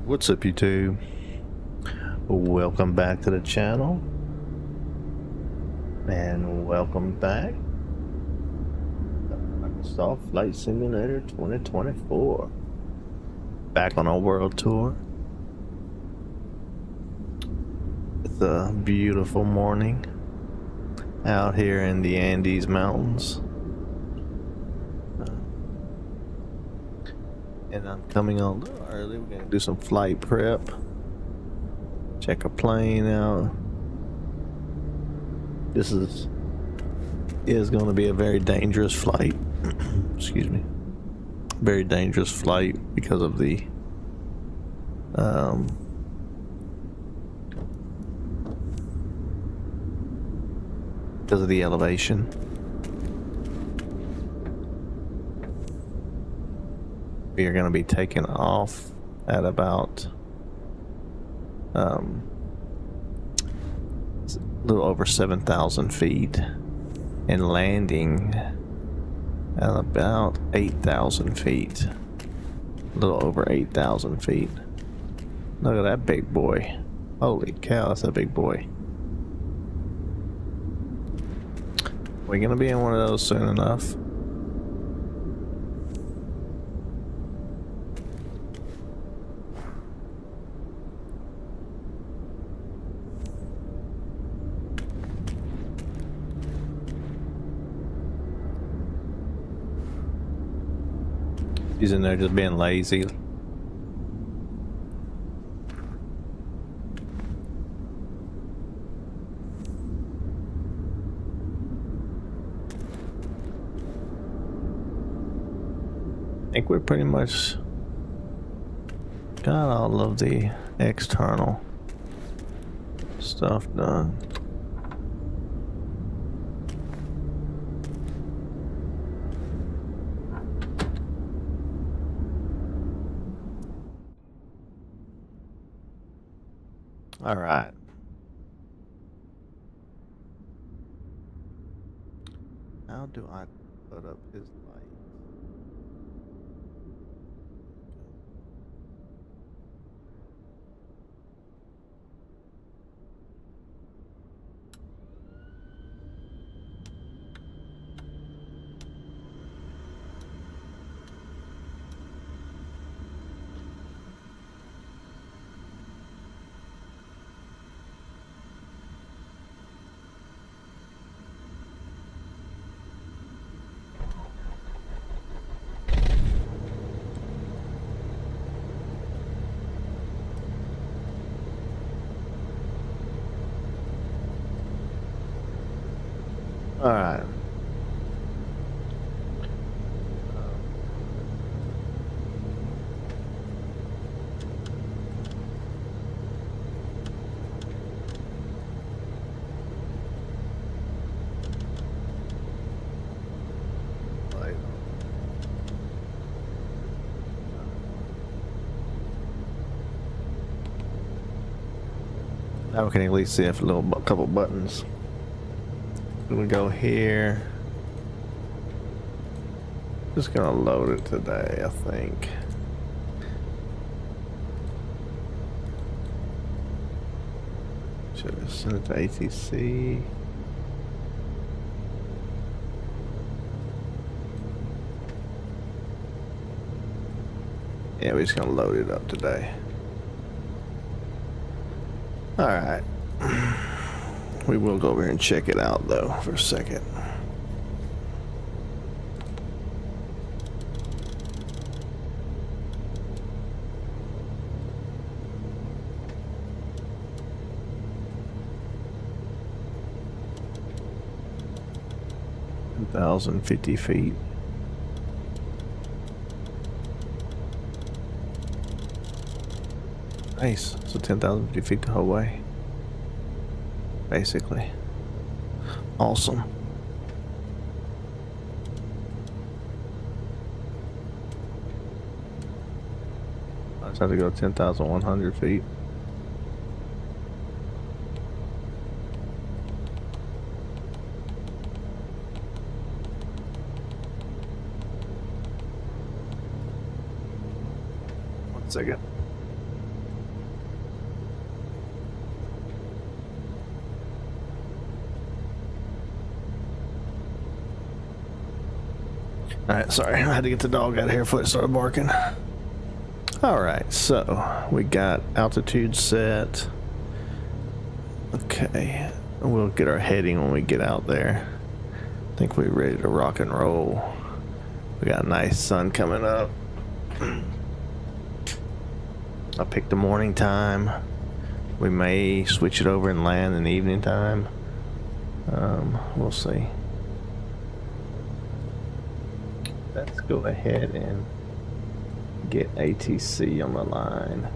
What's up, YouTube? Welcome back to the channel, and welcome back to Microsoft Flight Simulator 2024. Back on our world tour. It's a beautiful morning out here in the Andes Mountains. And I'm coming on a little early. We're gonna do some flight prep. Check a plane out. This is going to be a very dangerous flight. Excuse me. Very dangerous flight because of the elevation. We are going to be taking off at about a little over 7,000 feet and landing at about 8,000 feet. A little over 8,000 feet. Look at that big boy. Holy cow, that's a big boy. We're going to be in one of those soon enough. He's in there just being lazy. I think we're pretty much got all of the external stuff done. All right. How do I put up his light? All right. Now we can at least see a couple buttons. We go here. Just gonna load it today, I think. Should have sent it to ATC. Yeah, we're just gonna load it up today. All right. We will go over here and check it out, though, for a second. $1,050 feet. Nice. So 10,050 feet the whole way. Basically. Awesome. I just have to go 10,100 feet. One second. Alright, sorry, I had to get the dog out of here before it started barking. Alright, so we got altitude set. Okay, we'll get our heading when we get out there. I think we're ready to rock and roll. We got a nice sun coming up. I picked the morning time. We may switch it over and land in the evening time. We'll see. Let's go ahead and get ATC on the line.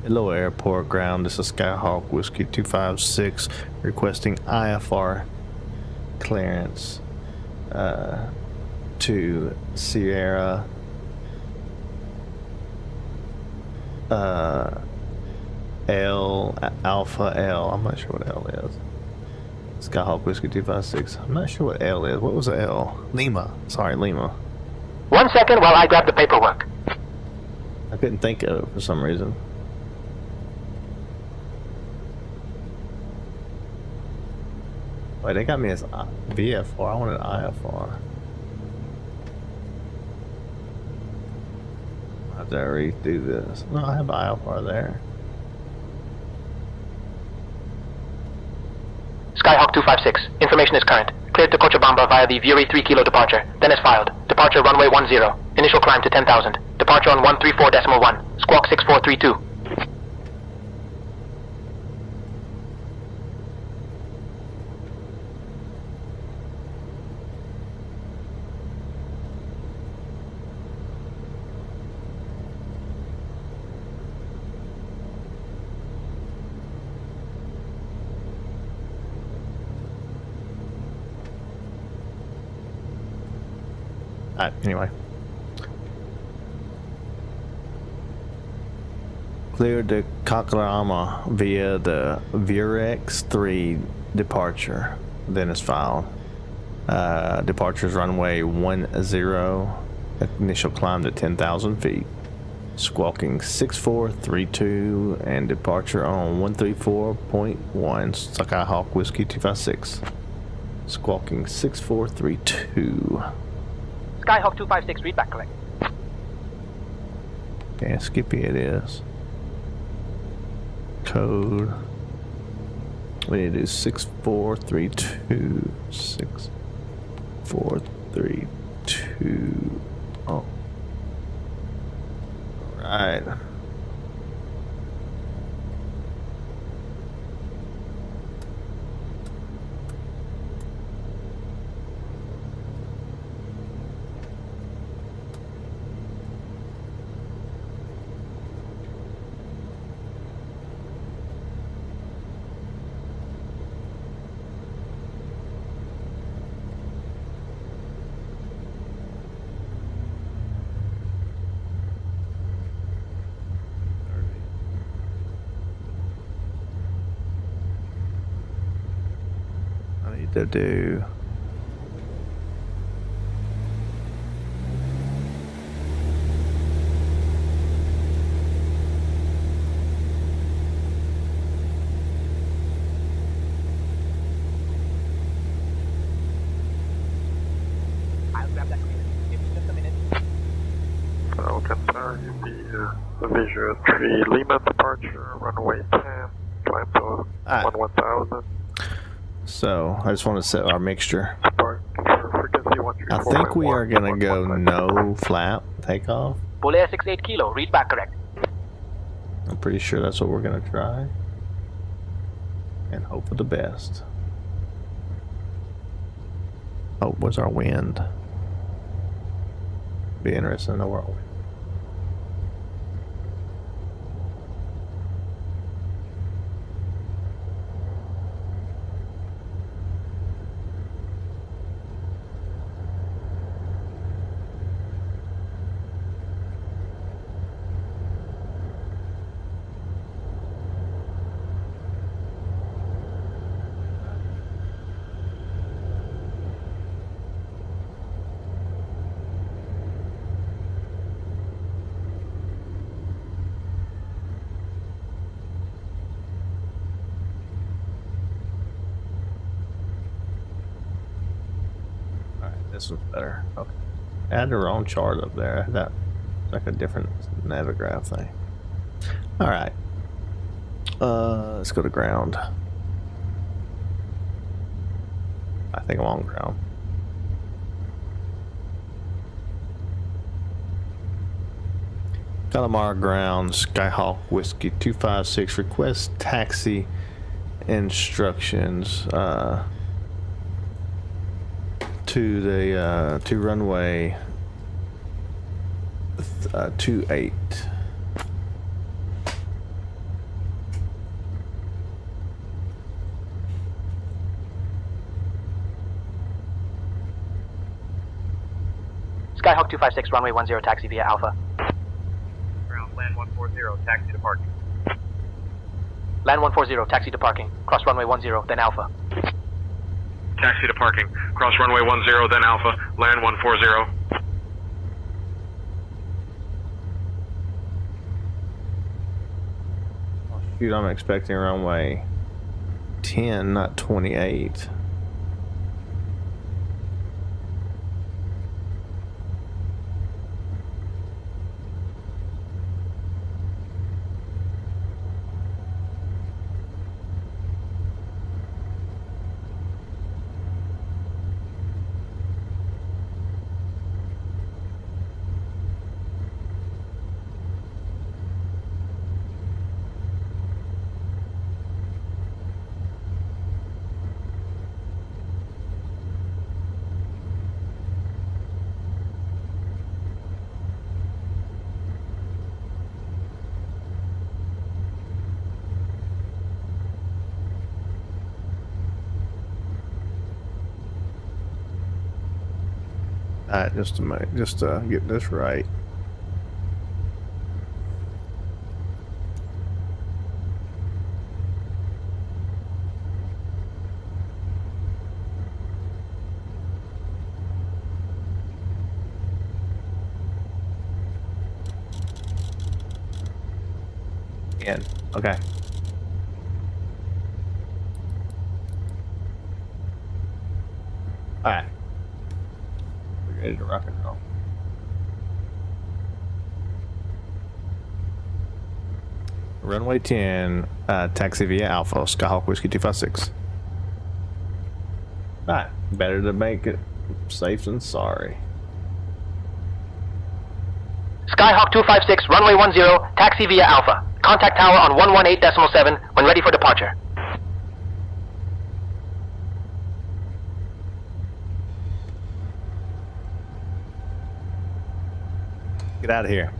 Hello airport ground, this is Skyhawk Whiskey 256 requesting IFR clearance to Sierra L Alpha L. I'm not sure what L is. Skyhawk Whiskey 256. I'm not sure what L is. What was the L? Lima. Sorry, Lima. 1 second while I grab the paperwork. I couldn't think of it for some reason. Wait, they got me as VFR. I wanted IFR. I have to redo this. No, I have IFR there. Skyhawk 256. Information is current. Cleared to Cochabamba via the VUREL 3 kilo departure. Then is filed. Departure runway 10. Initial climb to 10,000. Departure on 134.1. Squawk 6432. Anyway. Cleared to Calama via the VUREL 3 departure. Then it's filed. Departure's runway 10. Initial climb to 10,000 feet. Squawking 6432 and departure on 134.1. Skyhawk Whiskey 256. Squawking 6432. Skyhawk 256, read back correct. Okay, Skippy it is. Code. We need to do 6432. 6432. Oh. Alright. To do I'll grab that clearance. Give me just a minute. Falcon Tower, the Visual 3 Lima departure, runway 10, climb to 1,000. So I just want to set our mixture. I I think we are gonna go no flap takeoff. Bolivia 68 kilo, read back correct. I'm pretty sure that's what we're gonna try. And hope for the best. Oh, what's our wind? Be interesting to know where our wind. This one's better. Okay. I had the wrong chart up there. That's like a different navigaph thing. All right. Let's go to ground. I think I'm on ground. Calama ground, Skyhawk Whiskey 256. Request taxi instructions to the to runway 28. Skyhawk 256, runway 10, taxi via Alpha. Ground, land 140, taxi to parking. Land 140, taxi to parking. Cross runway 10, then Alpha. Taxi to parking. Cross runway 10, then Alpha. Land 140. Oh, shoot, I'm expecting runway 10, not 28. Just to get this right. Okay. All right. Ready to rock and roll. Runway 10, taxi via Alpha, Skyhawk Whiskey 256. Alright, better to make it safe than sorry. Skyhawk 256, runway 10, taxi via Alpha. Contact tower on 118.7 when ready for departure. Get out of here.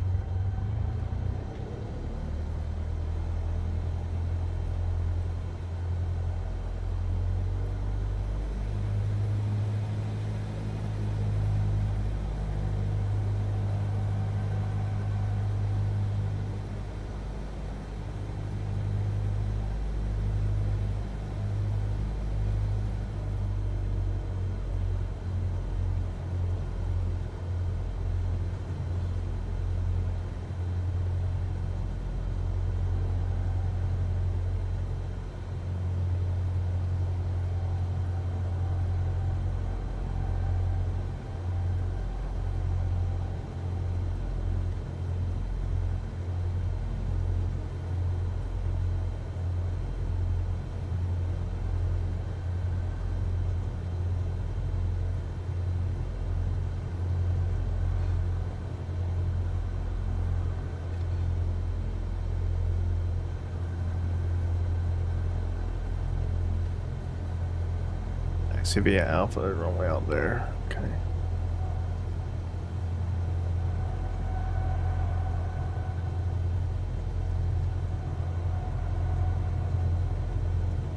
Taxi via Alpha, there's runway out there. Okay.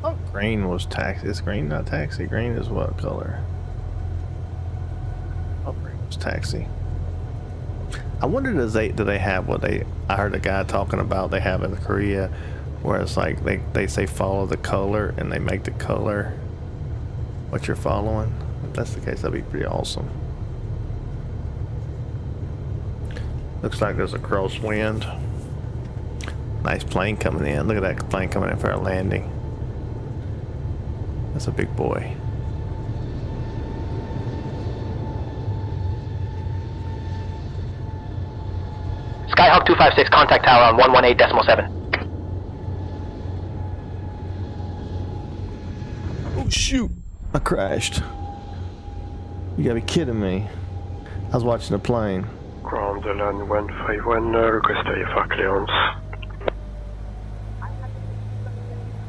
Oh, green was taxi. Is green not taxi? Green is what color? Oh, green was taxi. I wonder do they have what I heard a guy talking about they have in Korea, where it's like they say follow the color and they make the color what you're following. If that's the case, that'd be pretty awesome. Looks like there's a crosswind. Nice plane coming in. Look at that plane coming in for our landing. That's a big boy. Skyhawk 256, contact tower on 118.7. Oh shoot! I crashed. You gotta be kidding me. I was watching a plane. Ground land 151, request AFA clearance.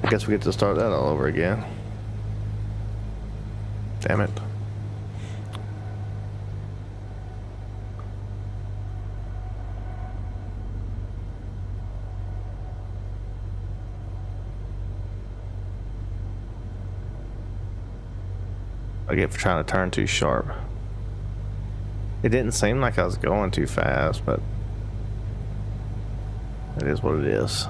I guess we get to start that all over again. Damn it. I get for trying to turn too sharp. It didn't seem like I was going too fast, but it is what it is.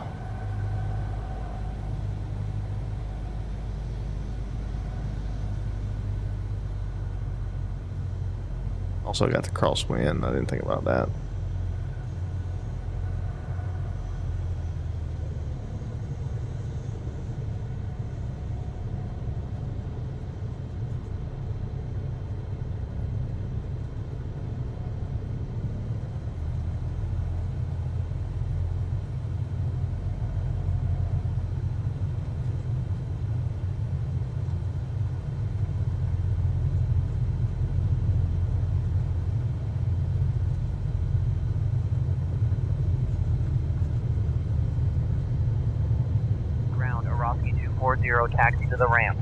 Also got the crosswind. I didn't think about that. Taxi to the ramp.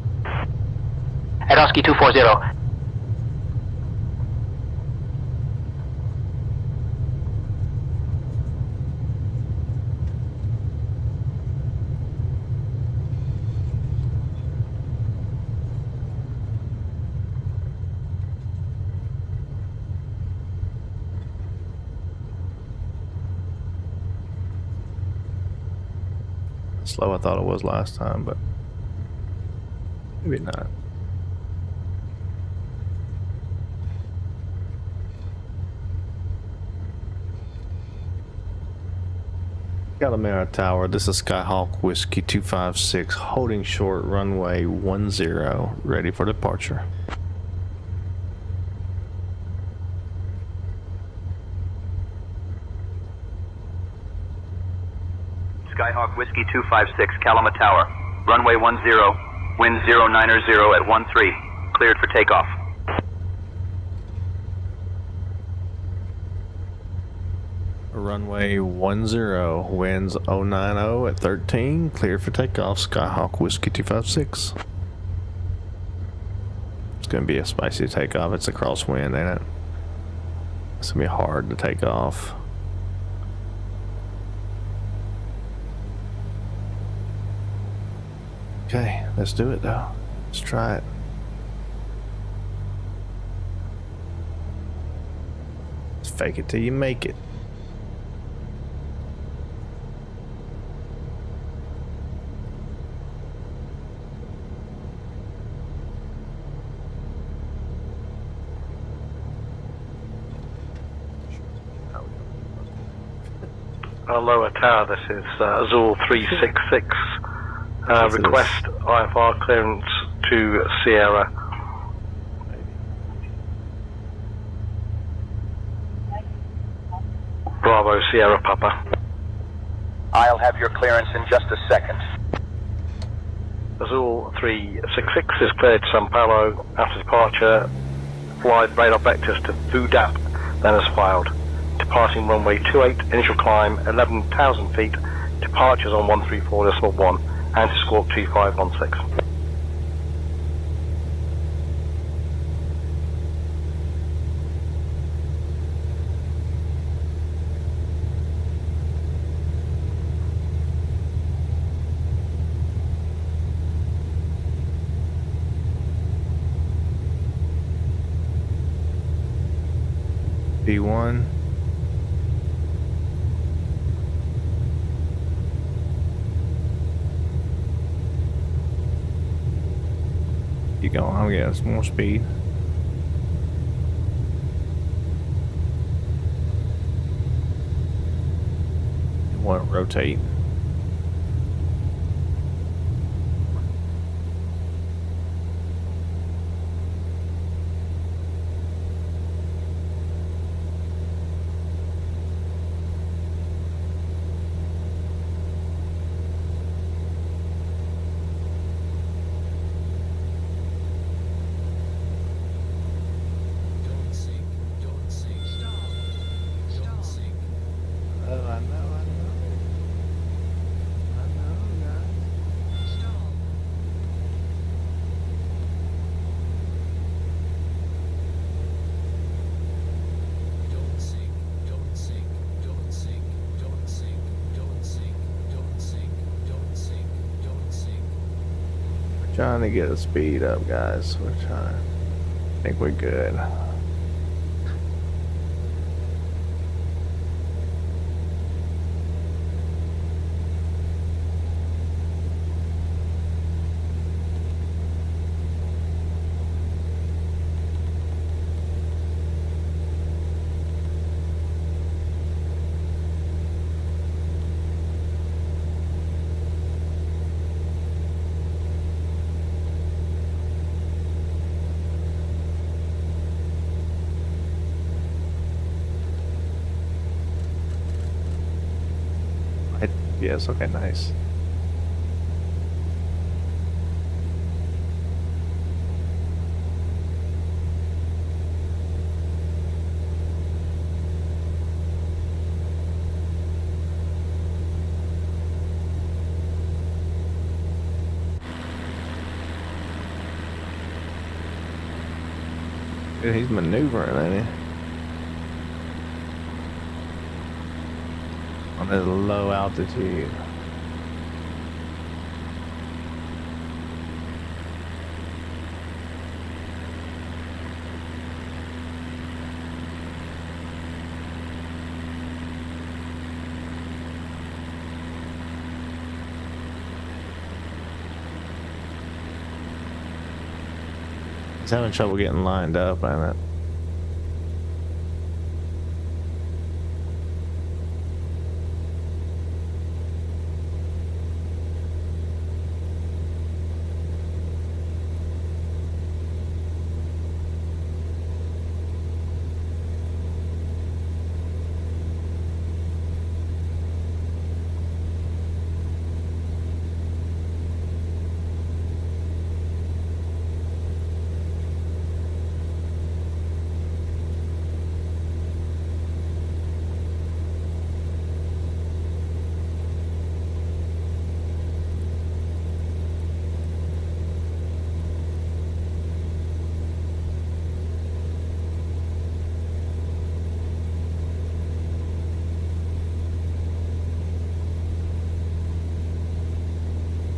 Adosky 240. Slow I thought it was last time, but maybe not. Calama Tower, this is Skyhawk Whiskey 256, holding short runway 10, ready for departure. Skyhawk Whiskey 256, Calama Tower, runway 10, wind 090 at 13, cleared for takeoff. Runway 10, winds 090 at 13, cleared for takeoff, Skyhawk Whiskey 256. It's gonna be a spicy takeoff. It's a crosswind, ain't it? It's gonna be hard to take off. Okay, let's do it though. Let's try it. Let's fake it till you make it. Lower tower, this is Azul 366. Request IFR clearance to Sierra. Bravo, Sierra Papa. I'll have your clearance in just a second. Azul 366 is cleared to Sao Paulo. After departure, fly radar vectors to VUDAP, then as filed. Departing runway 28, initial climb 11,000 feet, departures on 134.1, anti-squawk 2516. B1. Keep going, I'm getting some more speed. You want to rotate. trying to get a speed up, guys. We're trying. I think we're good. Yes, okay, nice. Dude, he's maneuvering, ain't he? On a low altitude. He's having trouble getting lined up, ain't it?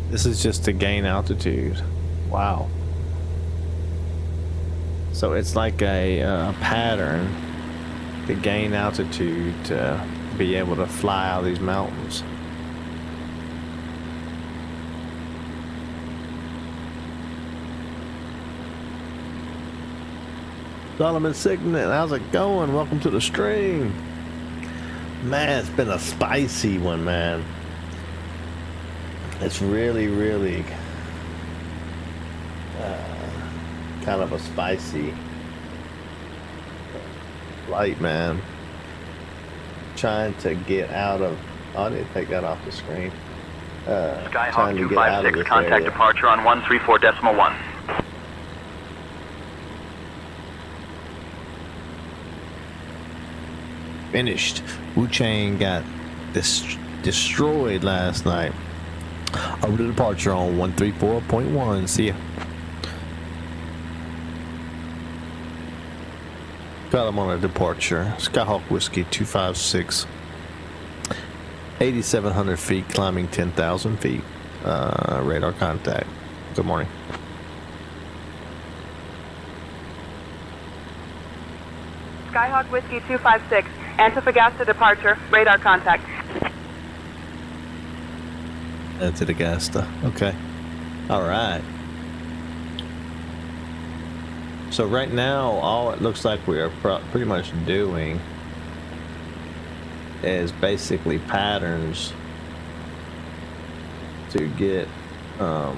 This is just to gain altitude. Wow. So it's like a pattern to gain altitude to be able to fly out of these mountains. Solomon Signet, how's it going? Welcome to the stream. Man, it's been a spicy one, man. It's really, really kind of a spicy flight, man. Trying to get out of... Oh, I didn't take that off the screen. Skyhawk 256, contact departure on 134.1. Finished. Wu-Chang got destroyed last night. Over to departure on 134.1. See ya. Got him on a departure. Skyhawk Whiskey 256. 8,700 feet, climbing 10,000 feet. Radar contact. Good morning. Skyhawk Whiskey 256. Antofagasta departure. Radar contact. Antofagasta. Okay. All right. So right now, all it looks like we are pretty much doing is basically patterns to get up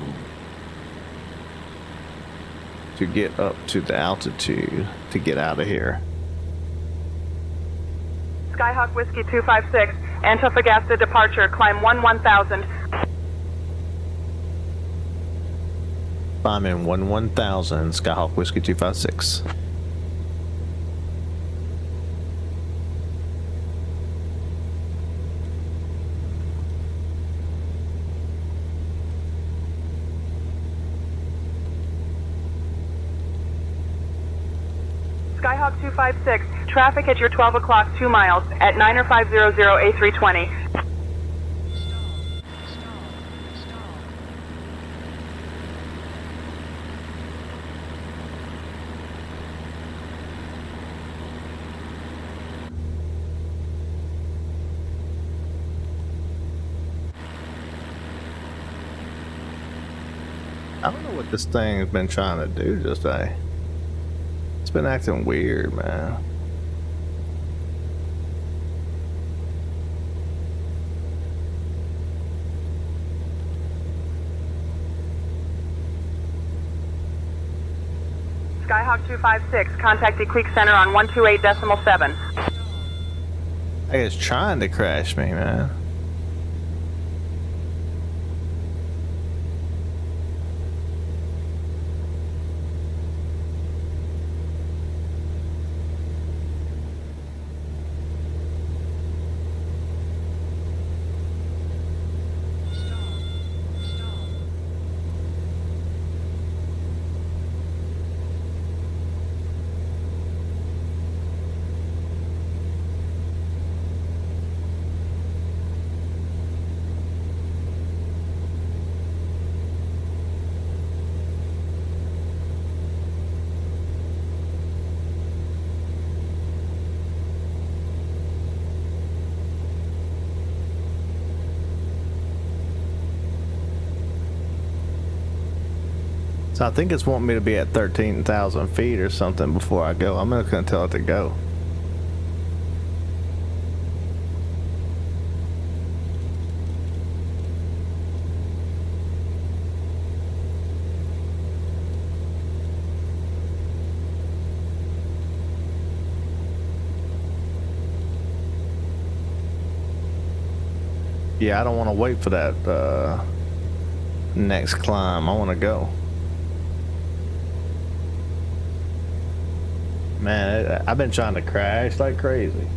to the altitude to get out of here. Skyhawk Whiskey 256. Antofagasta departure. Climb 1000. I'm in 1000, Skyhawk Whiskey 256. Skyhawk 256. Traffic at your 12 o'clock 2 miles at 90500 A320. I don't know what this thing has been trying to do today. It's been acting weird, man. Skyhawk 256, contact the Creek Center on 128.7. Hey, it's trying to crash me, man. So I think it's wanting me to be at 13,000 feet or something before I go. I'm not going to tell it to go. Yeah, I don't want to wait for that next climb. I want to go. Man, I've been trying to crash like crazy.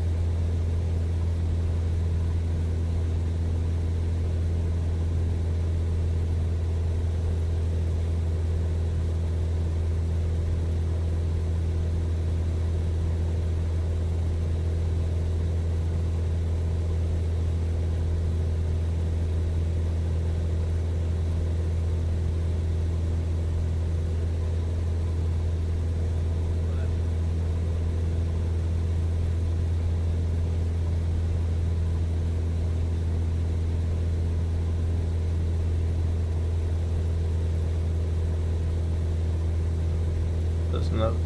No.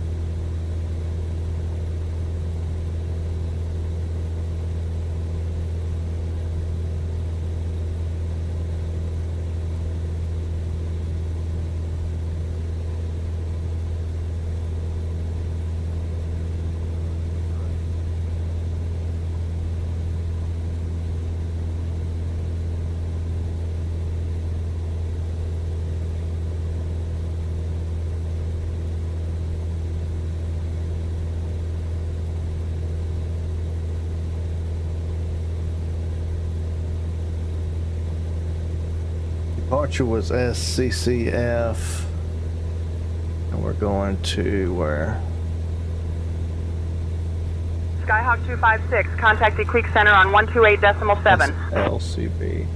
Departure was SCCF, and we're going to where? Skyhawk 256, contact the Creek Center on 128.7. SLCB.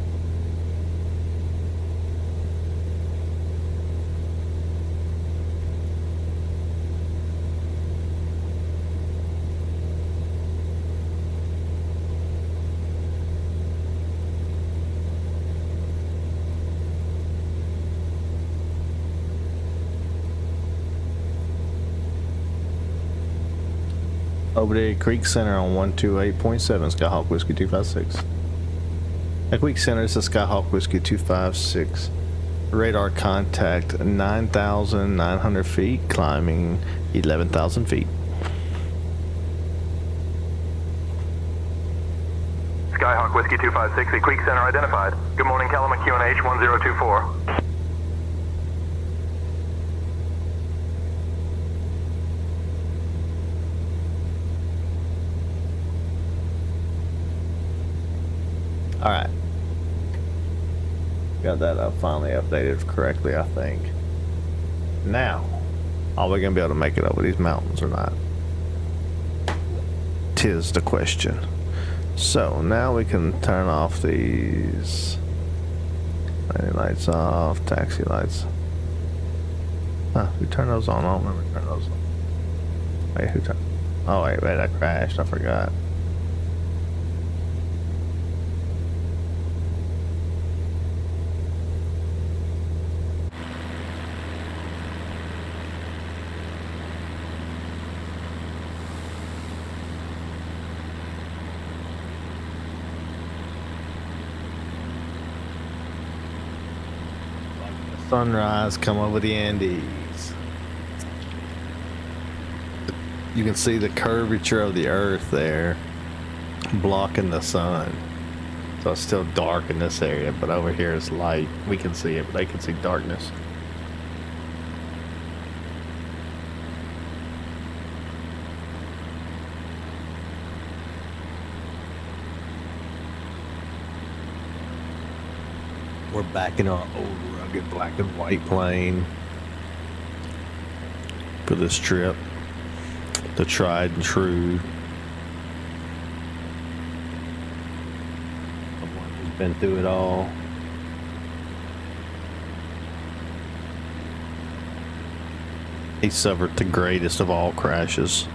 Over the Creek Center on 128.7, Skyhawk Whiskey 256. At Creek Center, this is Skyhawk Whiskey 256. Radar contact 9,900 feet, climbing 11,000 feet. Skyhawk Whiskey 256, the Creek Center identified. Good morning, Calama QNH 1024. Alright. Got that finally updated correctly, I think. Now, are we going to be able to make it over these mountains or not? 'Tis the question. So, now we can turn off these landing lights off, taxi lights. Huh, who turned those on? I don't remember turning those on. Wait, who turned? Oh, wait, I crashed. I forgot. Sunrise come over the Andes. You can see the curvature of the earth there blocking the sun. So it's still dark in this area, but over here it's light. We can see it, but they can see darkness. We're back in our old rugged black and white plane for this trip. The tried and true. The one who's been through it all. He suffered the greatest of all crashes.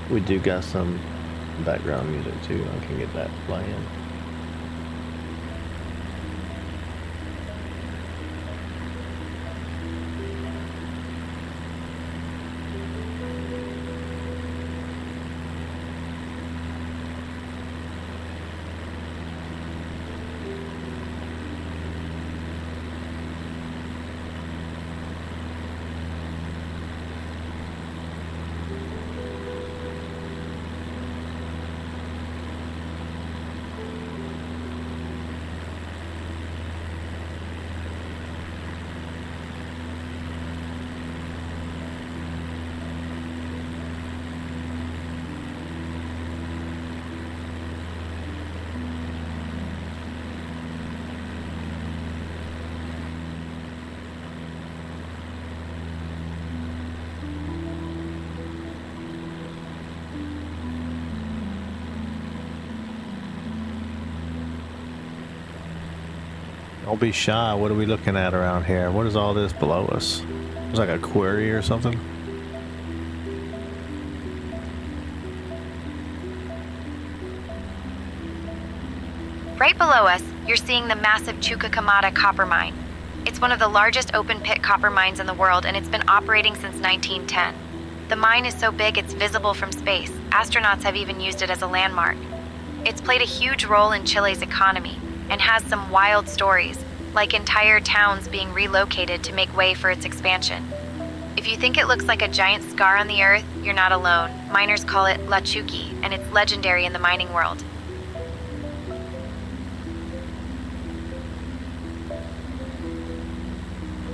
We do got some background music too. I can get that playing. Don't be shy. What are we looking at around here? What is all this below us? It's like a quarry or something? Right below us, you're seeing the massive Chuquicamata copper mine. It's one of the largest open-pit copper mines in the world, and it's been operating since 1910. The mine is so big it's visible from space. Astronauts have even used it as a landmark. It's played a huge role in Chile's economy and has some wild stories, like entire towns being relocated to make way for its expansion. If you think it looks like a giant scar on the earth, you're not alone. Miners call it La Chuqui, and it's legendary in the mining world.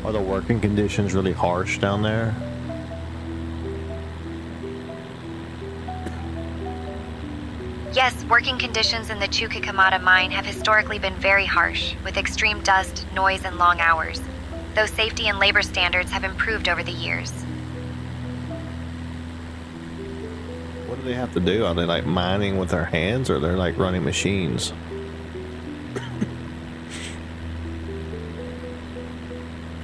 Are the working conditions really harsh down there? Yes, working conditions in the Chuquicamata mine have historically been very harsh, with extreme dust, noise, and long hours, though safety and labor standards have improved over the years. What do they have to do? Are they like mining with their hands, or they're like running machines?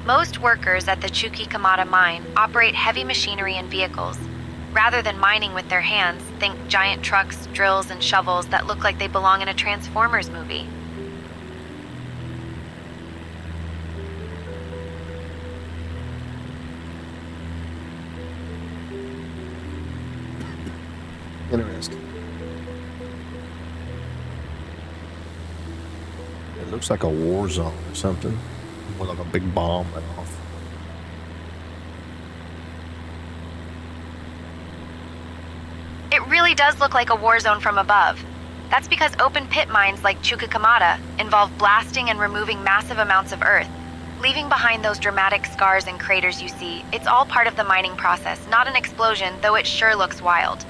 Most workers at the Chuquicamata mine operate heavy machinery and vehicles. Rather than mining with their hands, think giant trucks, drills, and shovels that look like they belong in a Transformers movie. Interesting. It looks like a war zone or something. More like a big bomb went off. It really does look like a war zone from above. That's because open pit mines like Chuquicamata involve blasting and removing massive amounts of earth, leaving behind those dramatic scars and craters you see. It's all part of the mining process, not an explosion, though it sure looks wild.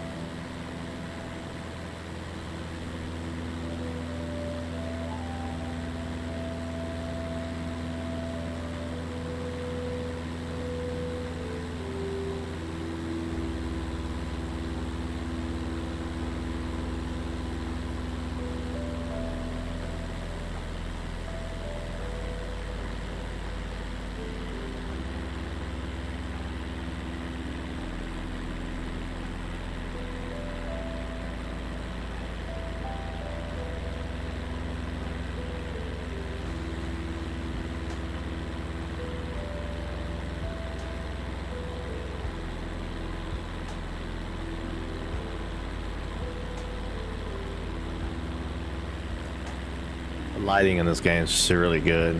Lighting in this game is really good.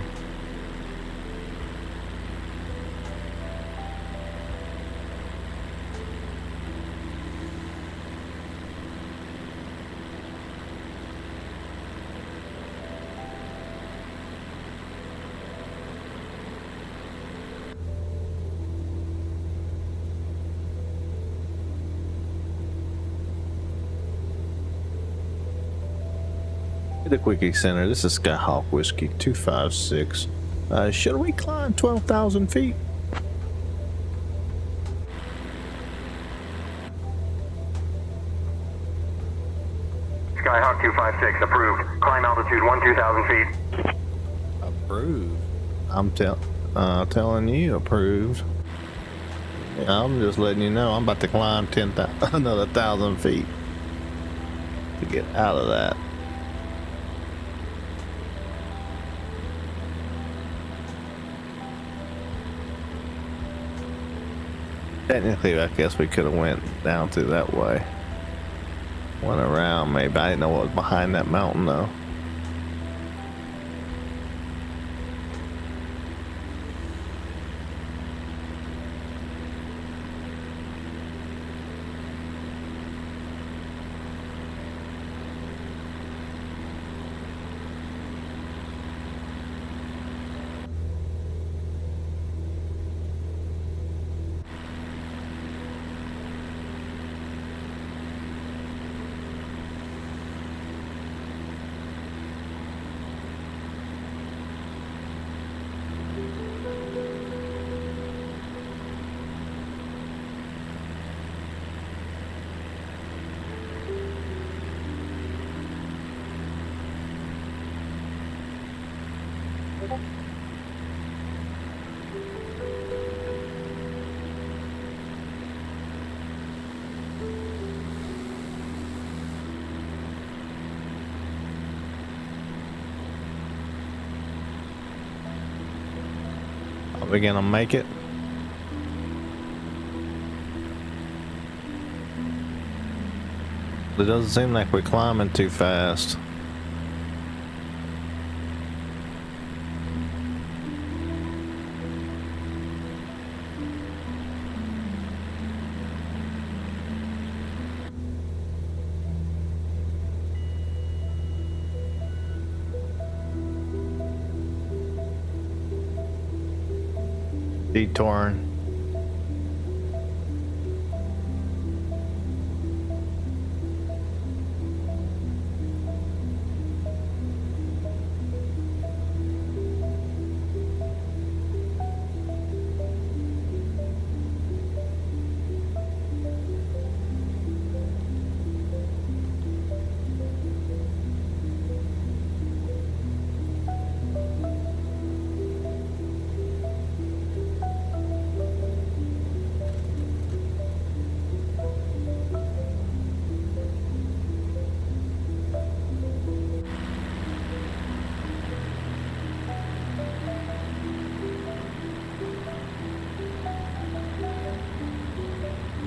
The Quickie Center, this is Skyhawk Whiskey 256. Should we climb 12,000 feet? Skyhawk 256, approved. Climb altitude 12,000 feet. Approved? I'm telling you, approved. Yeah, I'm just letting you know, I'm about to climb another 1,000 feet to get out of that. Technically, I guess we could have went down through that way. Went around, maybe. I didn't know what was behind that mountain, though. Are we gonna make it? It doesn't seem like we're climbing too fast. Detouring.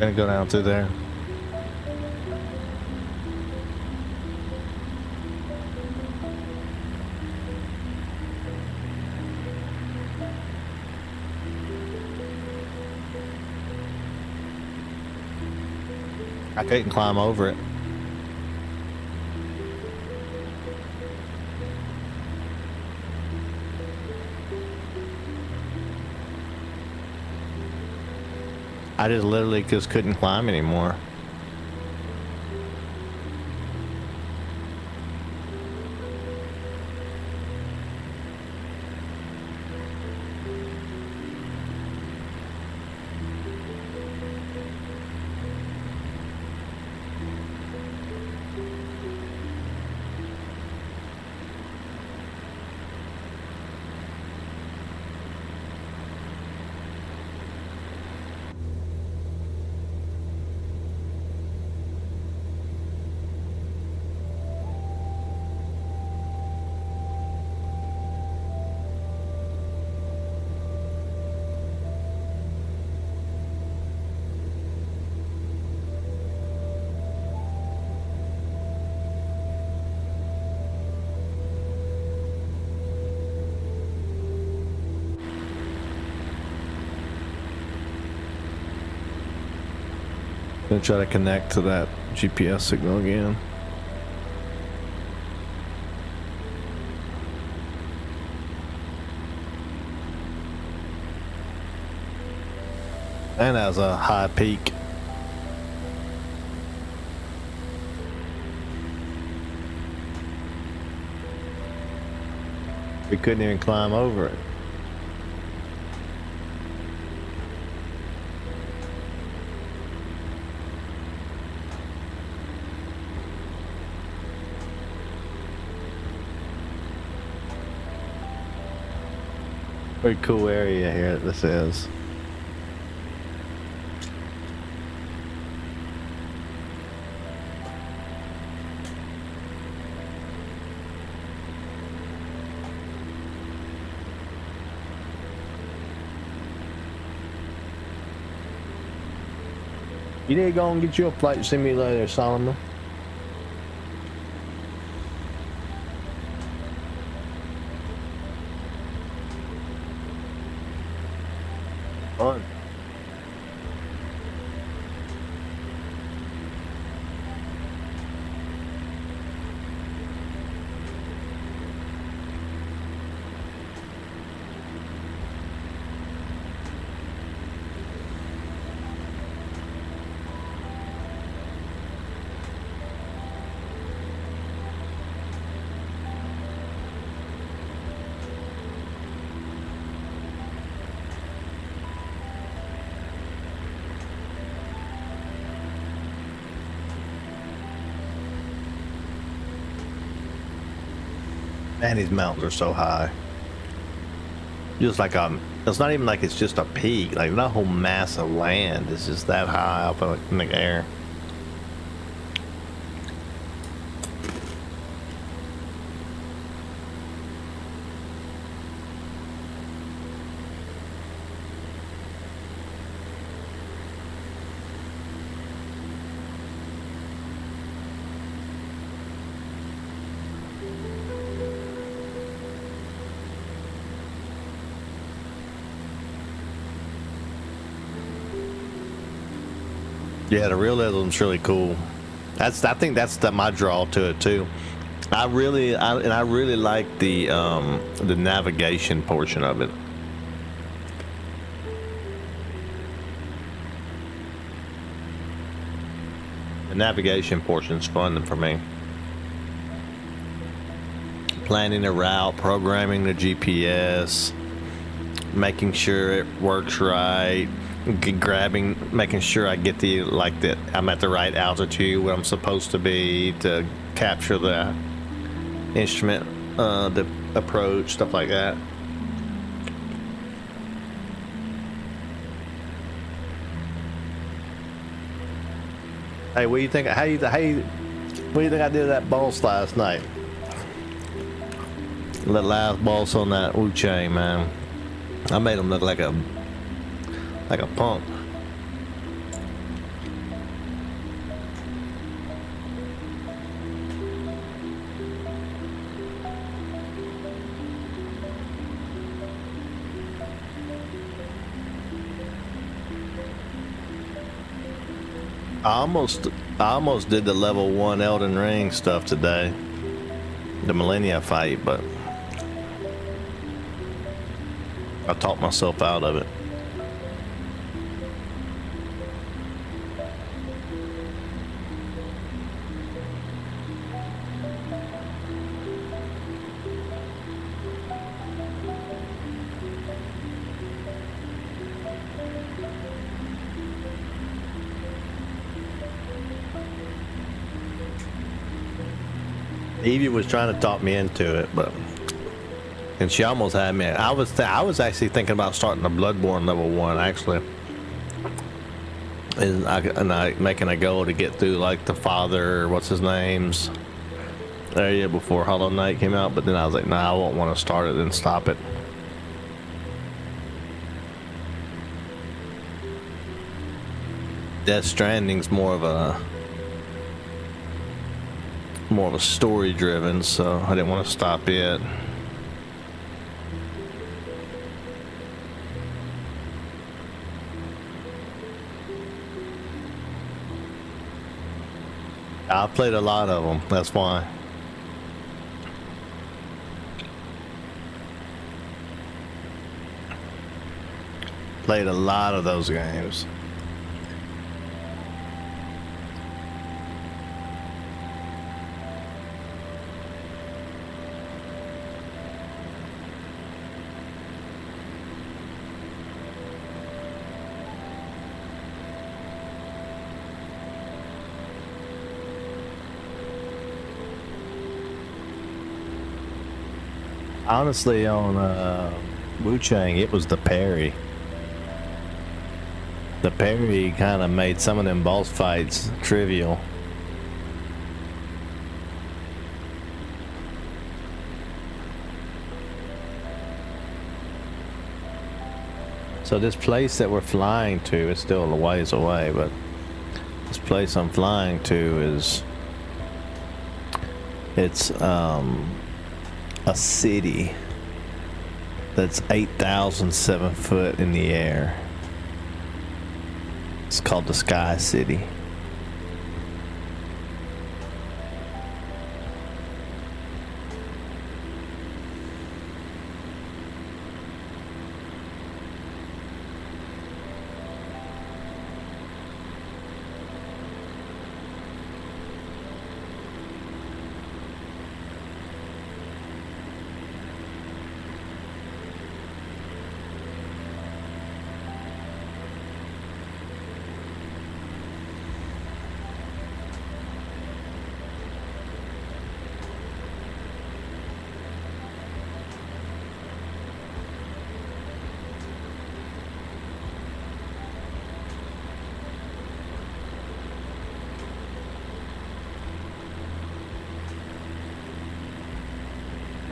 Gonna go down through there. I couldn't climb over it. I just literally just couldn't climb anymore. Gonna try to connect to that GPS signal again. And that was a high peak. We couldn't even climb over it. Pretty cool area here this is. You need to go and get you a flight simulator, Solomon. Fun. Man, these mountains are so high. Just like it's not even like it's just a peak. Like that whole mass of land is just that high up in the air. Yeah, the realism's really cool. I think that's my draw to it too. I really like the navigation portion of it. The navigation portion's fun for me. Planning the route, programming the GPS, making sure it works right. Making sure I get I'm at the right altitude where I'm supposed to be to capture the instrument, the approach, stuff like that. Hey, what do you think? What do you think I did at that boss last night? That last boss on that Wu chain, man. I made him look like a punk. I almost did the level 1 Elden Ring stuff today, the Millennia fight, but I talked myself out of it. Evie was trying to talk me into it, and she almost had me. I was actually thinking about starting the Bloodborne level 1 actually, and I making a goal to get through like the father, what's his name's area before Hollow Knight came out. But then I was like, nah, I won't want to start it and stop it. Death Stranding's more of a story driven, so I didn't want to stop it. I played a lot of them. That's why. Played a lot of those games. Honestly, on Wu-Chang, it was the parry. The parry kind of made some of them boss fights trivial. So this place that we're flying to is still a ways away, but this place I'm flying to is, it's a city that's 8,007 foot in the air. It's called the Sky City.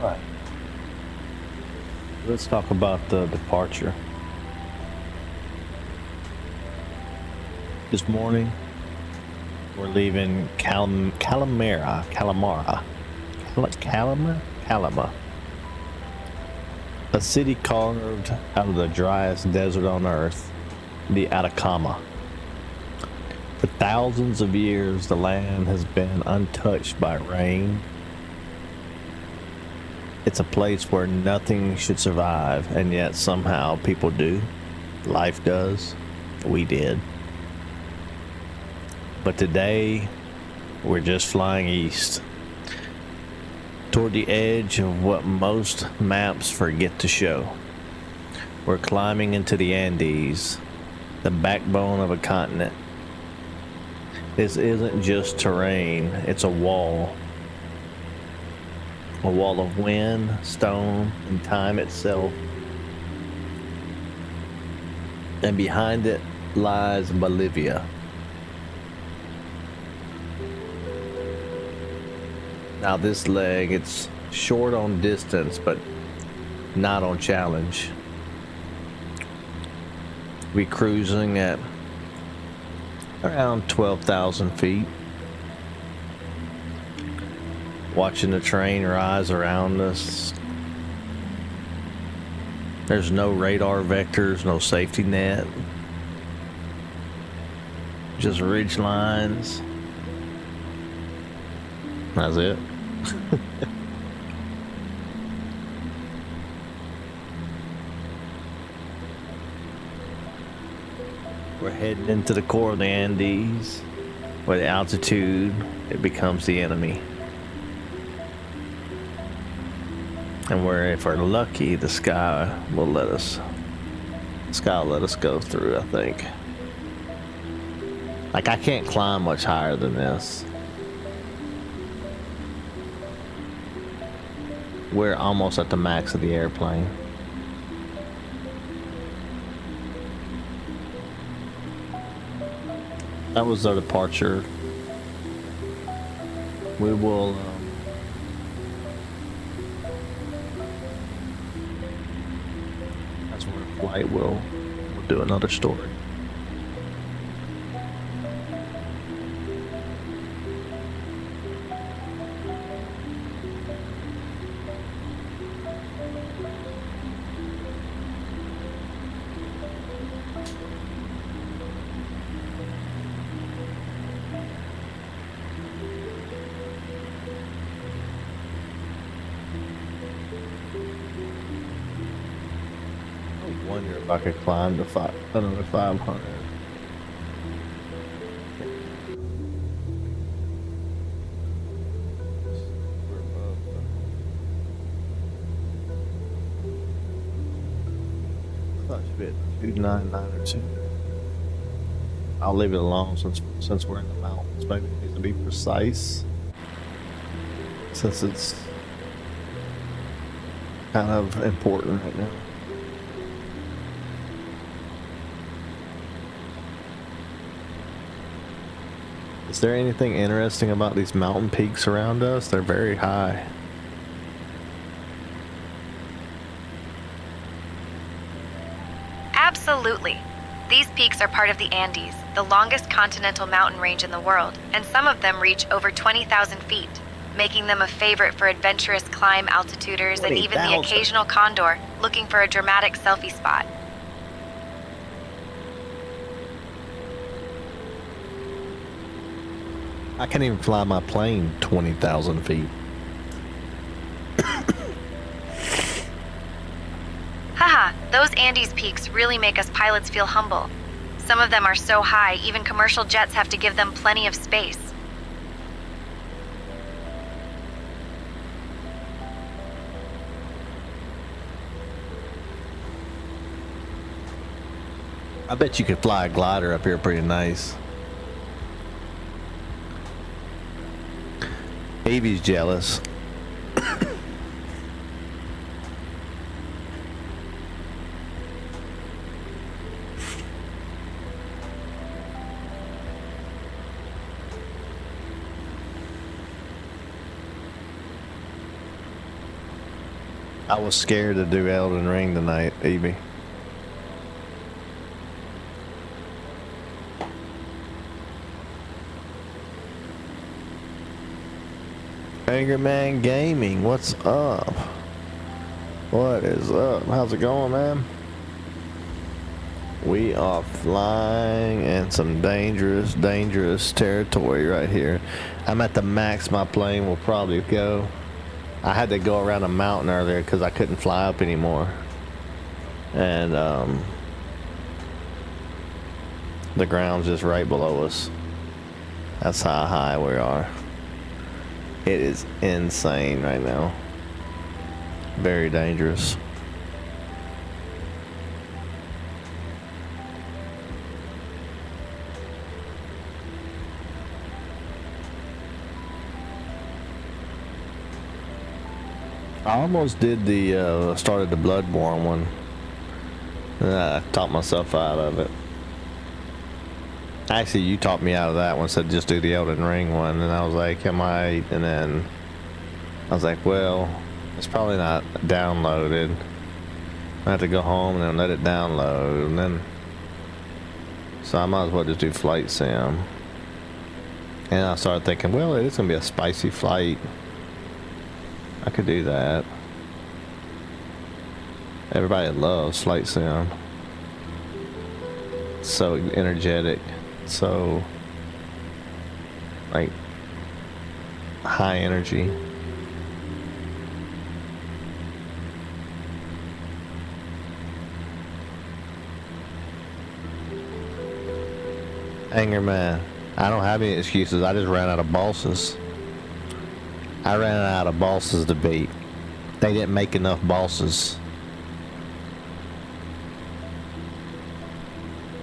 Right. Let's talk about the departure. This morning, we're leaving Calama, a city carved out of the driest desert on earth, the Atacama. For thousands of years, the land has been untouched by rain. It's a place where nothing should survive, and yet somehow people do. Life does. We did. But today, we're just flying east, toward the edge of what most maps forget to show. We're climbing into the Andes, the backbone of a continent. This isn't just terrain, it's a wall. A wall of wind, stone, and time itself. And behind it lies Bolivia. Now this leg, it's short on distance, but not on challenge. We're cruising at around 12,000 feet. Watching the train rise around us. There's no radar vectors, no safety net. Just ridge lines. That's it. We're heading into the core of the Andes, where the altitude, it becomes the enemy. And if we're lucky, the sky will let us go through, I think. Like, I can't climb much higher than this. We're almost at the max of the airplane. That was our departure. We will as we're in flight, we'll do another story. if I could climb to another 500. I thought it should be at 299 or 2. I'll leave it alone since we're in the mountains. Maybe it needs to be precise, since it's kind of important right now. Is there anything interesting about these mountain peaks around us? They're very high. Absolutely. These peaks are part of the Andes, the longest continental mountain range in the world, and some of them reach over 20,000 feet, making them a favorite for adventurous climb altituders and even the occasional condor looking for a dramatic selfie spot. I can't even fly my plane 20,000 feet. Haha, those Andes peaks really make us pilots feel humble. Some of them are so high, even commercial jets have to give them plenty of space. I bet you could fly a glider up here pretty nice. Evie's jealous. I was scared to do Elden Ring tonight, Evie. Angerman Gaming, what's up? What is up? How's it going, man? We are flying in some dangerous territory right here. I'm at the max my plane will probably go. I had to go around a mountain earlier because I couldn't fly up anymore. And the ground's just right below us. That's how high we are. It is insane right now. Very dangerous. I almost did the started the Bloodborne one. And I talked myself out of it. Actually, you talked me out of that one, said just do the Elden Ring one, and I was like, I might, and then I was like, well, it's probably not downloaded. I have to go home and then let it download, and then, so I might as well just do Flight Sim. And I started thinking, well, it's going to be a spicy flight. I could do that. Everybody loves Flight Sim. It's so energetic. So like high energy. Anger man, I don't have any excuses. I just ran out of bosses. I ran out of bosses to beat. They didn't make enough bosses.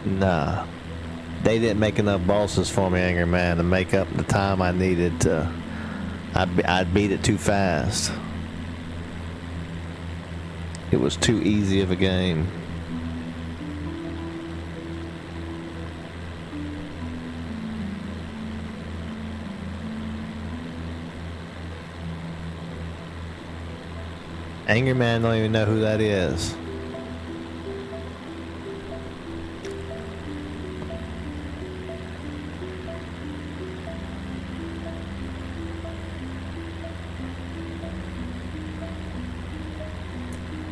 Nah. They didn't make enough bosses for me, Anger Man, to make up the time I needed to. I'd beat it too fast. It was too easy of a game. Anger Man don't even know who that is.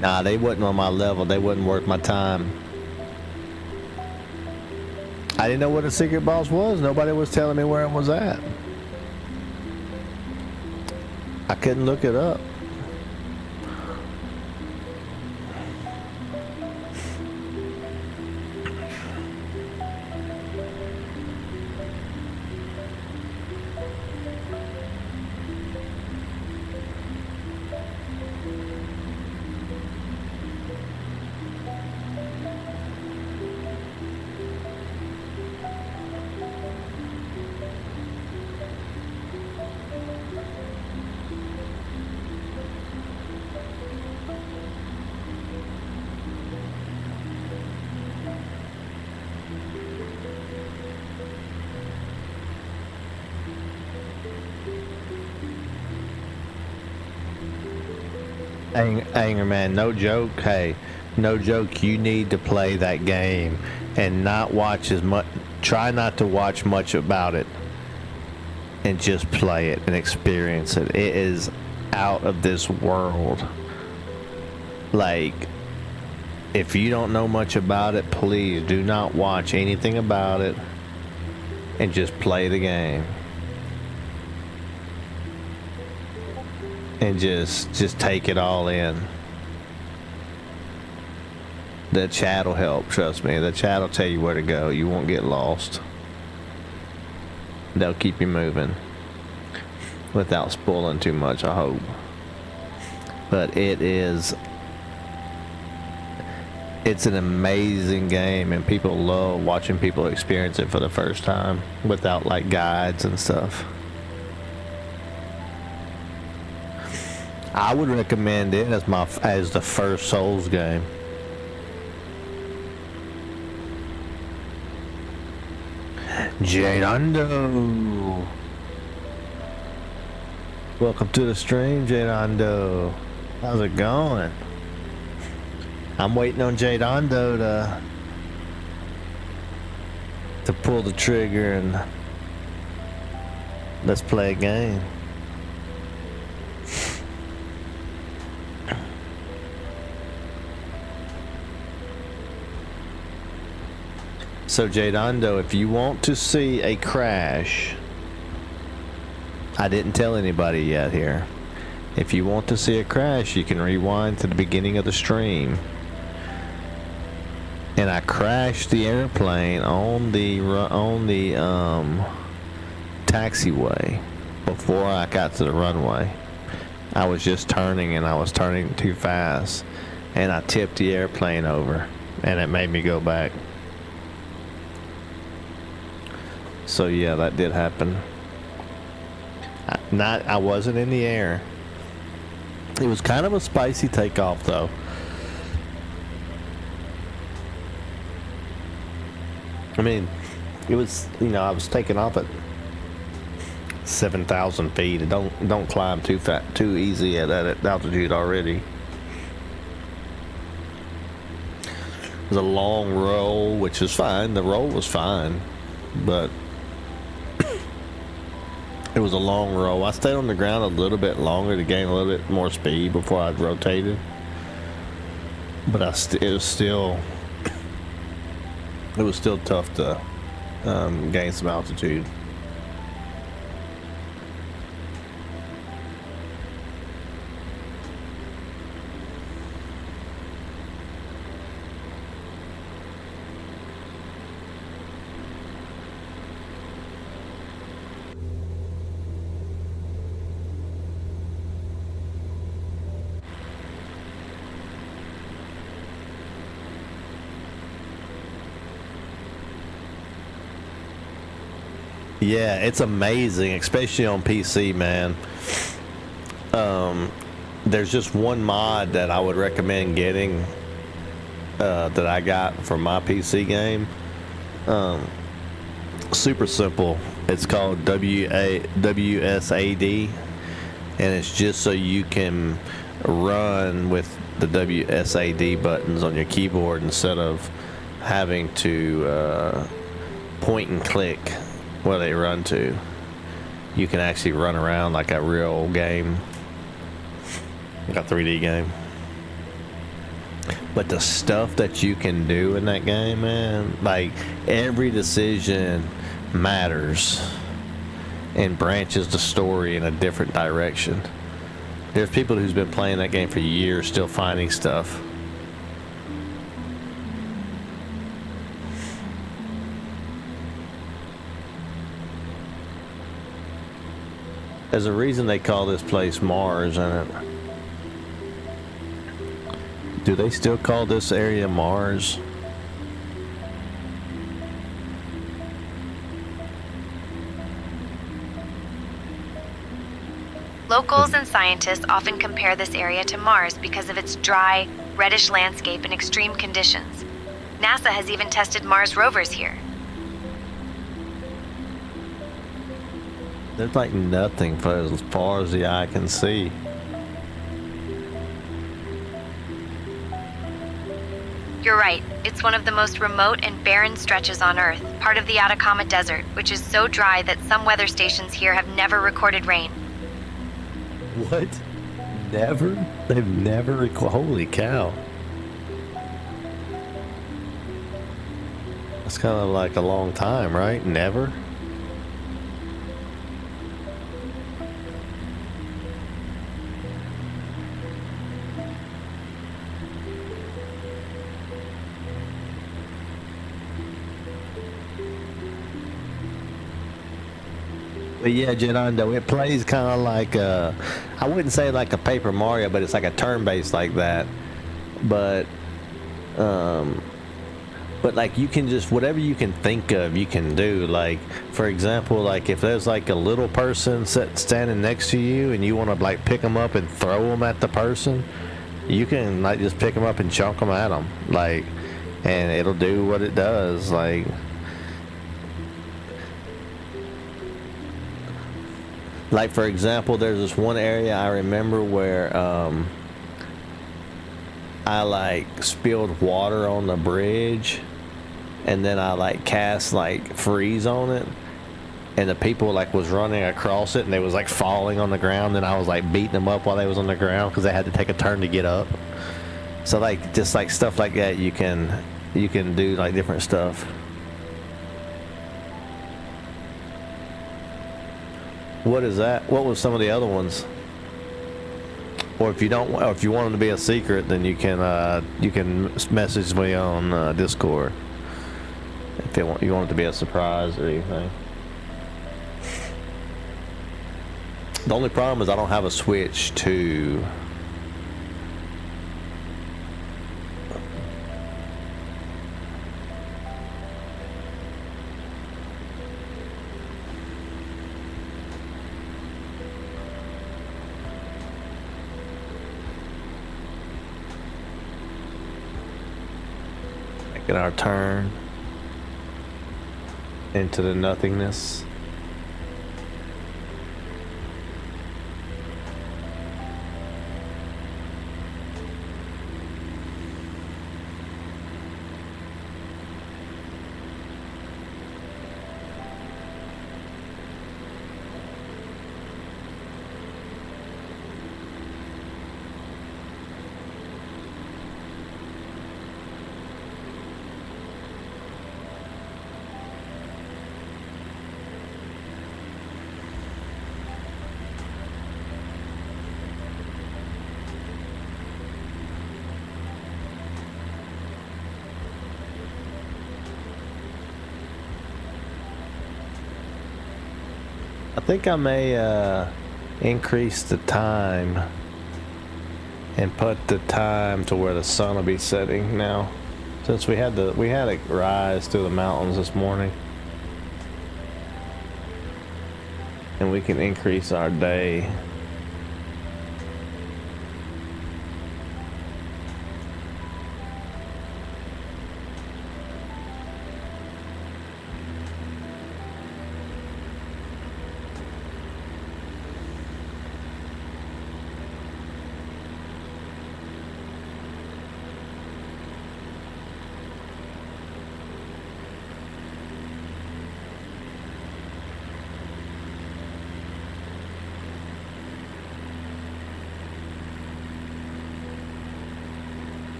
Nah, they wasn't on my level. They wasn't worth my time. I didn't know what a secret boss was. Nobody was telling me where it was at. I couldn't look it up. Anger man, no joke. Hey, no joke. You need to play that game and not watch as much. Try not to watch much about it, and just play it and experience it. It is out of this world. Like, if you don't know much about it, please do not watch anything about it and just play the game. And just take it all in. The chat will help, trust me. The chat will tell you where to go. You won't get lost. They'll keep you moving without spoiling too much, I hope. But it's an amazing game, and people love watching people experience it for the first time without like guides and stuff. I would recommend it as the first Souls game. Jadondo. Welcome to the stream, Jadondo. How's it going? I'm waiting on Jadondo to pull the trigger and let's play a game. So Jadondo, if you want to see a crash, I didn't tell anybody yet here. If you want to see a crash, you can rewind to the beginning of the stream. And I crashed the airplane on the taxiway before I got to the runway. I was just turning and I was turning too fast, and I tipped the airplane over, and it made me go back. So yeah, that did happen. I wasn't in the air. It was kind of a spicy takeoff though. I mean, it was, you know, I was taking off at 7,000 feet. Don't climb too easy at that altitude already. It was a long roll, which is fine. The roll was fine, but it was a long roll. I stayed on the ground a little bit longer to gain a little bit more speed before I rotated. But it was still tough to gain some altitude. Yeah, it's amazing, especially on PC, man. There's just one mod that I would recommend getting that I got for my PC game. Super simple. It's called WSAD, and it's just so you can run with the WSAD buttons on your keyboard instead of having to point and click where they run to. You can actually run around like a real game, like a 3D game. But the stuff that you can do in that game, man, like every decision matters and branches the story in a different direction. There's people who's been playing that game for years still finding stuff. There's a reason they call this place Mars, and do they still call this area Mars? Locals and scientists often compare this area to Mars because of its dry, reddish landscape and extreme conditions. NASA has even tested Mars rovers here. There's like nothing for as far as the eye can see. You're right. It's one of the most remote and barren stretches on Earth, part of the Atacama Desert, which is so dry that some weather stations here have never recorded rain. What? Never? They've never recorded. Holy cow. That's kind of like a long time, right? Never? But yeah, Jedando, it plays kind of like I wouldn't say like a Paper Mario, but it's like a turn-based like that. But like you can just, whatever you can think of, you can do. Like, for example, like if there's like a little person standing next to you and you want to like pick them up and throw them at the person, you can like just pick them up and chunk them at them. Like, and it'll do what it does. Like for example, there's this one area I remember where I like spilled water on the bridge, and then I like cast like freeze on it, and the people like was running across it and they was like falling on the ground, and I was like beating them up while they was on the ground because they had to take a turn to get up. So like just like stuff like that, you can do like different stuff. What is that? What was some of the other ones? Or if you don't, or if you want them to be a secret, then you can message me on Discord if you want it to be a surprise or anything. The only problem is I don't have a switch to. Making our turn into the nothingness. I think I may increase the time and put the time to where the sun will be setting now, since we had it rise through the mountains this morning, and we can increase our day.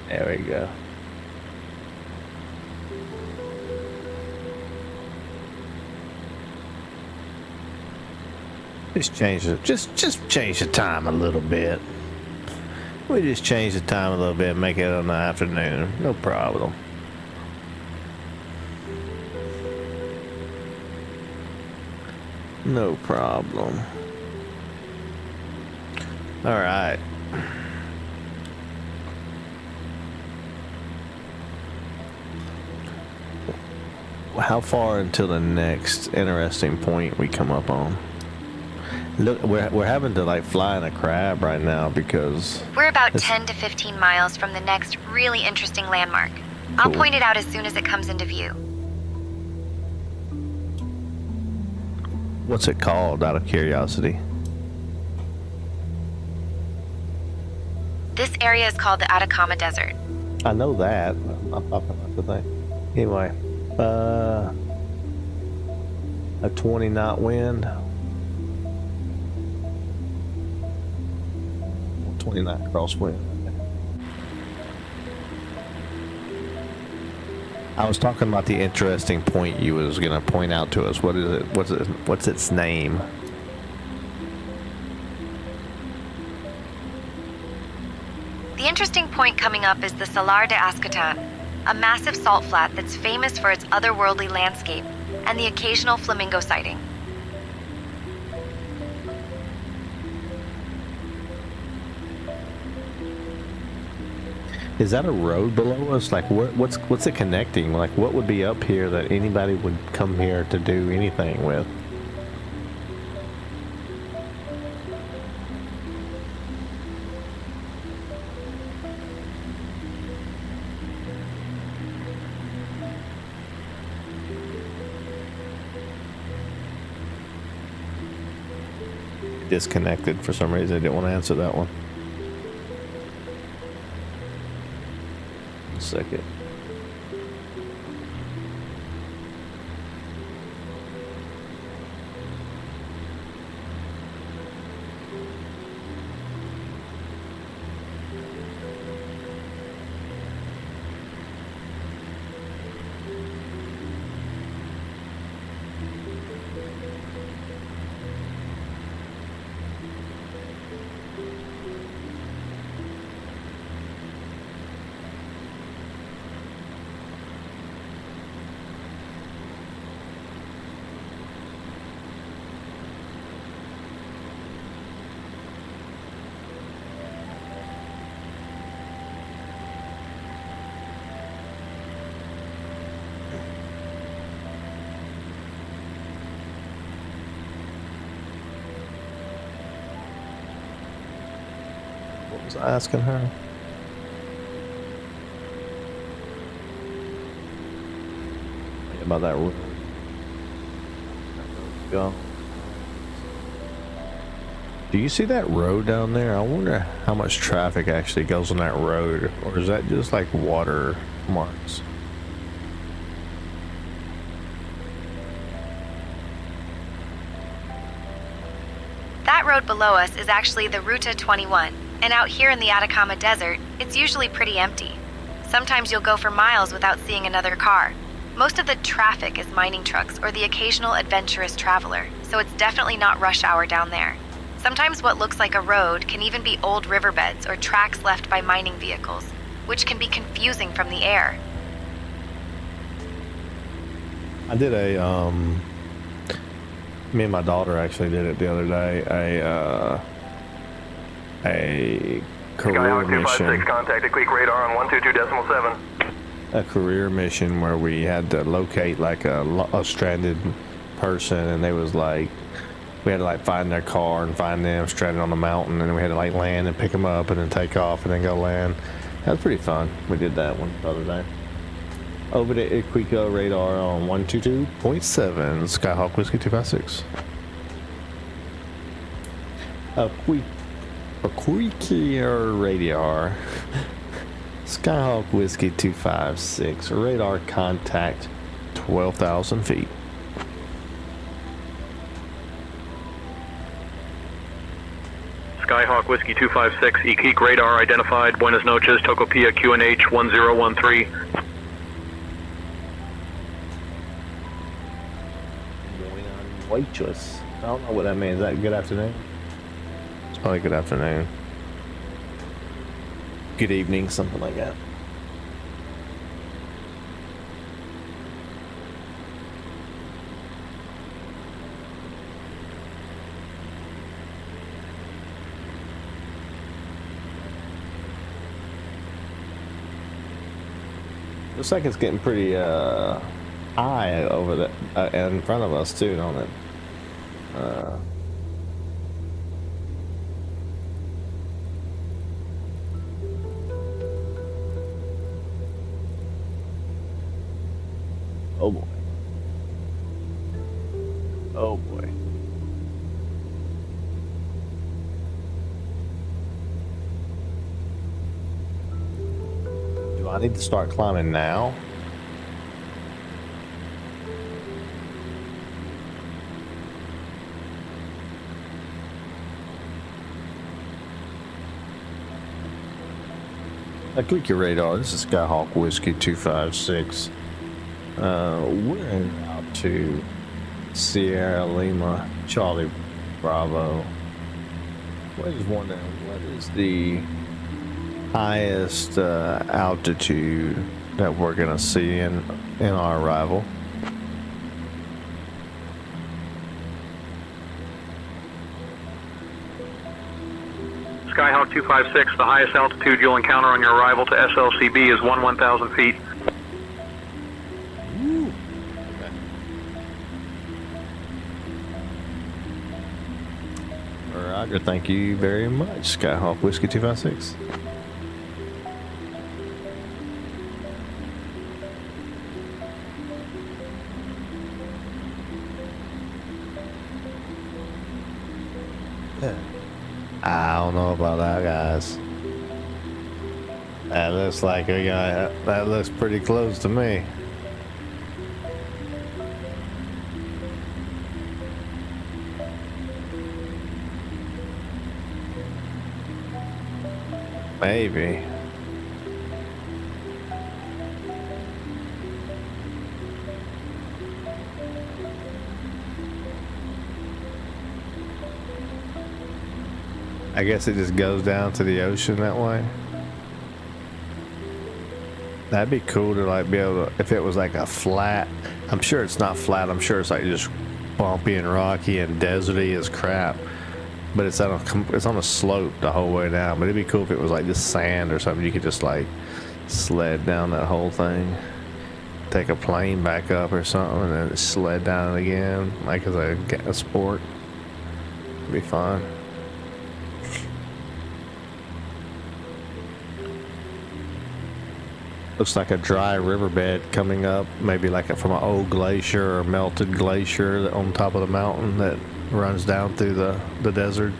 There we go. Just change it. Just change the time a little bit. We just change the time a little bit, make it in the afternoon. No problem. No problem. All right. How far until the next interesting point we come up on? Look, we're having to like fly in a crab right now because we're about 10 to 15 miles from the next really interesting landmark. Cool. I'll point it out as soon as it comes into view. What's it called, out of curiosity? This area is called the Atacama Desert. I know that. I'm not talking about the thing. Anyway, a 20 knot wind. 20 knot crosswind. I was talking about the interesting point you was gonna point out to us. What is it? What's its name? The interesting point coming up is the Salar de Ascatan, a massive salt flat that's famous for its otherworldly landscape and the occasional flamingo sighting. Is that a road below us? Like, what's it connecting? Like, what would be up here that anybody would come here to do anything with? Disconnected for some reason. I didn't want to answer that one. Second. What was I asking her? About that road. Go. Do you see that road down there? I wonder how much traffic actually goes on that road, or is that just like water marks? That road below us is actually the Ruta 21, and out here in the Atacama Desert, it's usually pretty empty. Sometimes you'll go for miles without seeing another car. Most of the traffic is mining trucks or the occasional adventurous traveler, so it's definitely not rush hour down there. Sometimes what looks like a road can even be old riverbeds or tracks left by mining vehicles, which can be confusing from the air. I did me and my daughter actually did it the other day, a career Skyhawk 256, mission. contact a quick radar on 122.7. A career mission where we had to locate like a stranded person, and they was like, we had to like find their car and find them stranded on the mountain, and then we had to like land and pick them up and then take off and then go land. That was pretty fun. We did that one the other day. Over the Iquico radar on 122.7 Skyhawk Whiskey 256. Iquico radar. Skyhawk Whiskey 256, radar contact 12,000 feet. Skyhawk Whiskey 256, Iquique radar identified, Buenas noches, Tocopilla QNH 1013. Waitress. I don't know what that means. Is that good afternoon? It's probably good afternoon. Good evening, something like that. Looks like it's getting pretty high over the in front of us too, don't it? Oh boy. Oh boy. Do I need to start climbing now? Click your radar. This is Skyhawk Whiskey 256. We're en route to Sierra Lima, Charlie Bravo. I was wondering, what is the highest altitude that we're gonna see in our arrival? Skyhawk 256, the highest altitude you'll encounter on your arrival to SLCB is 1,000 feet. Roger, thank you very much, Skyhawk Whiskey 256. I don't know about that, guys. That looks like we got, that looks pretty close to me. Maybe. I guess it just goes down to the ocean that way. That'd be cool to like be able to, if it was like a flat, I'm sure it's not flat, I'm sure it's like just bumpy and rocky and deserty as crap. But it's on a slope the whole way down. But it'd be cool if it was like just sand or something. You could just like sled down that whole thing. Take a plane back up or something and then sled down it again. Like as a sport. It'd be fun. Looks like a dry riverbed coming up, maybe like from an old glacier or melted glacier on top of the mountain that runs down through the desert.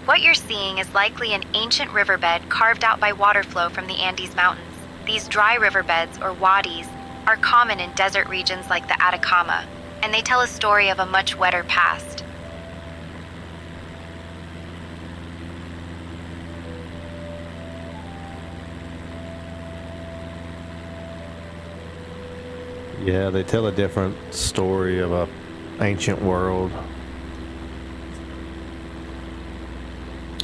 What you're seeing is likely an ancient riverbed carved out by water flow from the Andes Mountains. These dry riverbeds, or wadis, are common in desert regions like the Atacama, and they tell a story of a much wetter past. Yeah, they tell a different story of a ancient world.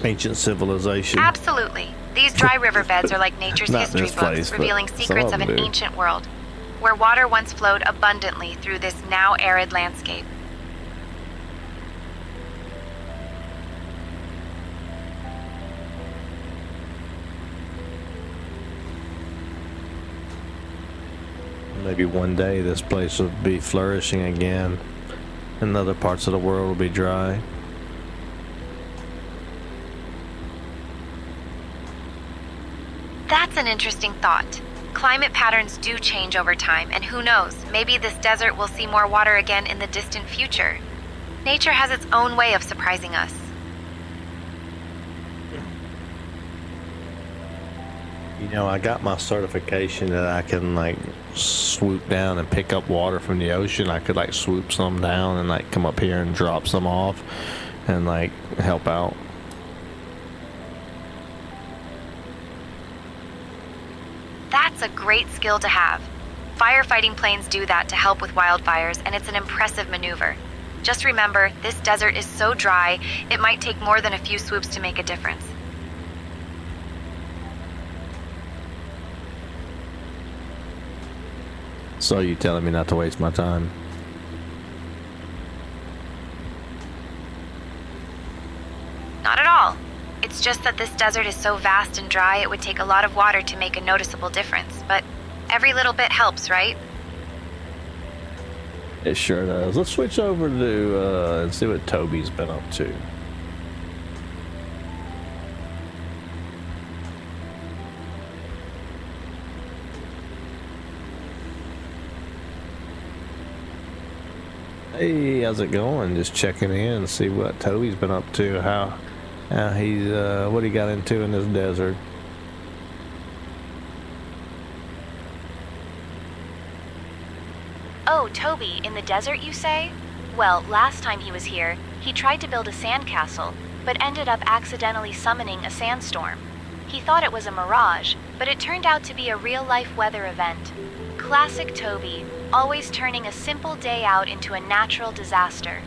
Ancient civilization. Absolutely. These dry riverbeds are like nature's Not history this place, books, revealing but secrets some of of an them do. ancient world, where water once flowed abundantly through this now arid landscape. Maybe one day this place will be flourishing again and other parts of the world will be dry. That's an interesting thought. Climate patterns do change over time, and who knows, maybe this desert will see more water again in the distant future. Nature has its own way of surprising us. You know, I got my certification that I can like swoop down and pick up water from the ocean. I could like swoop some down and like come up here and drop some off and like help out. That's a great skill to have. Firefighting planes do that to help with wildfires, and it's an impressive maneuver. Just remember, this desert is so dry, it might take more than a few swoops to make a difference. So you telling me not to waste my time? Not at all. It's just that this desert is so vast and dry, it would take a lot of water to make a noticeable difference. But every little bit helps, right? It sure does. Let's switch over to and see what Toby's been up to. Hey, how's it going? Just checking in, see what Toby's been up to, how he's what he got into in this desert. Oh, Toby, in the desert, you say? Well, last time he was here, he tried to build a sandcastle, but ended up accidentally summoning a sandstorm. He thought it was a mirage, but it turned out to be a real-life weather event. Classic Toby, always turning a simple day out into a natural disaster.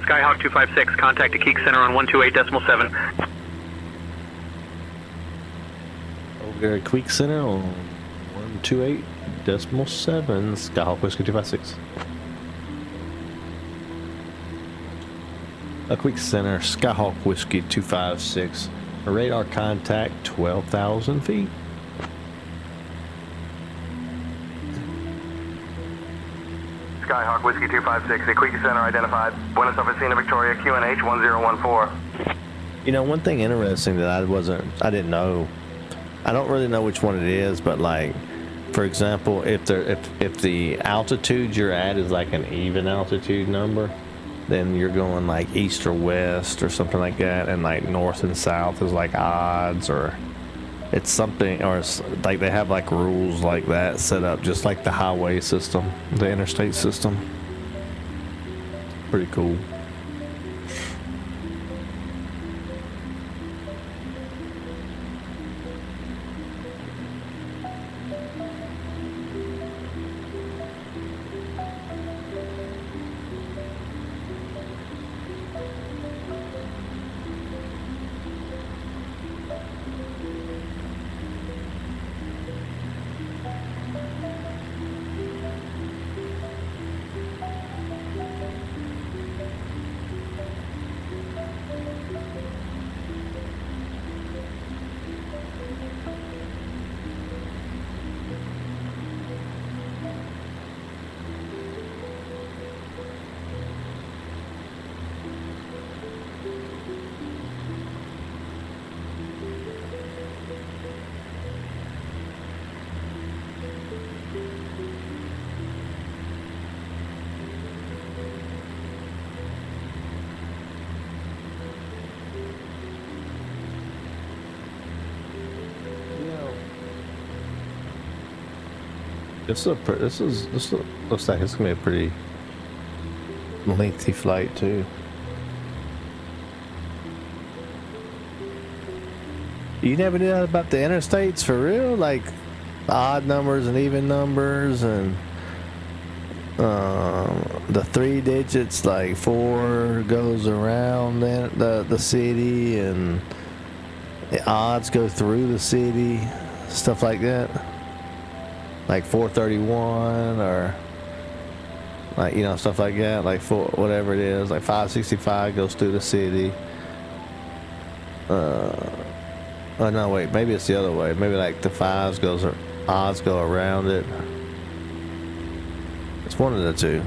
Skyhawk 256, contact the Keek Center on 128.7. Over there at Creek Center on 128.7, Skyhawk Whiskey 256. A Creek Center, Skyhawk Whiskey 256. Radar contact 12,000 feet. Skyhawk Whiskey 256, Equiki Center identified. Buenos Oficina Victoria, QNH 1014. You know, one thing interesting that I didn't know, I don't really know which one it is, but like, for example, if the altitude you're at is like an even altitude number, then you're going like east or west or something like that, and like north and south is like odds, or it's something, or it's like they have like rules like that set up, just like the highway system, the interstate system. Pretty cool. This looks like it's gonna be a pretty lengthy flight too. You never knew that about the interstates for real, like odd numbers and even numbers, and the 3 digits, like 4 goes around the city, and the odds go through the city, stuff like that. Like 431, or like, you know, stuff like that, like whatever it is, like 565 goes through the city. Oh no, wait, maybe it's the other way. Maybe like the odds go around it. It's one of the two.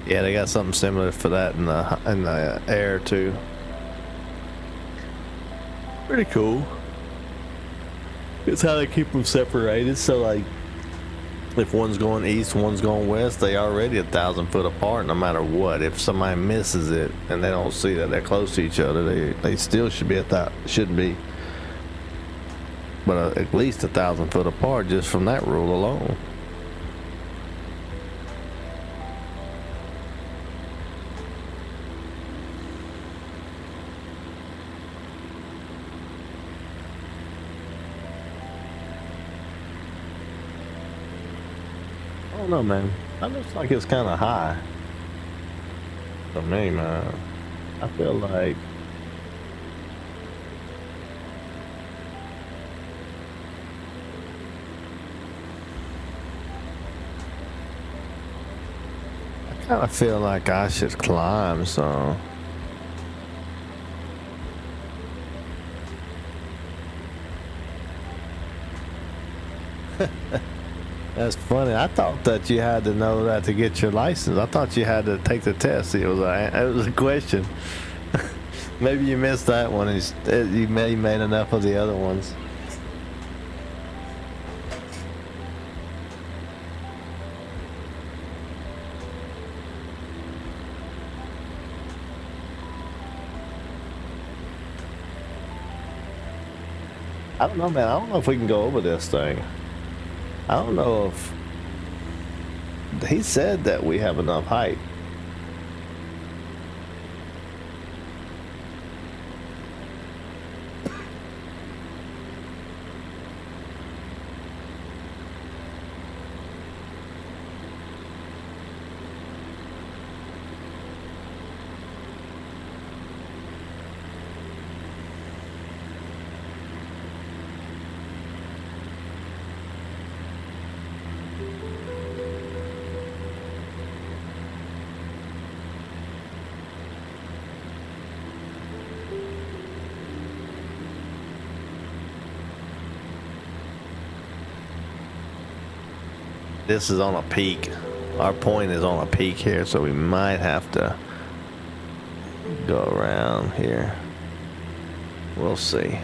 Yeah, they got something similar for that in the air too. Pretty cool. It's how they keep them separated. So like, if one's going east, one's going west, they already 1,000 foot apart no matter what. If somebody misses it and they don't see that they're close to each other, they still should be shouldn't be. But at least 1,000 foot apart just from that rule alone. I don't know, man. That looks like it's kind of high to me, man. I feel like I should climb some. That's funny. I thought that you had to know that to get your license. I thought you had to take the test. It was a question. Maybe you missed that one. You made enough of the other ones. I don't know, man. I don't know if we can go over this thing. I don't know if... He said that we have enough height. This is on a peak. Our point is on a peak here, so we might have to go around here. We'll see.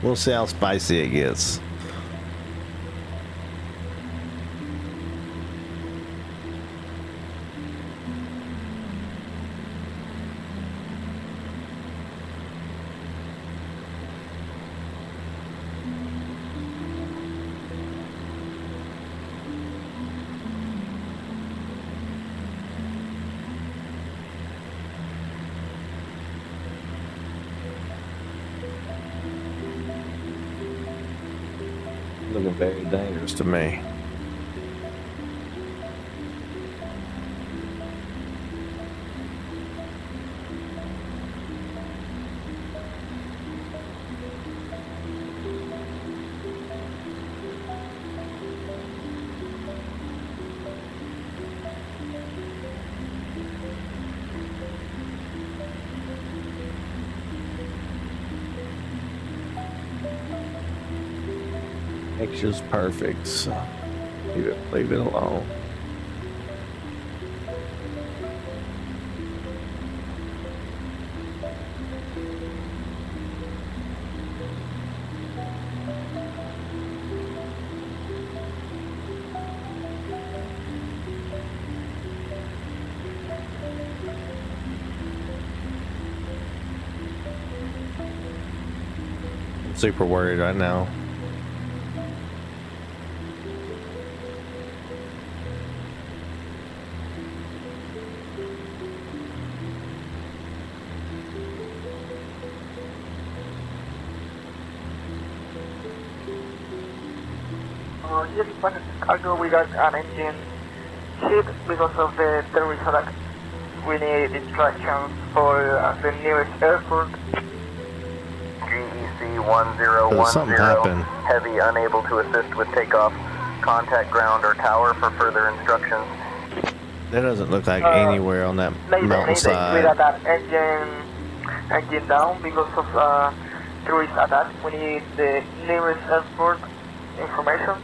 We'll see how spicy it gets. Looking very dangerous to me. Picture's perfect, so leave it alone. I'm super worried right now. Yes, but cargo, we got an engine hit because of the terrorist attack. We need instructions for the nearest airport. GEC 1010, heavy unable to assist with takeoff. Contact ground or tower for further instructions. There doesn't look like anywhere on that mountainside. We got that engine down because of terrorist attack. We need the nearest airport information.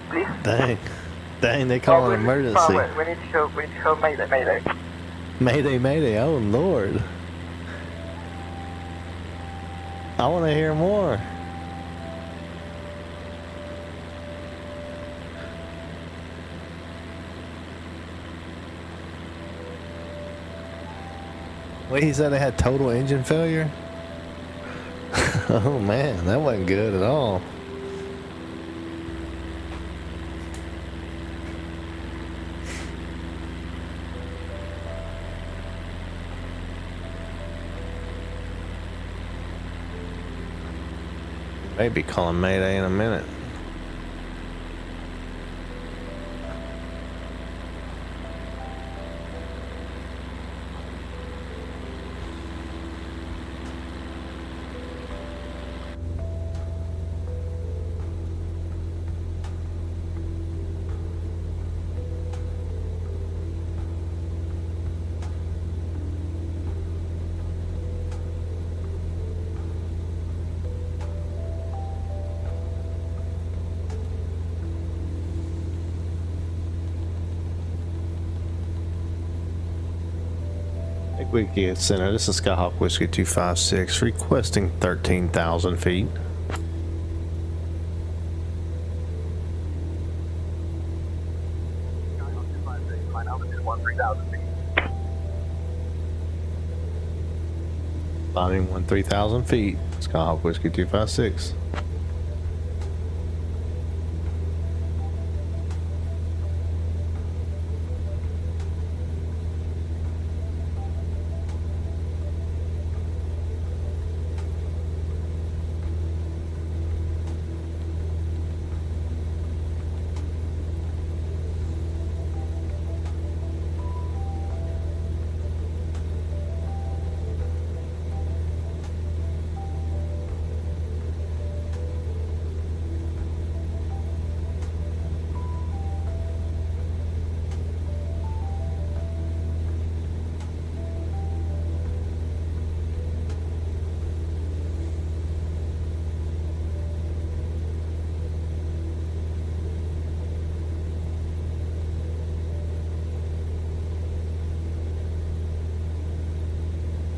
Please. Dang, they call an emergency. We need to show Mayday. Mayday, oh Lord. I want to hear more. Wait, he said they had total engine failure? Oh man, that wasn't good at all. Maybe calling Mayday in a minute. Wiki Center, this is Skyhawk Whiskey 256 requesting 13,000 feet. Skyhawk 256, line altitude 13,000 feet. Climbing 13,000 feet. Skyhawk Whiskey 256.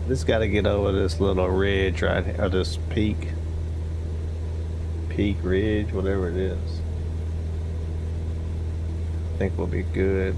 This got to get over this little ridge right here, or this peak ridge, whatever it is. I think we'll be good.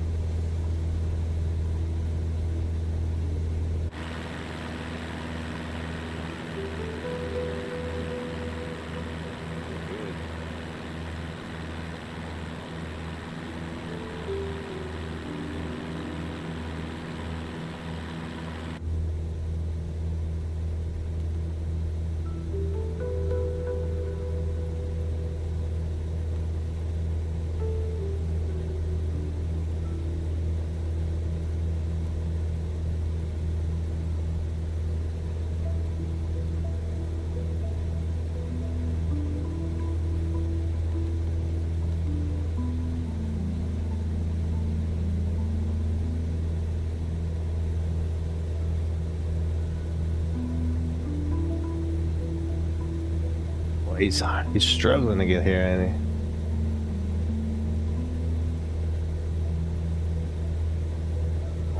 He's struggling to get here, ain't he?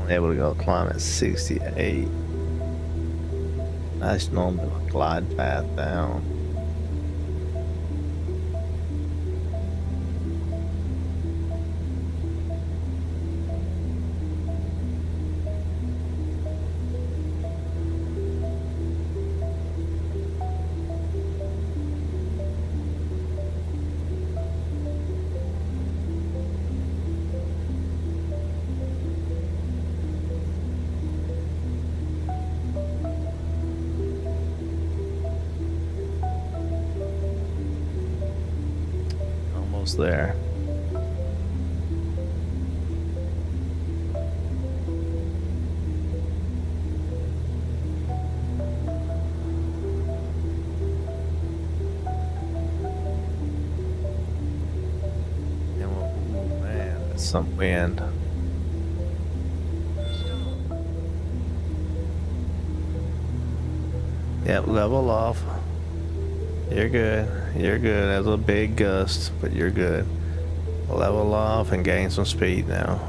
Only able to go climb at 68. Nice normal glide path down. There. Oh man, that's some wind. Yep, level off. You're good. You're good. That's a big gust, but you're good. Level off and gain some speed now.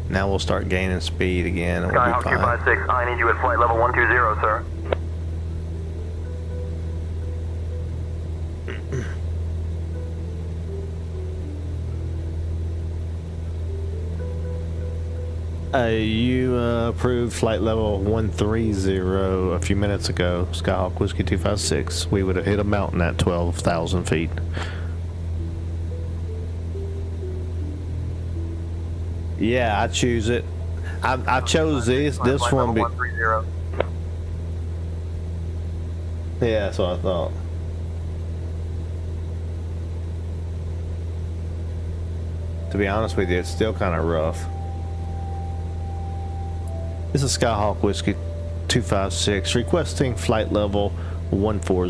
Now we'll start gaining speed again and we'll be Skyhawk fine. 256, I need you at flight level 120, sir. You approved flight level 130 a few minutes ago. Skyhawk Whiskey 256. We would have hit a mountain at 12,000 feet. Yeah, I choose it. I chose this. This one. Yeah, that's what I thought. To be honest with you, it's still kind of rough. This is Skyhawk Whiskey 256 requesting flight level 140.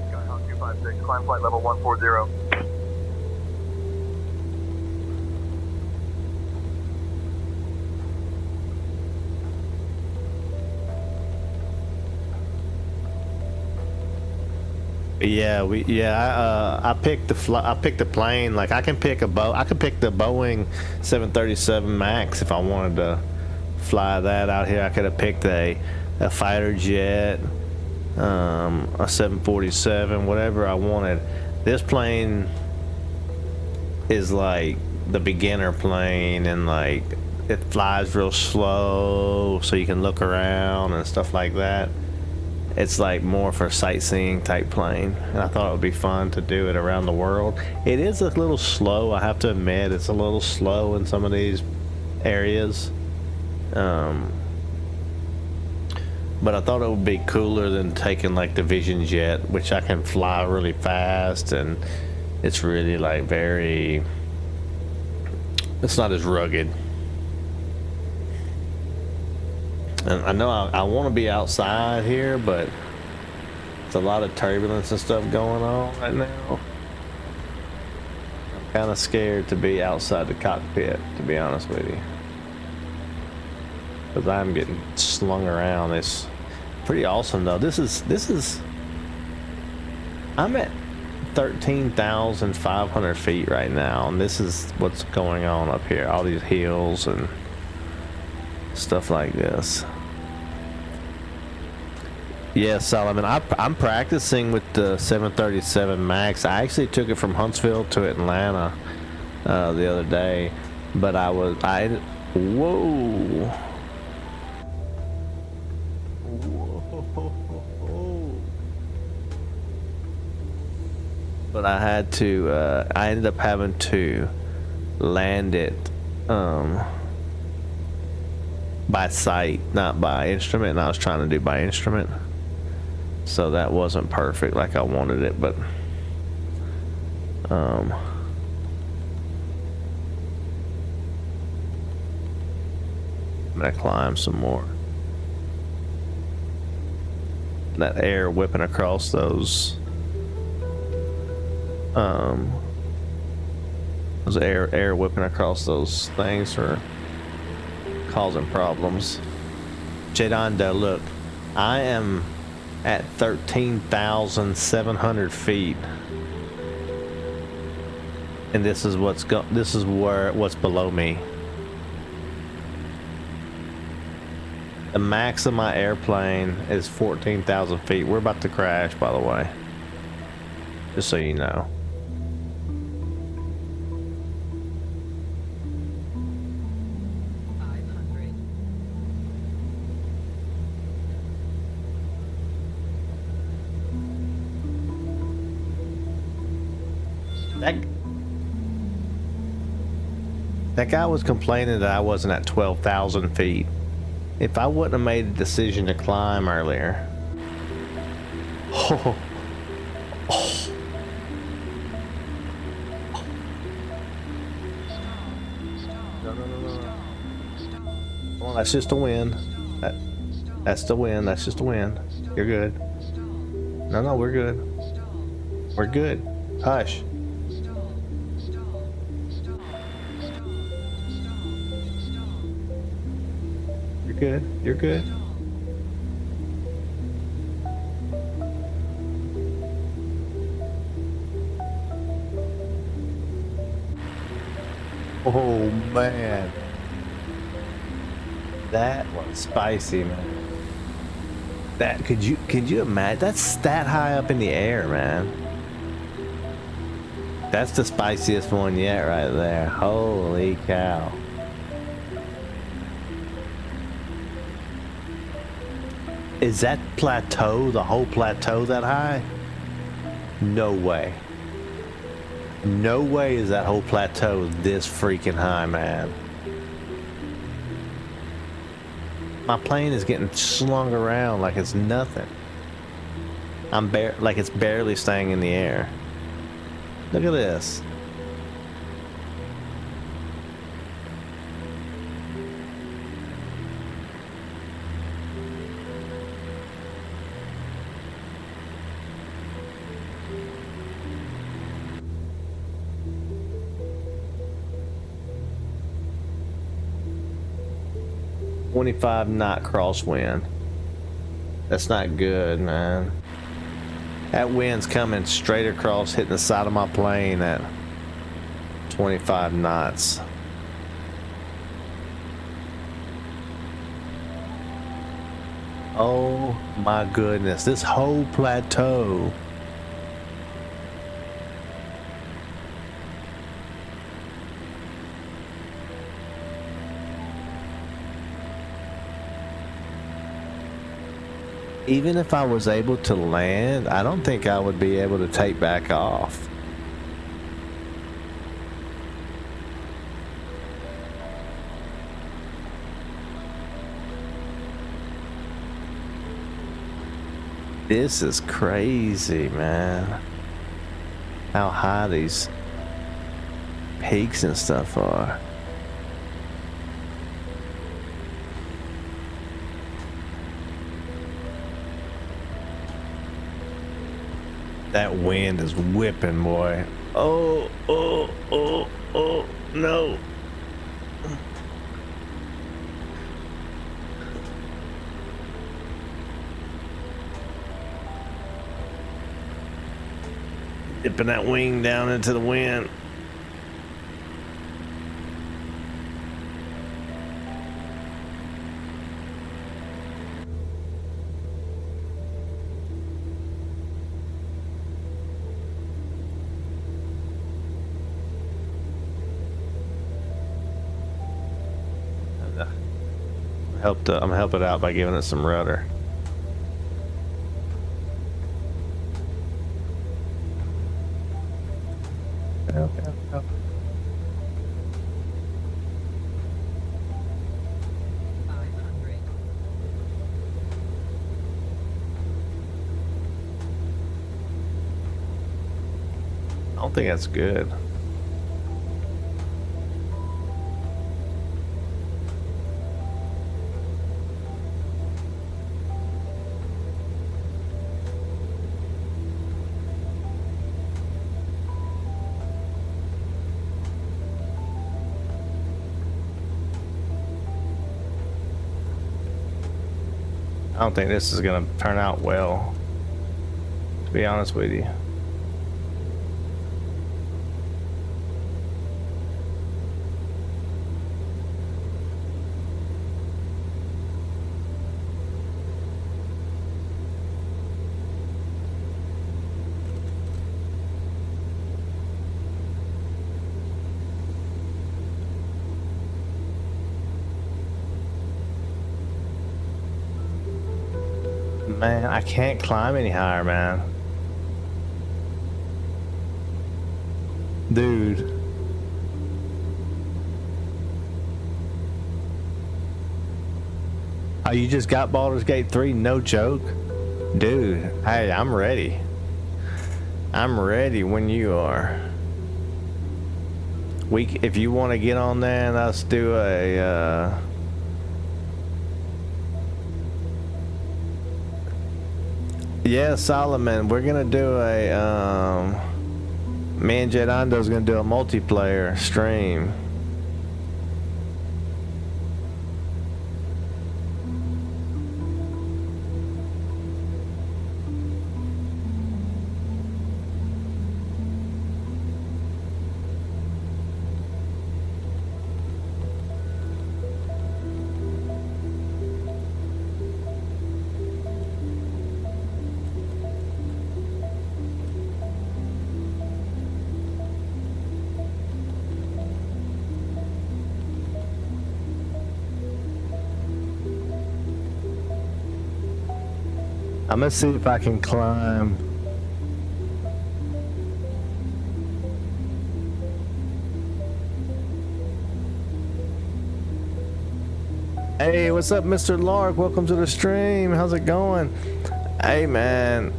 Skyhawk 256, climb flight level 140. Yeah, I picked the plane. Like I can pick the Boeing 737 Max if I wanted to fly that out here. I could have picked a fighter jet, a 747, whatever I wanted. This plane is like the beginner plane, and like it flies real slow so you can look around and stuff like that. It's like more for sightseeing type plane, and I thought it would be fun to do it around the world. It is a little slow, I have to admit. It's a little slow in some of these areas, but I thought it would be cooler than taking like the Vision Jet, which I can fly really fast, and it's really like it's not as rugged. And I know I want to be outside here, but it's a lot of turbulence and stuff going on right now. I'm kind of scared to be outside the cockpit, to be honest with you, because I'm getting slung around. It's pretty awesome though. This is I'm at 13,500 feet right now, and this is what's going on up here. All these hills and stuff like this. Yeah, Solomon, I'm practicing with the 737 Max. I actually took it from Huntsville to Atlanta the other day, but whoa. But I ended up having to land it by sight, not by instrument, and I was trying to do by instrument, so that wasn't perfect like I wanted it. But I'm gonna climb some more. That air whipping across those air whipping across those things are causing problems. Jadondo, look, I am at 13,700 feet, and this is what's below me. The max of my airplane is 14,000 feet. We're about to crash, by the way, just so you know. That guy was complaining that I wasn't at 12,000 feet. If I wouldn't have made a decision to climb earlier. Oh. No. Well, that's just a wind. That's the wind. That's just a wind. You're good. No, we're good. We're good. Hush. Good. You're good. Oh man, that was spicy, man. That could you imagine? That's that high up in the air, man. That's the spiciest one yet, right there. Holy cow. Is that plateau, the whole plateau, that high? No way. No way is that whole plateau this freaking high, man. My plane is getting slung around like it's nothing. Like it's barely staying in the air. Look at this. .25 knot crosswind. That's not good, man. That wind's coming straight across, hitting the side of my plane at 25 knots. Oh my goodness, this whole plateau. Even if I was able to land, I don't think I would be able to take back off. This is crazy, man. How high these peaks and stuff are. That wind is whipping, boy. Oh, oh, oh, oh, no. Dipping that wing down into the wind. I'm helping out by giving it some rudder. Okay. I don't think that's good. I don't think this is gonna turn out well, to be honest with you. Man, I can't climb any higher, man. Dude. Oh, you just got Baldur's Gate 3? No joke? Dude, hey, I'm ready. I'm ready when you are. If you want to get on there and let's do a, yeah, Solomon, we're gonna do a, me and Jedondo's gonna do a multiplayer stream. I'm gonna see if I can climb. Hey, what's up, Mr. Lark? Welcome to the stream. How's it going? Hey, man.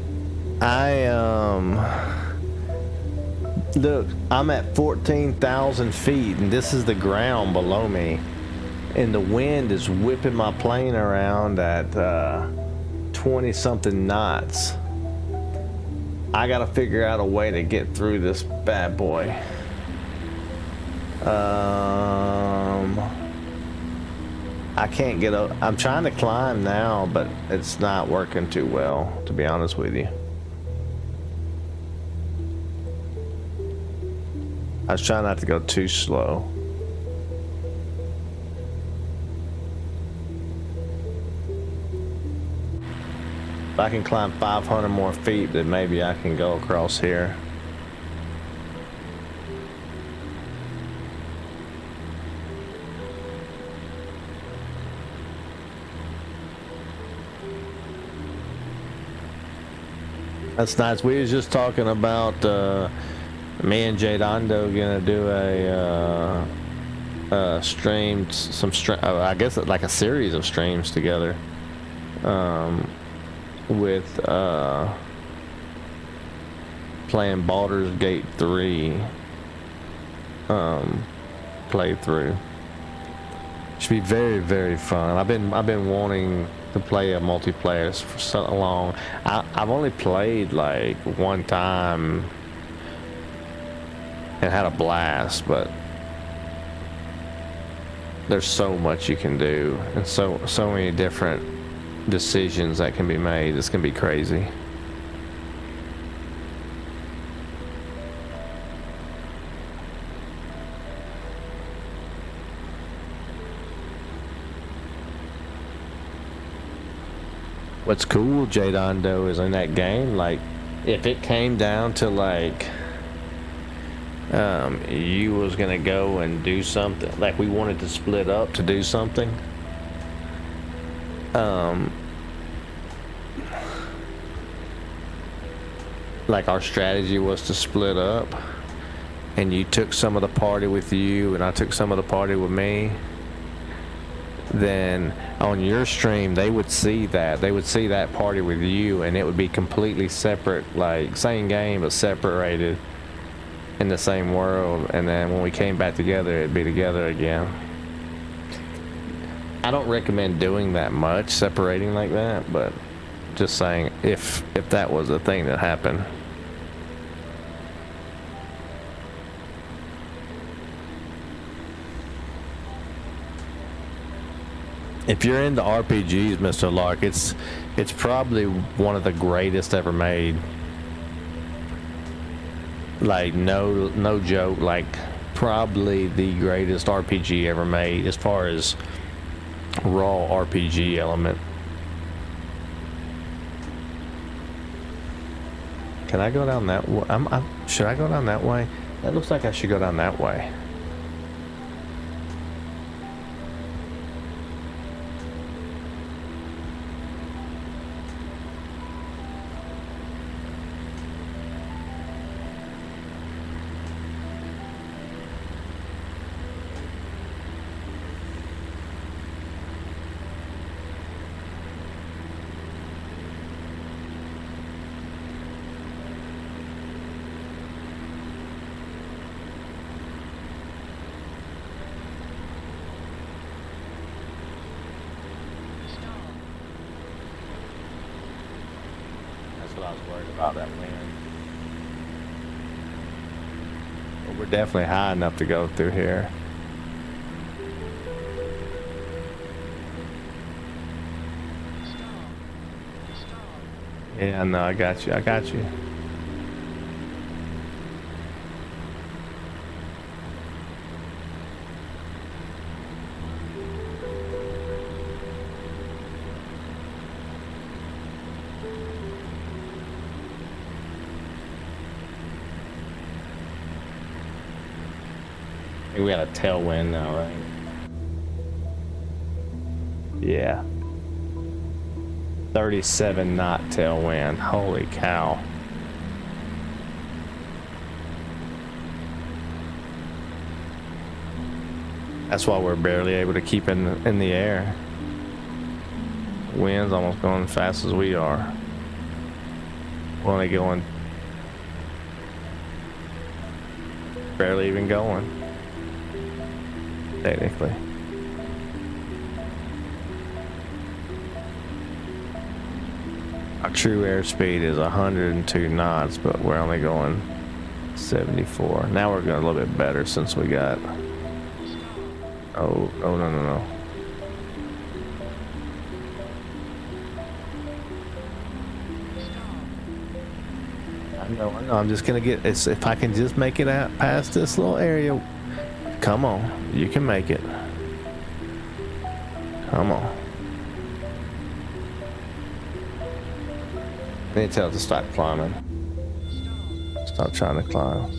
Look, I'm at 14,000 feet, and this is the ground below me. And the wind is whipping my plane around at 20 something knots. I gotta figure out a way to get through this bad boy. I can't get up. I'm trying to climb now, but it's not working too well, to be honest with you. I was trying not to go too slow. If I can climb 500 more feet, then maybe I can go across here. That's nice. We was just talking about me and Jade Ondo gonna do a stream, I guess like a series of streams together, with playing Baldur's Gate 3 playthrough. Should be very, very fun. I've been wanting to play a multiplayer for so long. I've only played like one time and had a blast, but there's so much you can do and so many different decisions that can be made. It's gonna be crazy. What's cool, Jade Ondo, is in that game, like, if it came down to like you was gonna go and do something, like we wanted to split up to do something, like our strategy was to split up, and you took some of the party with you and I took some of the party with me, then on your stream they would see that party with you, and it would be completely separate, like same game but separated in the same world, and then when we came back together it'd be together again. I don't recommend doing that much, separating like that, but just saying if that was a thing that happened. If you're into RPGs, Mr. Lark, it's probably one of the greatest ever made. Like no joke, like probably the greatest RPG ever made as far as raw RPG element. Can I go down that way? Should I go down that way? That looks like I should go down that way. That wind. Well, we're definitely high enough to go through here. Yeah, no, I got you. We got a tailwind now, right? Yeah. 37 knot tailwind. Holy cow. That's why we're barely able to keep in the air. Wind's almost going as fast as we are. We're only going, barely even going. Technically. Our true airspeed is 102 knots, but we're only going 74. Now we're going a little bit better since we got... Oh, no. No, I know. I'm just gonna get. It's if I can just make it out past this little area. Come on, you can make it. Come on. I need to tell it to stop climbing. Stop trying to climb.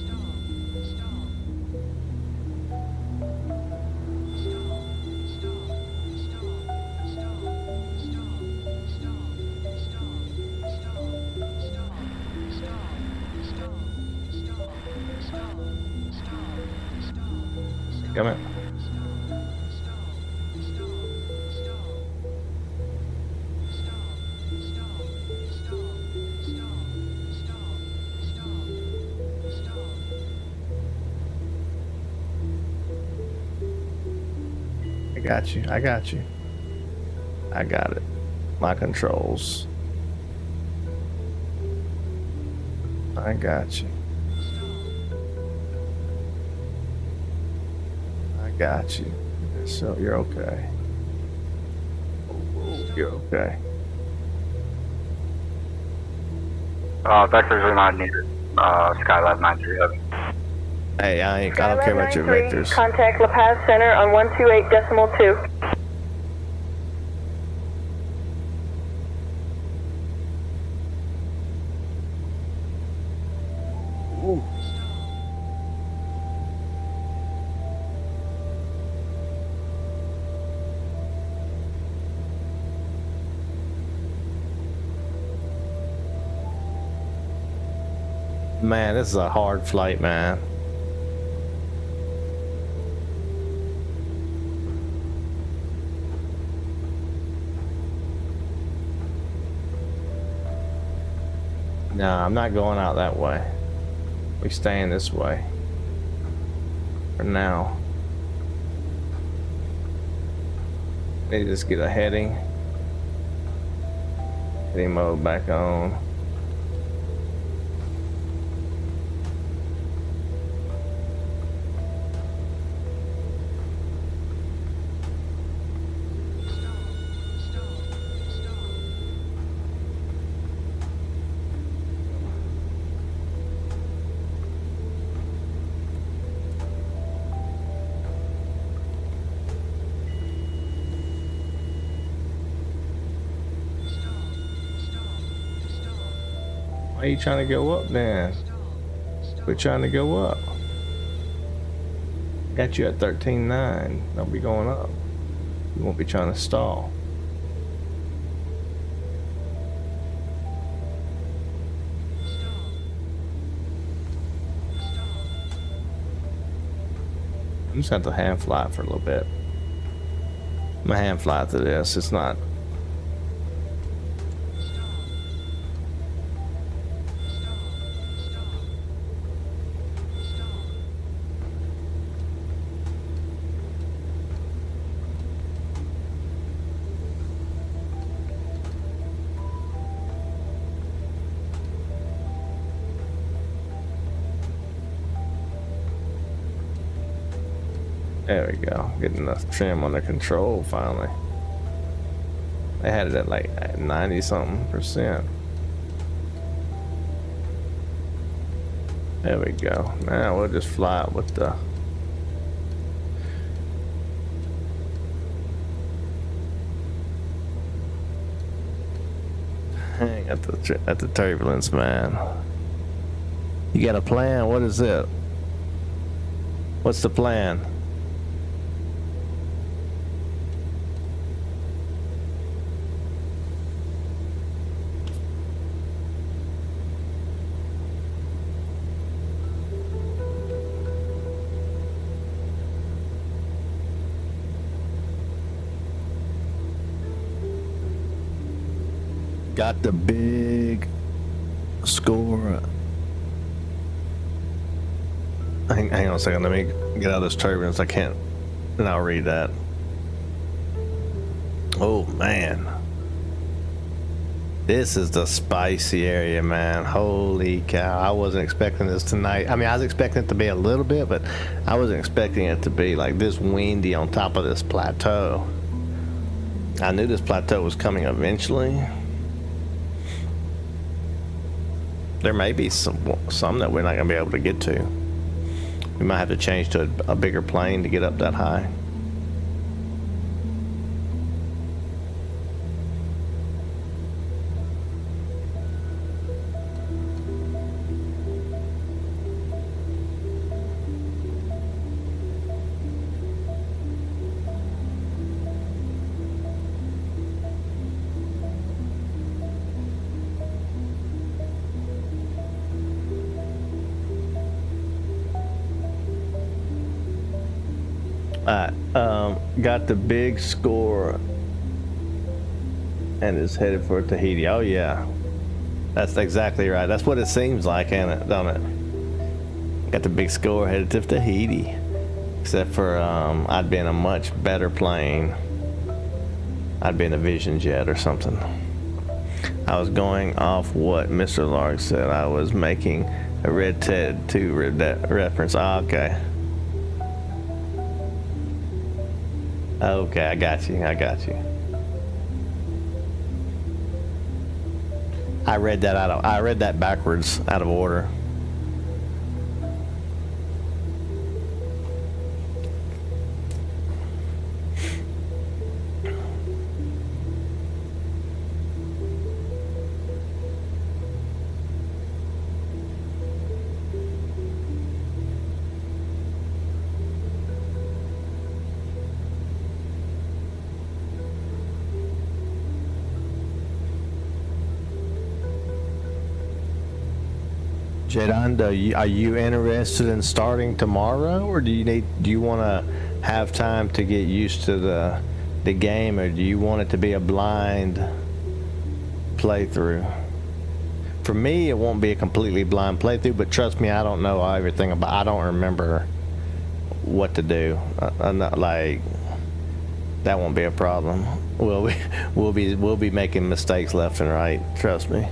Come in. I got you. I got you. I got it. My controls. I got you. Got you. So you're okay. You're okay. Vectors are not needed. Skylab 937. Hey, I don't care about your vectors. Contact La Paz Center on 128.2. Man, this is a hard flight, man. No, I'm not going out that way. We staying this way. For now. Need to just get a heading. Heading mode back on. Why are you trying to go up then? We're trying to go up. Got you at 13.9. Don't be going up. You won't be trying to stall. I'm just going to have to hand fly it for a little bit. I'm going to hand fly to this. It's not. There we go. Getting enough trim under control finally. They had it at like 90 something %. There we go. Now we'll just fly it with the hang at the turbulence, man. You got a plan? What is it? What's the plan? Got the big score. Hang on a second. Let me get out of this turbulence. I can't. And I'll read that. Oh man, this is the spicy area, man. Holy cow! I wasn't expecting this tonight. I mean, I was expecting it to be a little bit, but I wasn't expecting it to be like this windy on top of this plateau. I knew this plateau was coming eventually. There may be some that we're not gonna be able to get to. We might have to change to a bigger plane to get up that high. Got the big score and is headed for Tahiti. Oh yeah, that's exactly right. That's what it seems like, ain't it? Don't it? Got the big score headed to Tahiti. Except for I'd be in a much better plane. I'd be in a Vision Jet or something. I was going off what Mr. Lark said. I was making a Red Ted 2 reference. Oh, okay. Okay, I got you. I read that backwards, out of order. Jedon, are you interested in starting tomorrow, or do you want to have time to get used to the game, or do you want it to be a blind playthrough? For me, it won't be a completely blind playthrough, but trust me, I don't know everything about. I don't remember what to do. I'm not like that. Won't be a problem. We'll be making mistakes left and right. Trust me.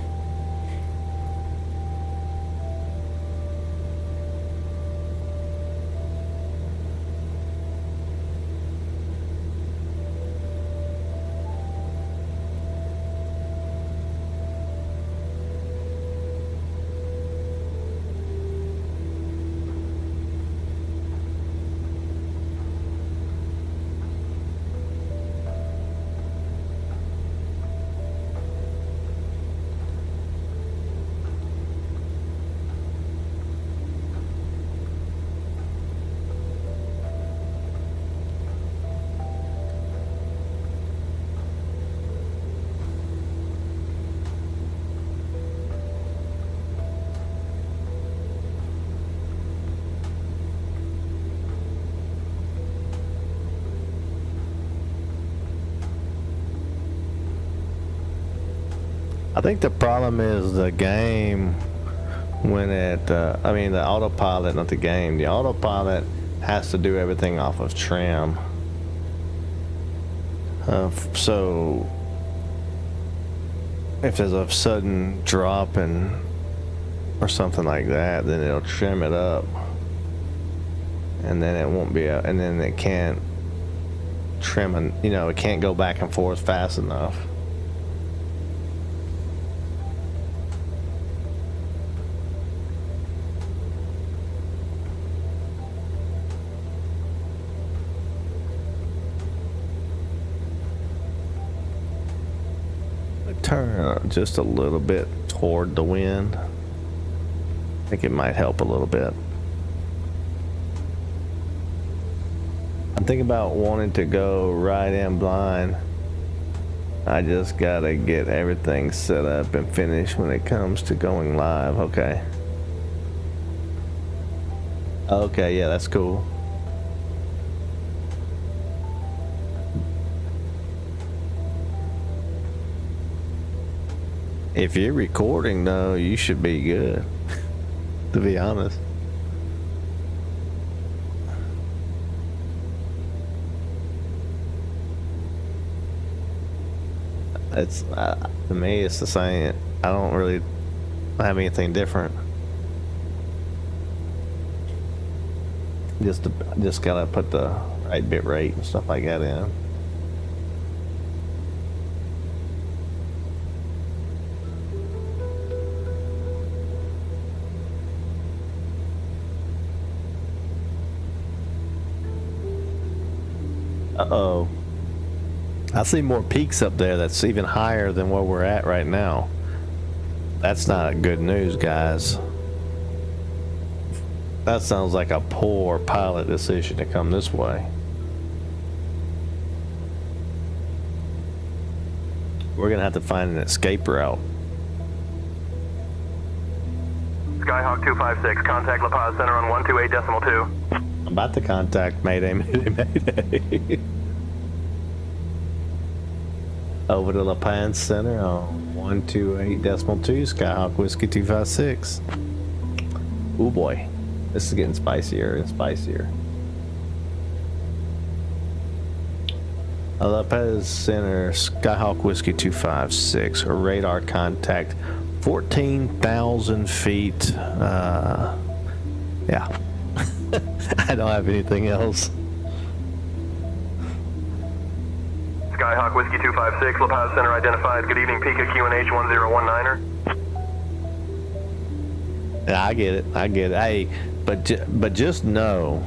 I think the problem is the game when it, I mean the autopilot, not the game. The autopilot has to do everything off of trim. So if there's a sudden drop or something like that, then it'll trim it up. And then it won't be, and then it can't trim, it can't go back and forth fast enough. Turn just a little bit toward the wind. I think it might help a little bit. I'm thinking about wanting to go right in blind. I just gotta get everything set up and finished when it comes to going live. Okay. Okay, yeah, that's cool. If you're recording though, you should be good, to be honest. It's to me, it's the same. I don't really have anything different. Just gotta put the right bit rate and stuff like that in. Uh-oh. I see more peaks up there that's even higher than where we're at right now. That's not good news, guys. That sounds like a poor pilot decision to come this way. We're gonna have to find an escape route. Skyhawk 256, contact La Paz Center on 128.2. I'm about to contact Mayday, Mayday, Mayday. Over to La Paz Center on 128.2, Skyhawk Whiskey 256. Ooh boy, this is getting spicier and spicier. La Paz Center, Skyhawk Whiskey 256, radar contact 14,000 feet. Yeah. I don't have anything else. Skyhawk Whiskey 256, La Paz Center identified. Good evening, Pika QNH 1019er. Yeah, I get it. I get it. Hey, but just know,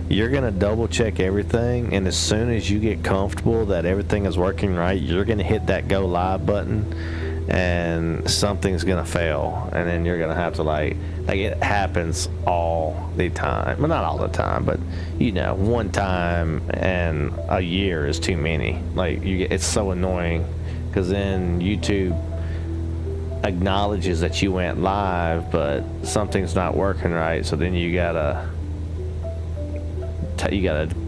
you're gonna double check everything, and as soon as you get comfortable that everything is working right, you're gonna hit that go live button, and something's gonna fail, and then you're gonna have to like it happens all the time. Well, not all the time, but you know, one time and a year is too many. Like it's so annoying because then YouTube acknowledges that you went live, but something's not working right. So then you gotta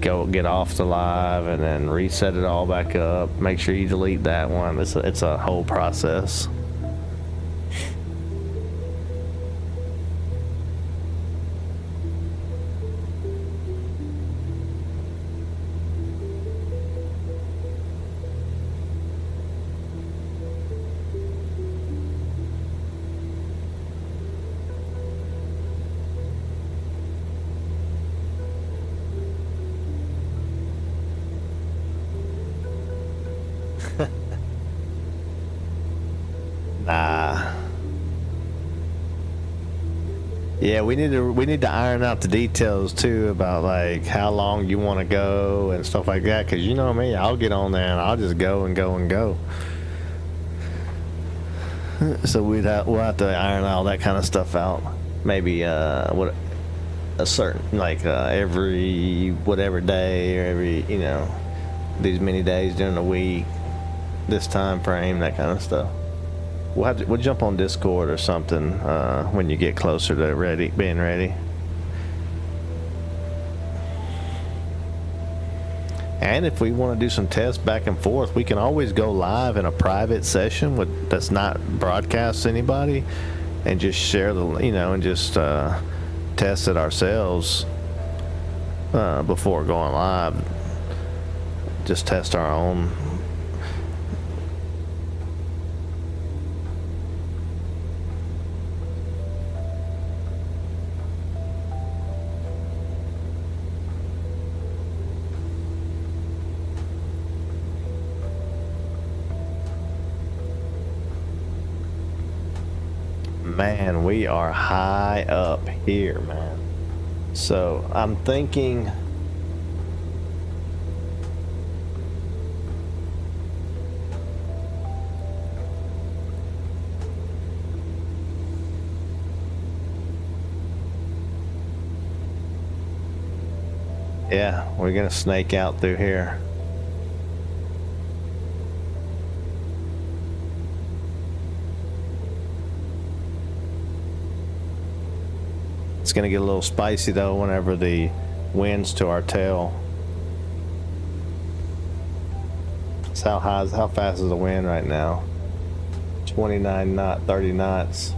go get off the live and then reset it all back up. Make sure you delete that one. It's a whole process. Yeah, we need to iron out the details too about like how long you want to go and stuff like that. Cause you know me, I'll get on there and I'll just go and go and go. So we'll have to iron all that kind of stuff out. Maybe a certain like every whatever day or every these many days during the week, this time frame, that kind of stuff. We'll jump on Discord or something when you get closer to being ready. And if we want to do some tests back and forth, we can always go live in a private session that's not broadcast to anybody, and just share and just test it ourselves before going live. Just test our own. Man, we are high up here, man. So I'm thinking yeah, we're gonna snake out through here. It's gonna get a little spicy though whenever the wind's to our tail. So how fast is the wind right now? 29 knots, 30 knots.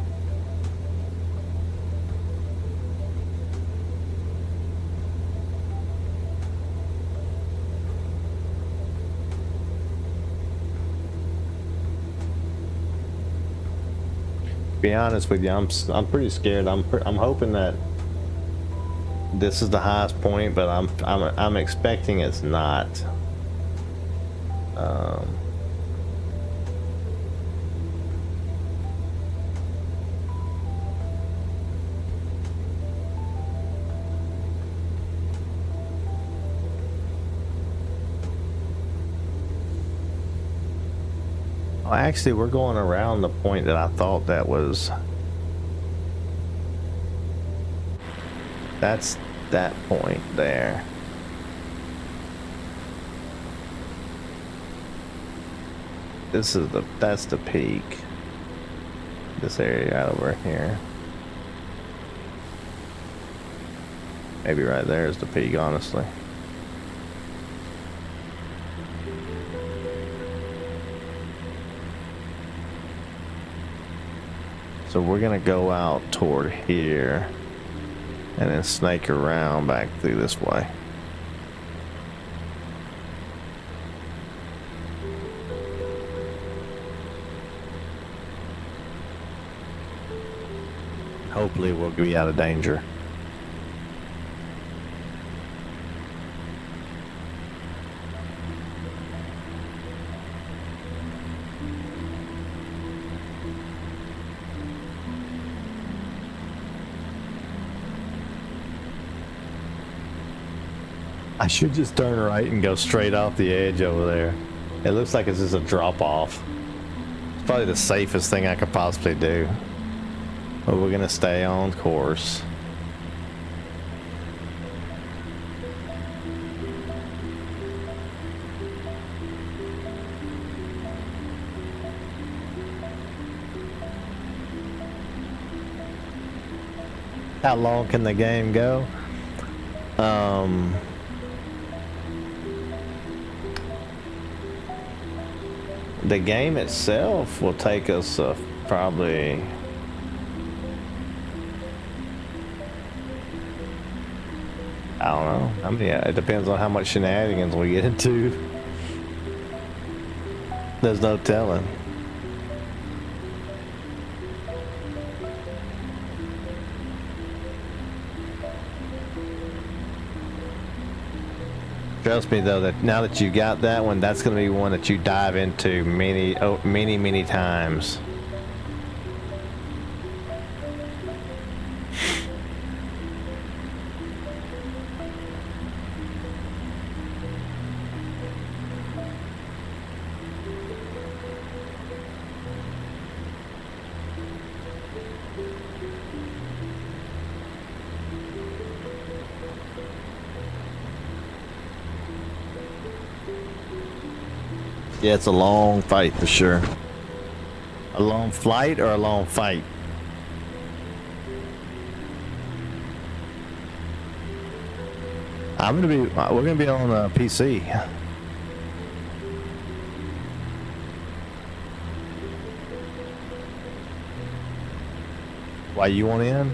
Be honest with you, I'm pretty scared. I'm hoping that this is the highest point, but I'm expecting it's not. Oh, actually, we're going around the point that I thought that was. That's that point there. That's the peak. This area over here. Maybe right there is the peak, honestly. So we're gonna go out toward here and then snake around back through this way. Hopefully we'll be out of danger. I should just turn right and go straight off the edge over there. It looks like it's just a drop off. It's probably the safest thing I could possibly do. But we're gonna stay on course. How long can the game go? The game itself will take us probably I don't know. I mean, yeah, it depends on how much shenanigans we get into. There's no telling. Trust me though, that now that you got that one, that's going to be one that you dive into many times. Yeah, it's a long fight for sure. A long flight or a long fight? we're gonna be on PC. Why you want in?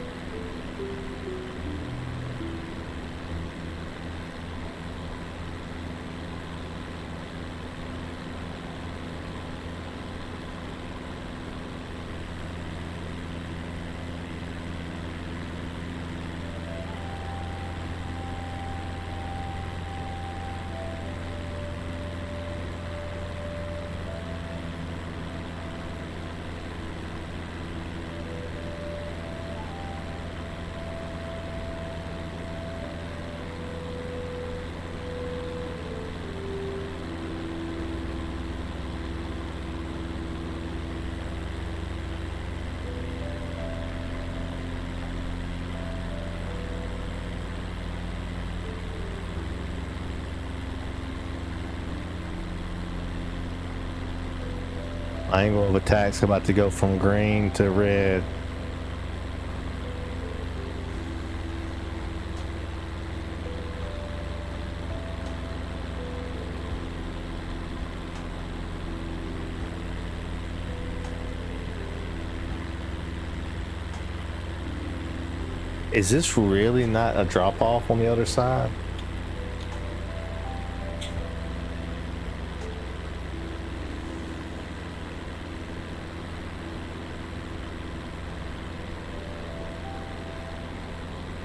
Angle of attack's about to go from green to red. Is this really not a drop off on the other side?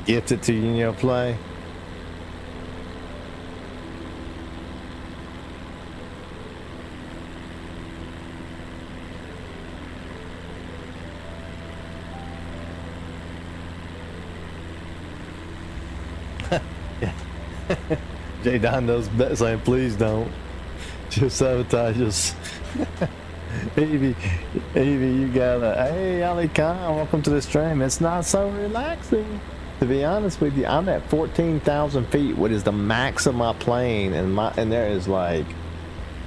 Gifted to you in your play. J. Don knows best saying please don't. Just sabotage us. Evie, you got a, hey, Ali Khan, welcome to the stream. It's not so relaxing. To be honest with you, I'm at 14,000 feet, what is the max of my plane, and there is like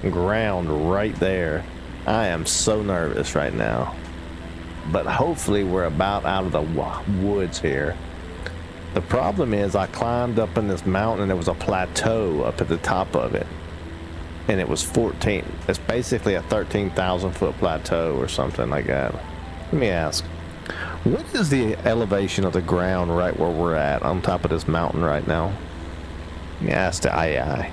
ground right there. I am so nervous right now. But hopefully we're about out of the woods here. The problem is I climbed up in this mountain and there was a plateau up at the top of it. And it was 14. It's basically a 13,000 foot plateau or something like that. Let me ask. What is the elevation of the ground right where we're at on top of this mountain right now? Let me ask the AI.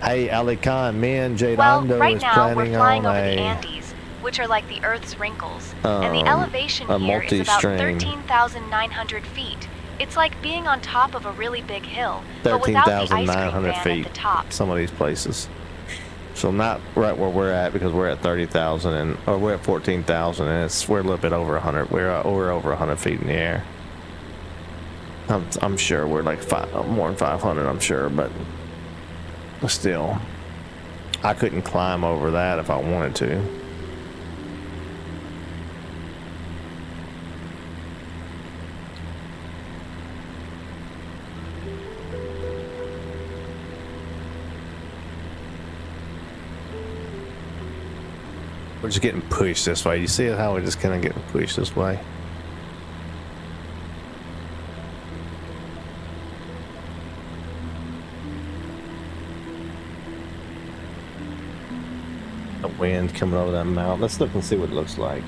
Hey, Ali Khan, me and Jade Ondo right is now planning we're flying on over the a Andes, which are like the Earth's wrinkles. And the elevation a here is about multi-stream. 13,900 feet. It's like being on top of a really big hill, but without the ice cream 13,900 van feet. at the top. Some of these places. So not right where we're at because we're at 30,000 or we're at 14,000 and we're a little bit over 100. We're over 100 feet in the air. I'm sure we're like more than 500. I'm sure, but still, I couldn't climb over that if I wanted to. We're just getting pushed this way. You see how we're just kind of getting pushed this way? The wind coming over that mountain. Let's look and see what it looks like.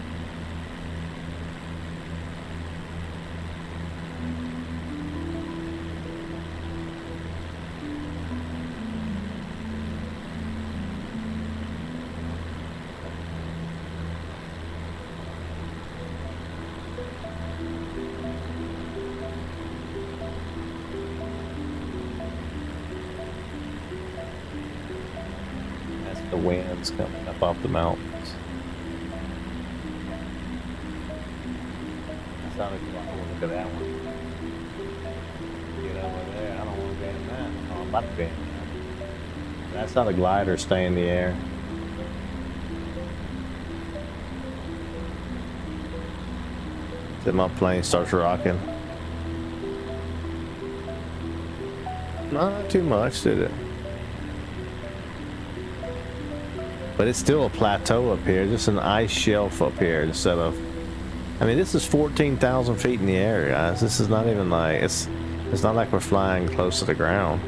The wind's coming up off the mountains. That sounded like, oh, look at that one. Get over there. I don't want to be in that. Oh, I'm about to be in that. That's not a glider stay in the air. Then my plane starts rocking. Not too much, did it? But it's still a plateau up here, just an ice shelf up here instead of... I mean, this is 14,000 feet in the air, guys. This is not even like... It's not like we're flying close to the ground.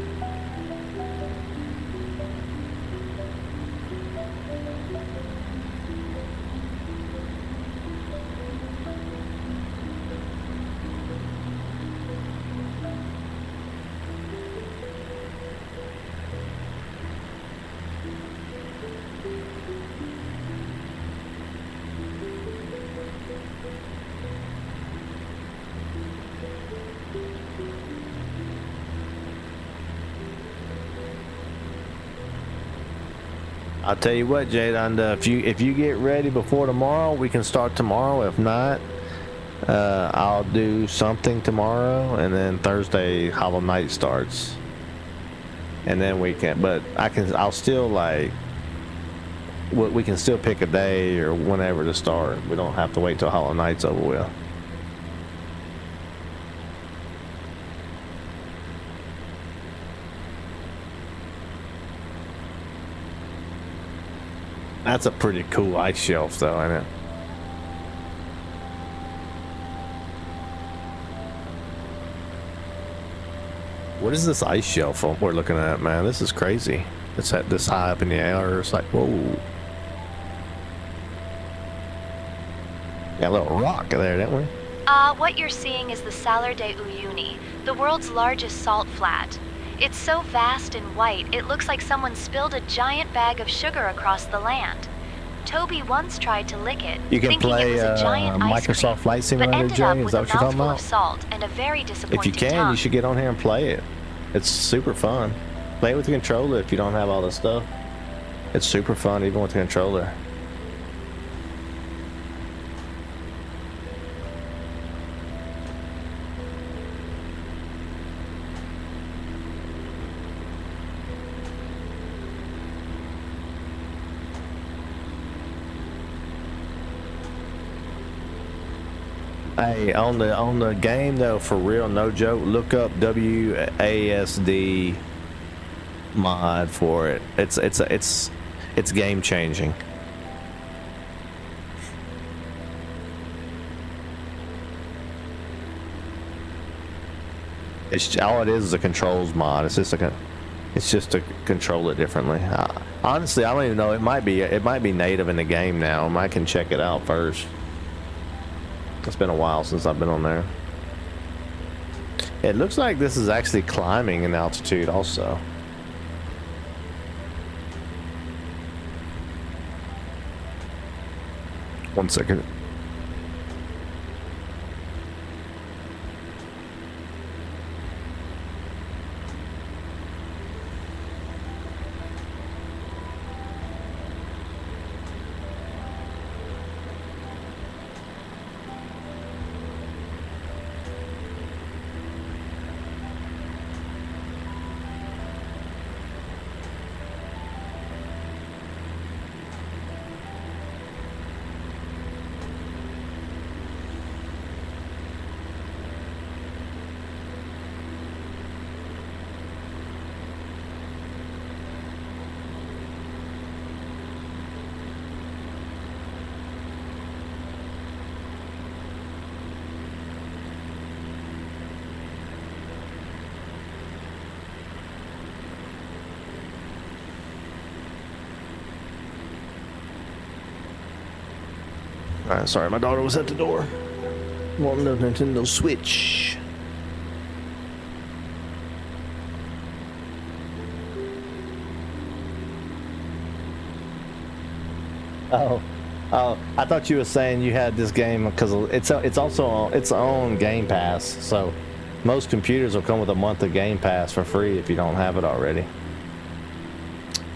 I'll tell you what, Jade, if you get ready before tomorrow, we can start tomorrow. If not, I'll do something tomorrow, and then Thursday Hollow Knight starts, and then we can. But I'll still like. We can still pick a day or whenever to start. We don't have to wait till Hollow Knight's over with. That's a pretty cool ice shelf, though, isn't it? What is this ice shelf we're looking at, man? This is crazy. It's at this high up in the air. It's like, whoa. Got a little rock there, didn't we? What you're seeing is the Salar de Uyuni, the world's largest salt flat. It's so vast and white, it looks like someone spilled a giant bag of sugar across the land. Toby once tried to lick it, You can thinking play it was a giant ice Microsoft cream, Flight but Simulator, ended Jay? up Is with that a what you're talking mouthful about? of salt and a very disappointing If you can, tongue. you should get on here and play it. It's super fun. Play it with the controller if you don't have all this stuff. It's super fun even with the controller. Hey, on the game though, for real, no joke, look up WASD mod for it. It's game changing. It's all it is a controls mod. It's just to control it differently. Honestly, I don't even know. It might be native in the game now. I can check it out first. It's been a while since I've been on there. It looks like this is actually climbing in altitude also. One second. Alright, sorry, my daughter was at the door. Wanting the Nintendo Switch. Oh, I thought you were saying you had this game because it's also on its own Game Pass. So most computers will come with a month of Game Pass for free if you don't have it already.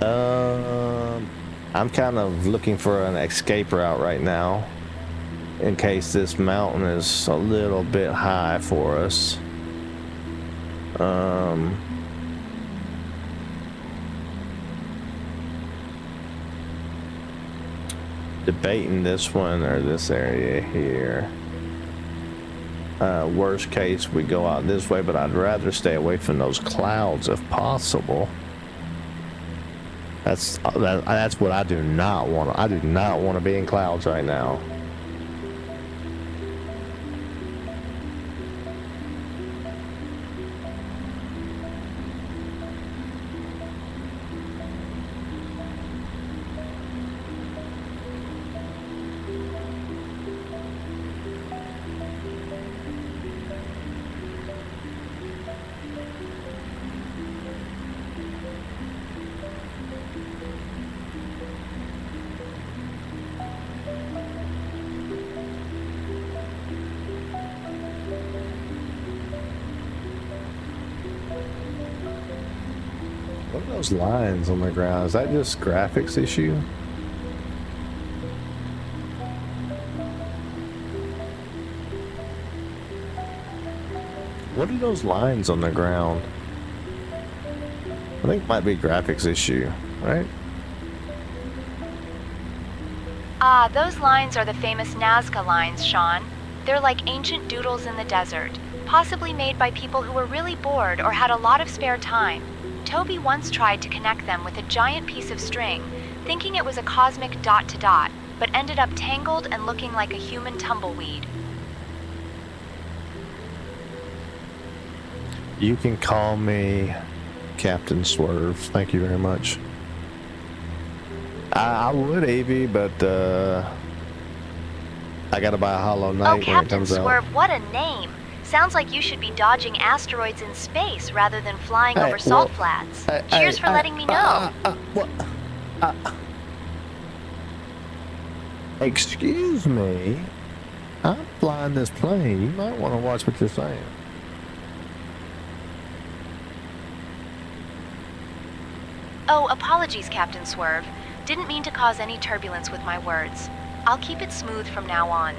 I'm kind of looking for an escape route right now, in case this mountain is a little bit high for us. Debating this one or this area here. Worst case, we go out this way, but I'd rather stay away from those clouds if possible. That's what I do not want. I do not want to be in clouds right now. What are those lines on the ground? Is that just graphics issue? What are those lines on the ground? I think it might be graphics issue, right? Ah, those lines are the famous Nazca lines, Sean. They're like ancient doodles in the desert, possibly made by people who were really bored or had a lot of spare time. Toby once tried to connect them with a giant piece of string, thinking it was a cosmic dot to dot, but ended up tangled and looking like a human tumbleweed. You can call me Captain Swerve. Thank you very much. I would, Avy, but I gotta buy a Hollow Knight when it comes out. Oh, Captain Swerve, what a name! Sounds like you should be dodging asteroids in space rather than flying over salt flats. Cheers for letting me know. Excuse me? I'm flying this plane. You might want to watch what you're saying. Oh, apologies, Captain Swerve. Didn't mean to cause any turbulence with my words. I'll keep it smooth from now on.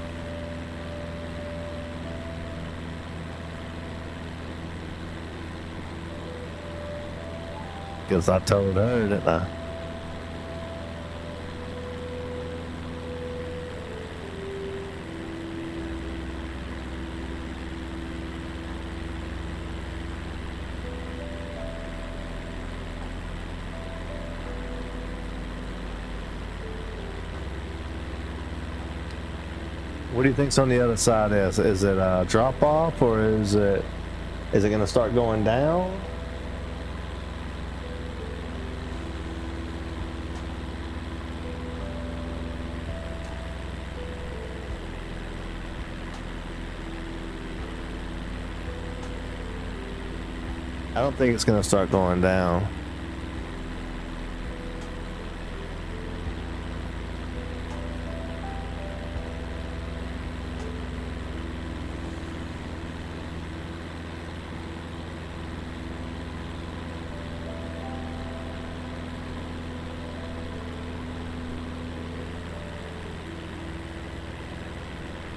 Because I told her, didn't I? What do you think's on the other side? Is it a drop off, or is it gonna start going down? I don't think it's gonna start going down.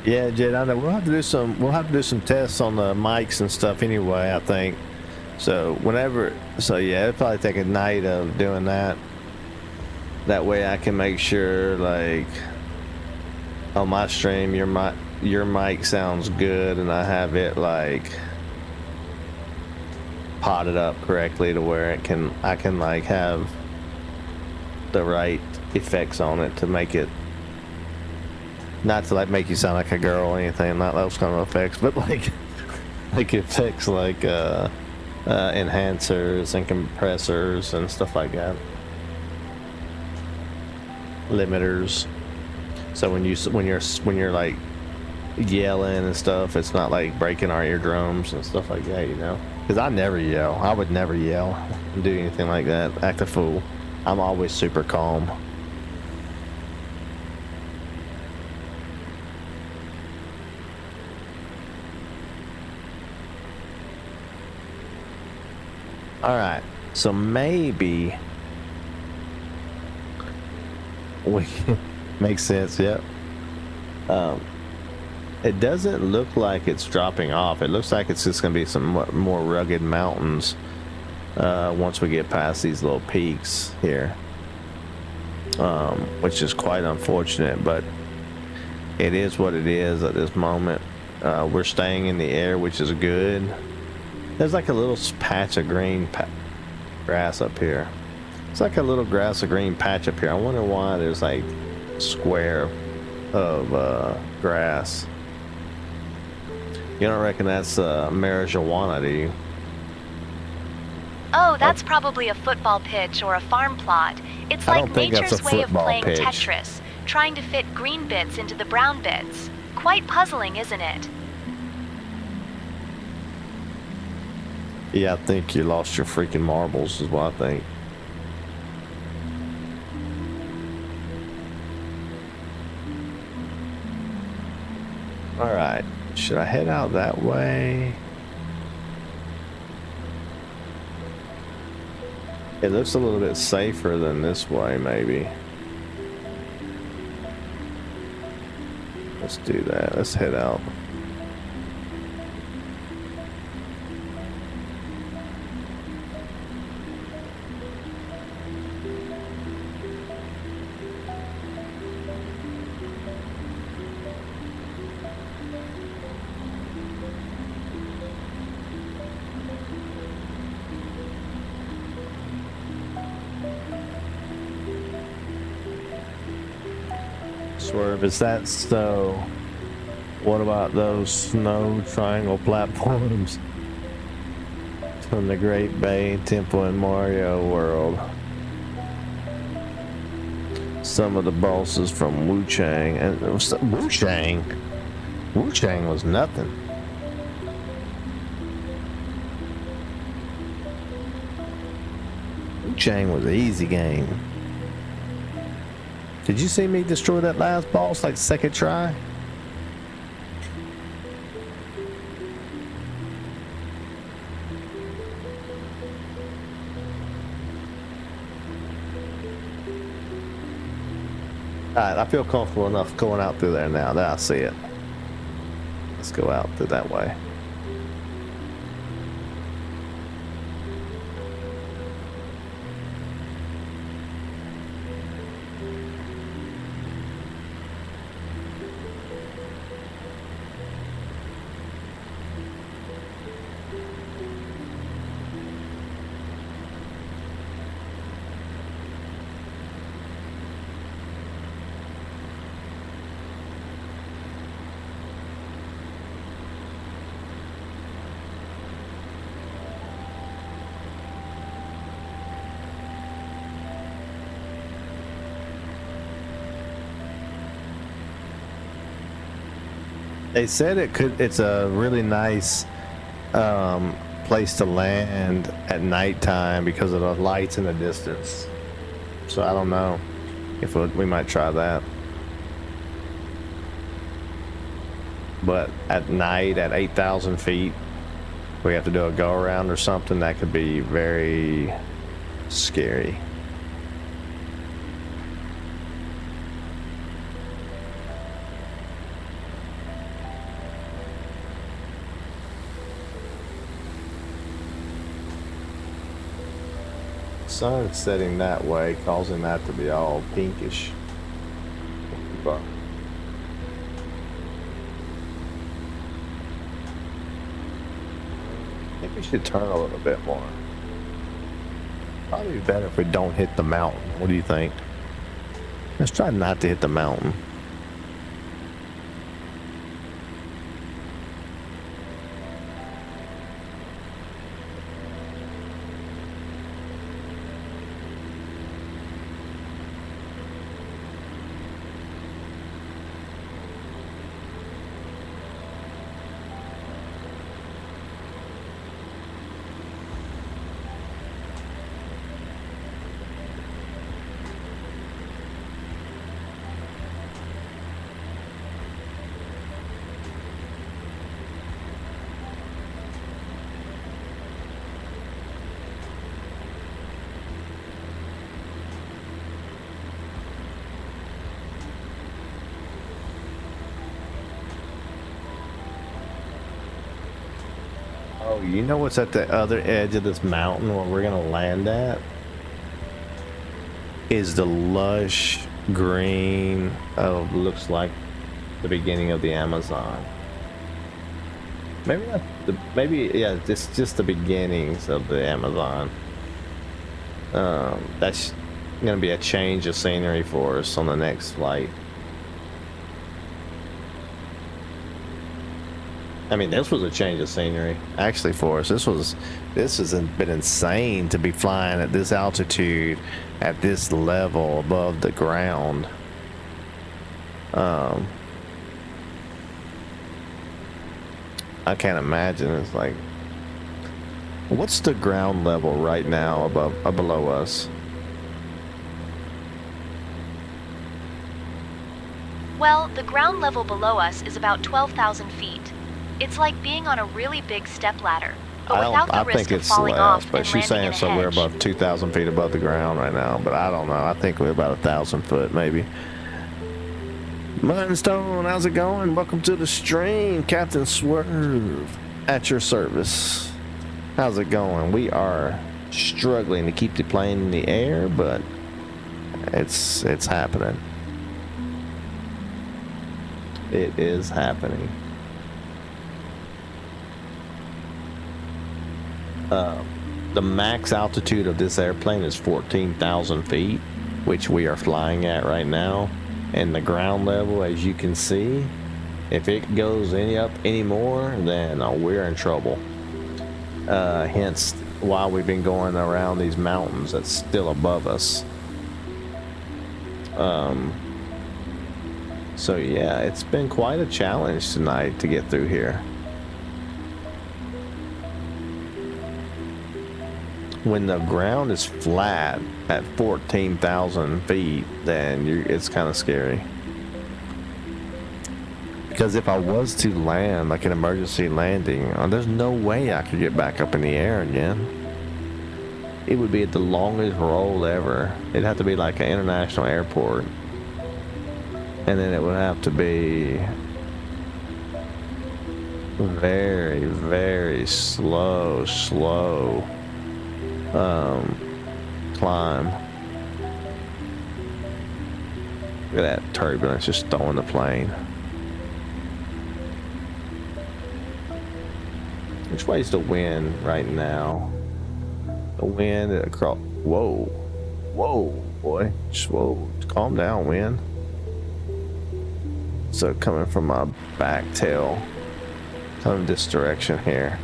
Yeah, Jed, I know we'll have to do some tests on the mics and stuff anyway, I think. So yeah, it'll probably take a night of doing that. That way I can make sure, like, on my stream your mic sounds good and I have it like potted up correctly to where I can like have the right effects on it to make it, not to like make you sound like a girl or anything, not those kind of effects, but like effects like enhancers and compressors and stuff like that, limiters. So when you're like yelling and stuff, it's not like breaking our eardrums and stuff like that, you know? Because I never yell. I would never yell and do anything like that. Act a fool. I'm always super calm. Alright, so maybe we makes sense, yep. It doesn't look like it's dropping off. It looks like it's just going to be some more rugged mountains once we get past these little peaks here, which is quite unfortunate, but it is what it is at this moment. We're staying in the air, which is good. There's like a little patch of green grass up here. It's like a little grass of green patch up here. I wonder why there's like a square of grass. You don't reckon that's marijuana, do you? Oh, that's probably a football pitch or a farm plot. It's like nature's way of playing Tetris, trying to fit green bits into the brown bits. Quite puzzling, isn't it? Yeah, I think you lost your freaking marbles is what I think. Alright, should I head out that way? It looks a little bit safer than this way, maybe. Let's do that. Let's head out. Swerve, is that so? What about those snow triangle platforms from the Great Bay Temple in Mario World? Some of the bosses from Wu Chang, and Wu Chang was nothing. Wu Chang was an easy game. Did you see me destroy that last boss like second try? Alright, I feel comfortable enough going out through there now that I see it. Let's go out through that way. They said it's a really nice place to land at nighttime because of the lights in the distance. So I don't know if we might try that. But at night at 8,000 feet, we have to do a go around or something. That could be very scary. Sun setting that way, causing that to be all pinkish. But I think we should turn a little bit more. Probably better if we don't hit the mountain. What do you think? Let's try not to hit the mountain. Oh, you know what's at the other edge of this mountain where we're gonna land at? Is the lush green of looks like the beginning of the Amazon. Maybe not yeah, it's just the beginnings of the Amazon. That's gonna be a change of scenery for us on the next flight. I mean, this was a change of scenery, actually, for us. This has been insane to be flying at this altitude, at this level above the ground. I can't imagine. It's like, what's the ground level right now below us? Well, the ground level below us is about 12,000 feet. It's like being on a really big step ladder, but without the risk of falling off but she's saying so we're above 2,000 feet above the ground right now, but I don't know. I think we're about 1,000 foot maybe. Mudstone, how's it going? Welcome to the stream. Captain Swerve at your service. How's it going? We are struggling to keep the plane in the air, but it's happening. It is happening. The max altitude of this airplane is 14,000 feet, which we are flying at right now. And the ground level, as you can see, if it goes any more, then we're in trouble. Hence why we've been going around these mountains that's still above us. So yeah, it's been quite a challenge tonight to get through here. When the ground is flat at 14,000 feet, then it's kind of scary. Because if I was to land, like an emergency landing, there's no way I could get back up in the air again. It would be the longest roll ever. It'd have to be like an international airport. And then it would have to be very, very slow climb. Look at that turbulence just throwing the plane. Which way's the wind right now? The wind across. Whoa, boy, just whoa. Calm down, wind. So coming from my back tail, coming this direction here.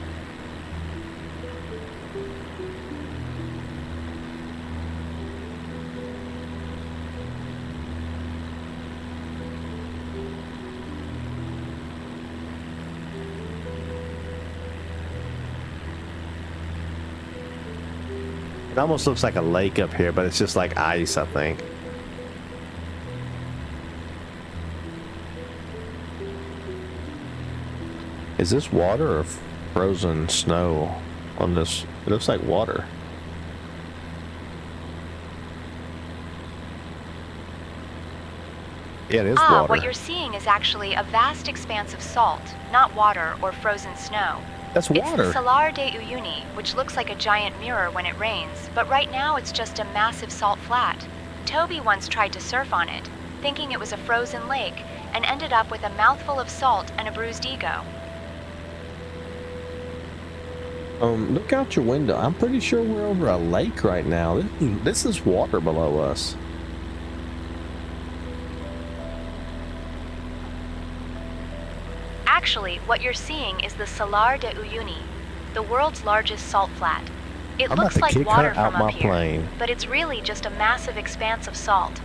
It almost looks like a lake up here, but it's just like ice, I think. Is this water or frozen snow on this? It looks like water. Yeah, it is water. What you're seeing is actually a vast expanse of salt, not water or frozen snow. That's water. It's the Salar de Uyuni, which looks like a giant mirror when it rains, but right now it's just a massive salt flat. Toby once tried to surf on it, thinking it was a frozen lake, and ended up with a mouthful of salt and a bruised ego. Look out your window. I'm pretty sure we're over a lake right now. This is water below us. Actually, what you're seeing is the Salar de Uyuni, the world's largest salt flat. It looks like water from up here, but it's really just a massive expanse of salt.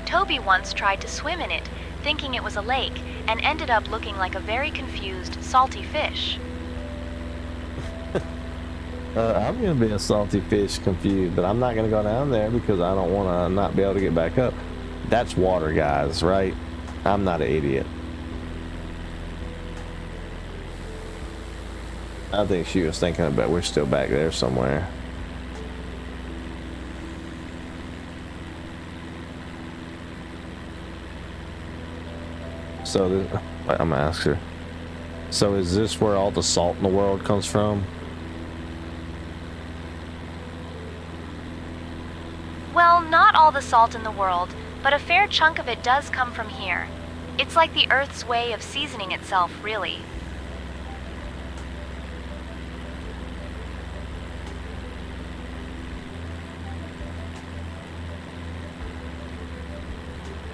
Toby once tried to swim in it, thinking it was a lake, and ended up looking like a very confused, salty fish. I'm going to be a salty fish confused, but I'm not going to go down there because I don't want to not be able to get back up. That's water, guys, right? I'm not an idiot. I think she was thinking about we're still back there somewhere. So, I'm going to ask her. So is this where all the salt in the world comes from? Well, not all the salt in the world, but a fair chunk of it does come from here. It's like the Earth's way of seasoning itself, really.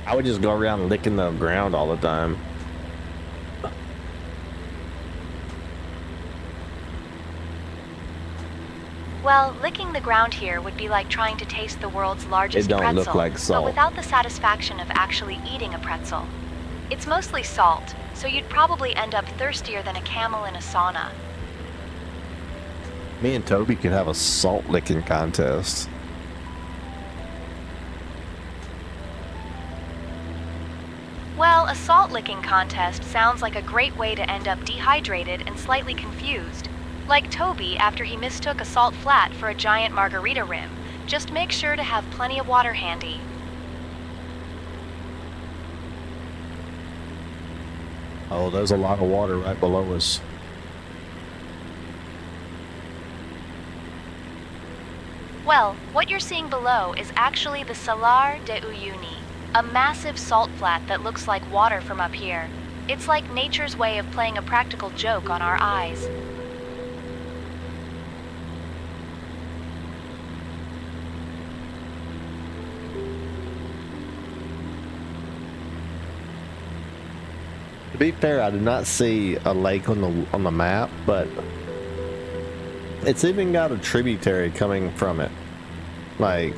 I would just go around licking the ground all the time. Well, licking the ground here would be like trying to taste the world's largest pretzel. It don't look like salt. But without the satisfaction of actually eating a pretzel. It's mostly salt, so you'd probably end up thirstier than a camel in a sauna. Me and Toby could have a salt licking contest. Well, a salt licking contest sounds like a great way to end up dehydrated and slightly confused. Like Toby after he mistook a salt flat for a giant margarita rim. Just make sure to have plenty of water handy. Oh, there's a lot of water right below us. Well, what you're seeing below is actually the Salar de Uyuni, a massive salt flat that looks like water from up here. It's like nature's way of playing a practical joke on our eyes. To be fair, I did not see a lake on the map, but it's even got a tributary coming from it. Like,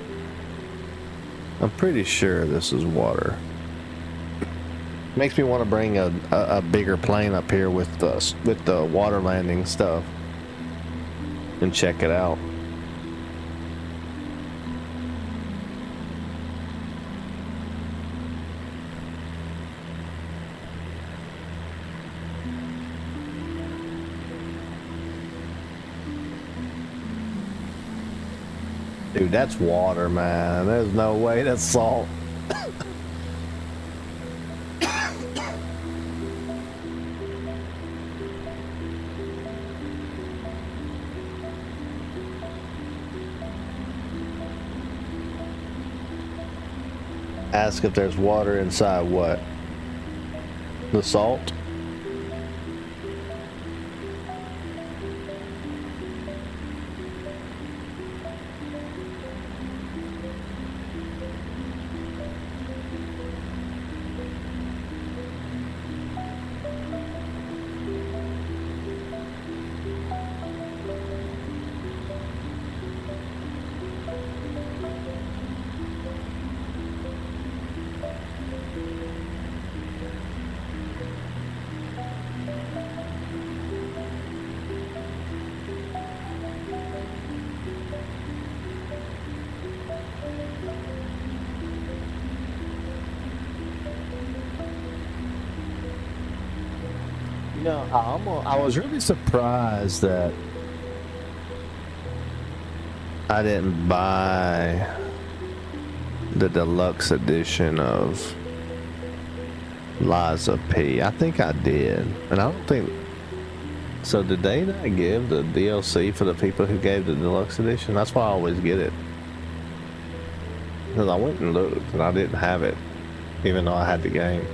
I'm pretty sure this is water. Makes me want to bring a bigger plane up here with the water landing stuff and check it out. Dude, that's water, man. There's no way that's salt. Ask if there's water inside what? The salt? know, I was really surprised that I didn't buy the deluxe edition of Liza P. I think I did, and I don't think. So did they not give the DLC for the people who gave the deluxe edition? That's why I always get it. Because I went and looked and I didn't have it, even though I had the game.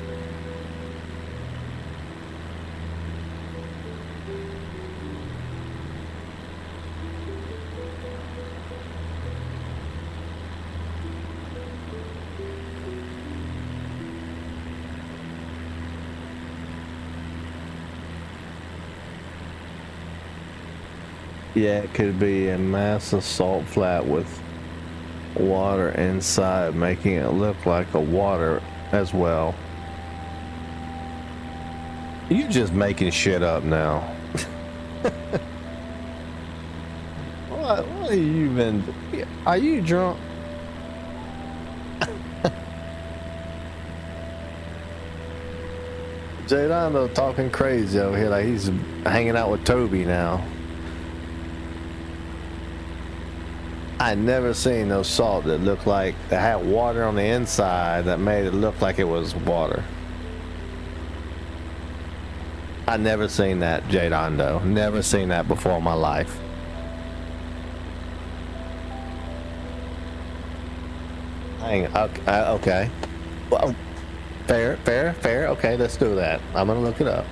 Yeah, it could be a massive salt flat with water inside, making it look like a water as well. You just making shit up now. What are you even? Are you drunk? Jadano talking crazy over here like he's hanging out with Toby now. I never seen no salt that looked like that had water on the inside that made it look like it was water. I never seen that, Jadondo. Never seen that before in my life. Hang on. Okay. Well, fair. Okay, let's do that. I'm gonna look it up.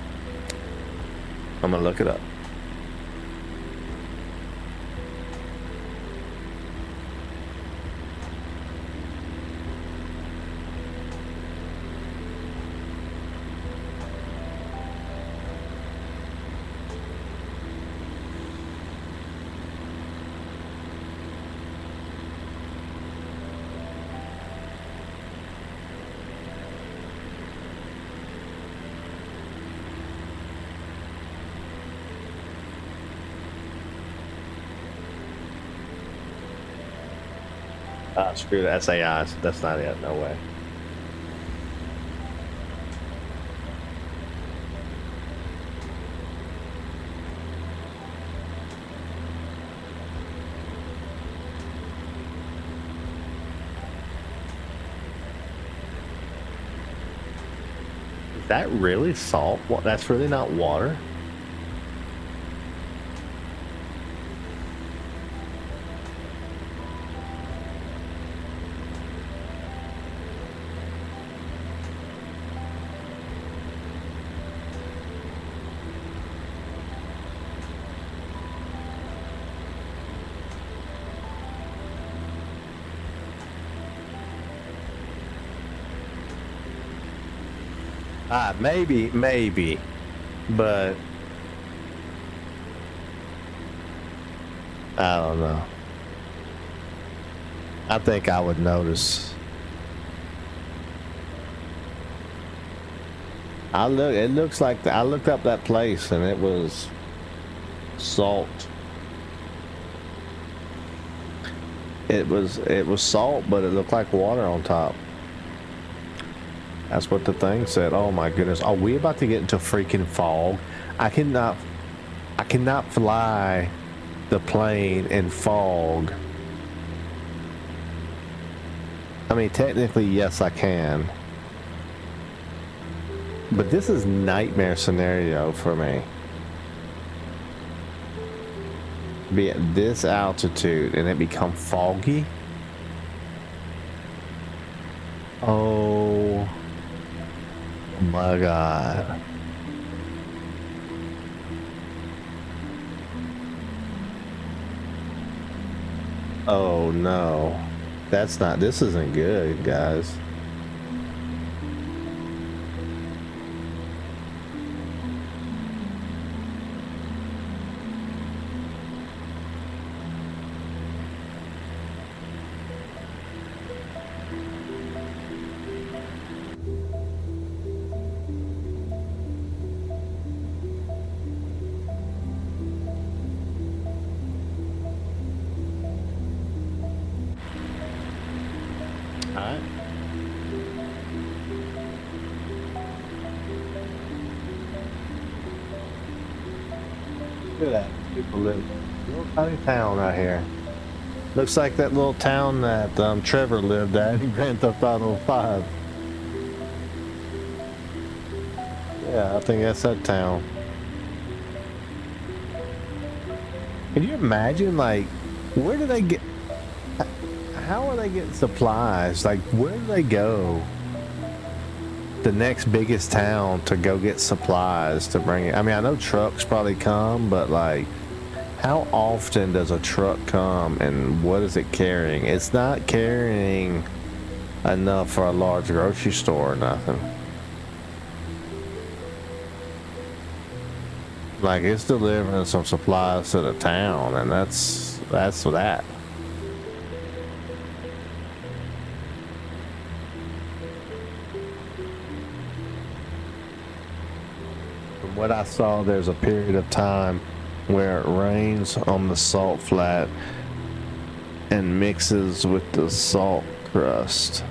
Screw the SAIs. That's not it. No way. Is that really salt? Well, that's really not water? Maybe, but I don't know. I think I would notice. It looks like I looked up that place and it was salt. It was salt, but it looked like water on top. That's what the thing said. Oh my goodness. Are we about to get into freaking fog? I cannot fly the plane in fog. I mean, technically, yes, I can. But this is nightmare scenario for me. Be at this altitude and it become foggy. Oh my God. Oh no. This isn't good, guys. Look at that. People live in a little tiny town right here. Looks like that little town that Trevor lived at in Grand Theft Auto 5. Yeah, I think that's that town. Can you imagine, like, where do they get... How are they getting supplies? Like, where do they go? The next biggest town to go get supplies to bring it. I mean, I know trucks probably come, but like, how often does a truck come and what is it carrying? It's not carrying enough for a large grocery store or nothing. Like, it's delivering some supplies to the town, and that's that. From what I saw, there's a period of time where it rains on the salt flat and mixes with the salt crust.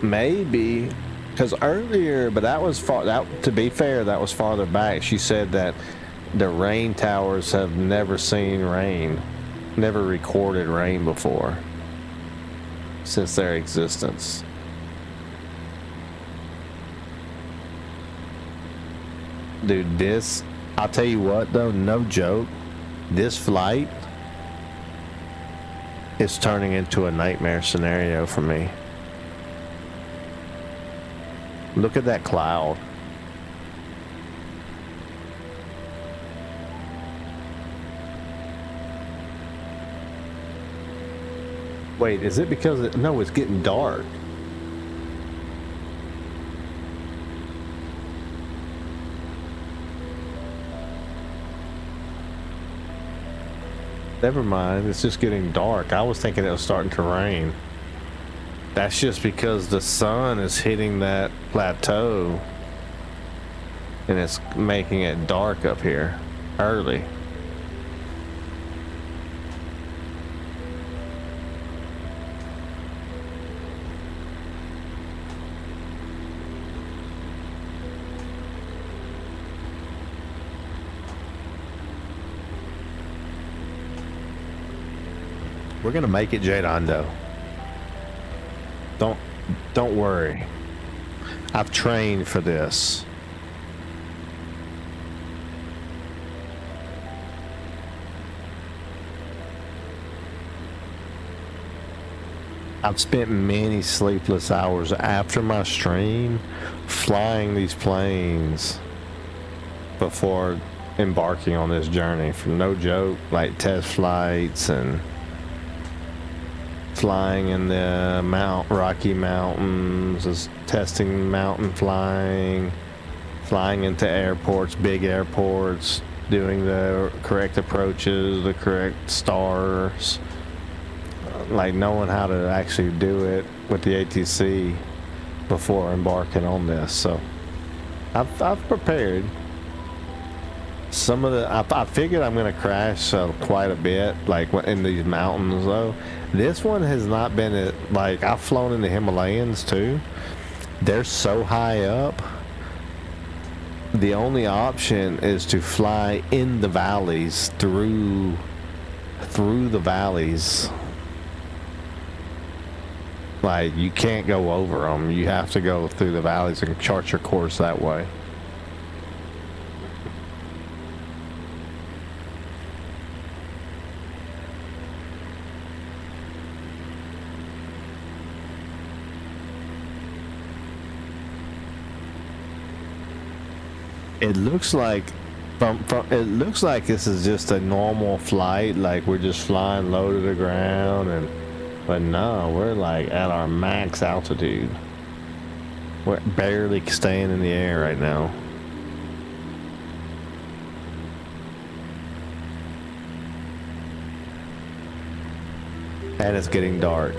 Maybe, because earlier, but that was far, to be fair, that was farther back. She said that the rain towers have never seen rain, never recorded rain before since their existence. Dude, this, I'll tell you what though, no joke, this flight is turning into a nightmare scenario for me. Look at that cloud. Wait, is it because no, it's getting dark. Never mind, it's just getting dark. I was thinking it was starting to rain. That's just because the sun is hitting that plateau and it's making it dark up here early. We're gonna make it, Jadondo. Don't worry. I've trained for this. I've spent many sleepless hours after my stream flying these planes before embarking on this journey. For no joke, like test flights and flying in the Rocky Mountains, is testing mountain flying, flying into airports, big airports, doing the correct approaches, the correct stars, like knowing how to actually do it with the ATC before embarking on this. So I've prepared. Some of the, I figured I'm going to crash quite a bit, like in these mountains though. This one has not been, like, I've flown in the Himalayas too. They're so high up. The only option is to fly in the valleys, through the valleys. Like, you can't go over them. You have to go through the valleys and chart your course that way. It looks like it looks like this is just a normal flight, like we're just flying low to the ground, but no, we're like at our max altitude. We're barely staying in the air right now. And it's getting dark.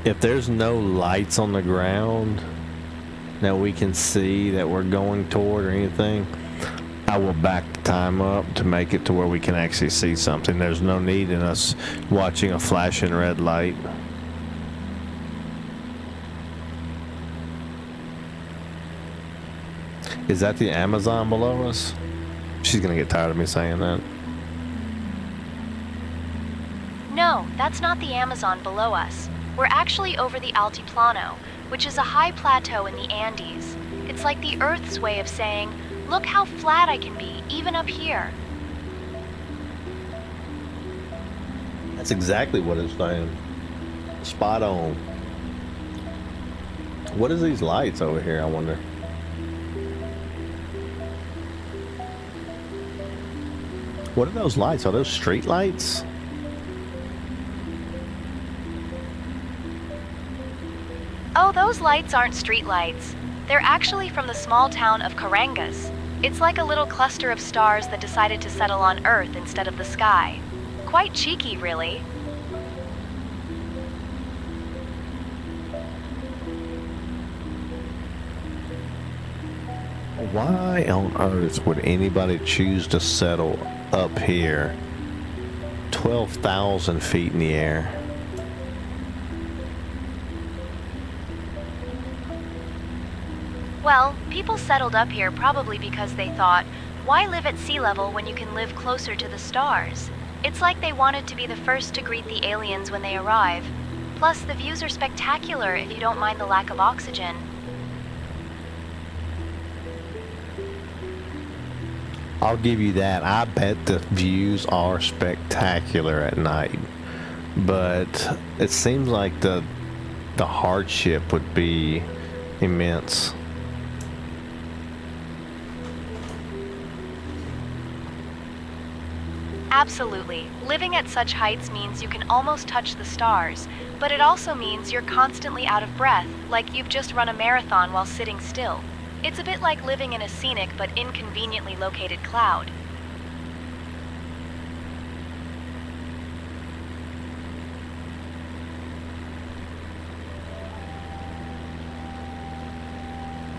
If there's no lights on the ground that we can see that we're going toward or anything, I will back the time up to make it to where we can actually see something. There's no need in us watching a flashing red light. Is that the Amazon below us? She's gonna get tired of me saying that. No, that's not the Amazon below us. We're actually over the Altiplano, which is a high plateau in the Andes. It's like the Earth's way of saying, look how flat I can be, even up here. That's exactly what it's saying. Spot on. What is these lights over here, I wonder? What are those lights? Are those street lights? Oh, those lights aren't street lights. They're actually from the small town of Carangas. It's like a little cluster of stars that decided to settle on Earth instead of the sky. Quite cheeky, really. Why on earth would anybody choose to settle up here 12,000 feet in the air? Well, people settled up here probably because they thought, why live at sea level when you can live closer to the stars? It's like they wanted to be the first to greet the aliens when they arrive. Plus, the views are spectacular if you don't mind the lack of oxygen. I'll give you that. I bet the views are spectacular at night. But it seems like the hardship would be immense. Absolutely. Living at such heights means you can almost touch the stars, but it also means you're constantly out of breath, like you've just run a marathon while sitting still. It's a bit like living in a scenic but inconveniently located cloud.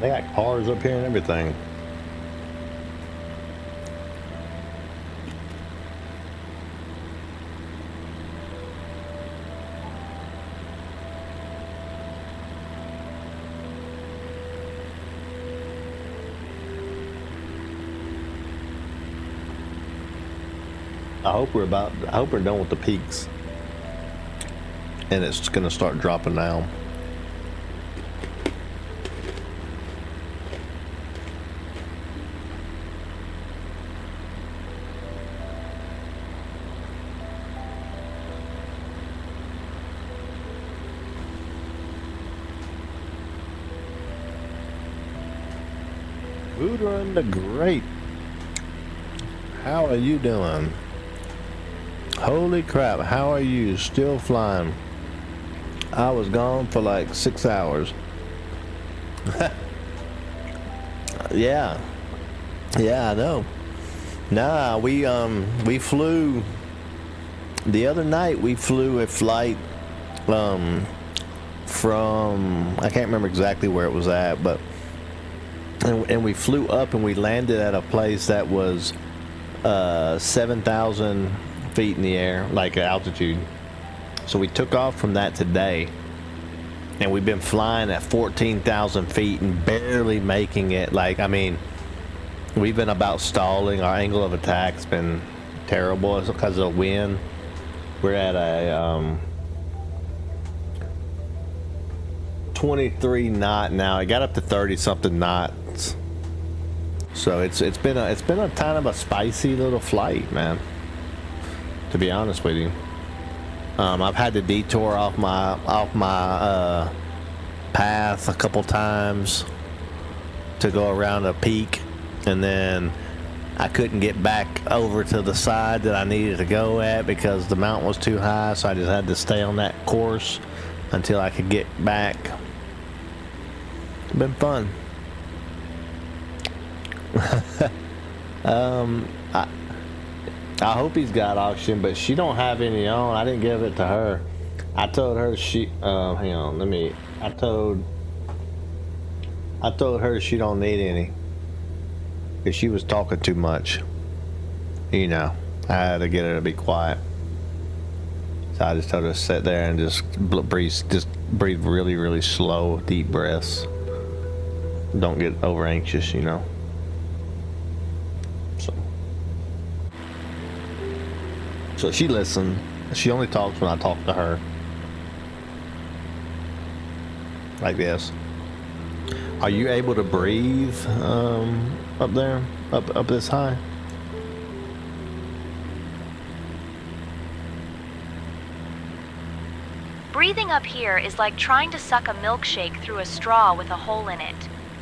They got cars up here and everything. I hope we're done with the peaks. And it's gonna start dropping down. Voodoo the Great. How are you doing? Holy crap, how are you? Still flying. I was gone for like 6 hours. Yeah. Yeah, I know. Nah, we flew the other night. We flew a flight from, I can't remember exactly where it was at, but and we flew up and we landed at a place that was 7,000 feet in the air, like altitude. So we took off from that today, and we've been flying at 14,000 feet and barely making it. Like, I mean, we've been about stalling. Our angle of attack's been terrible. It's because of the wind. We're at a 23 knot now. It got up to 30 something knots. So it's been a kind of a spicy little flight, man. To be honest with you, I've had to detour off my path a couple times to go around a peak, and then I couldn't get back over to the side that I needed to go at because the mountain was too high. So I just had to stay on that course until I could get back. It's been fun. I hope he's got oxygen, but she don't have any on. I didn't give it to her. I told her hang on, I told her she don't need any, because she was talking too much. You know, I had to get her to be quiet. So I just told her to sit there and just breathe really, really slow, deep breaths. Don't get over anxious, you know. So she listens. She only talks when I talk to her. Like this. Are you able to breathe up there? Up this high? Breathing up here is like trying to suck a milkshake through a straw with a hole in it.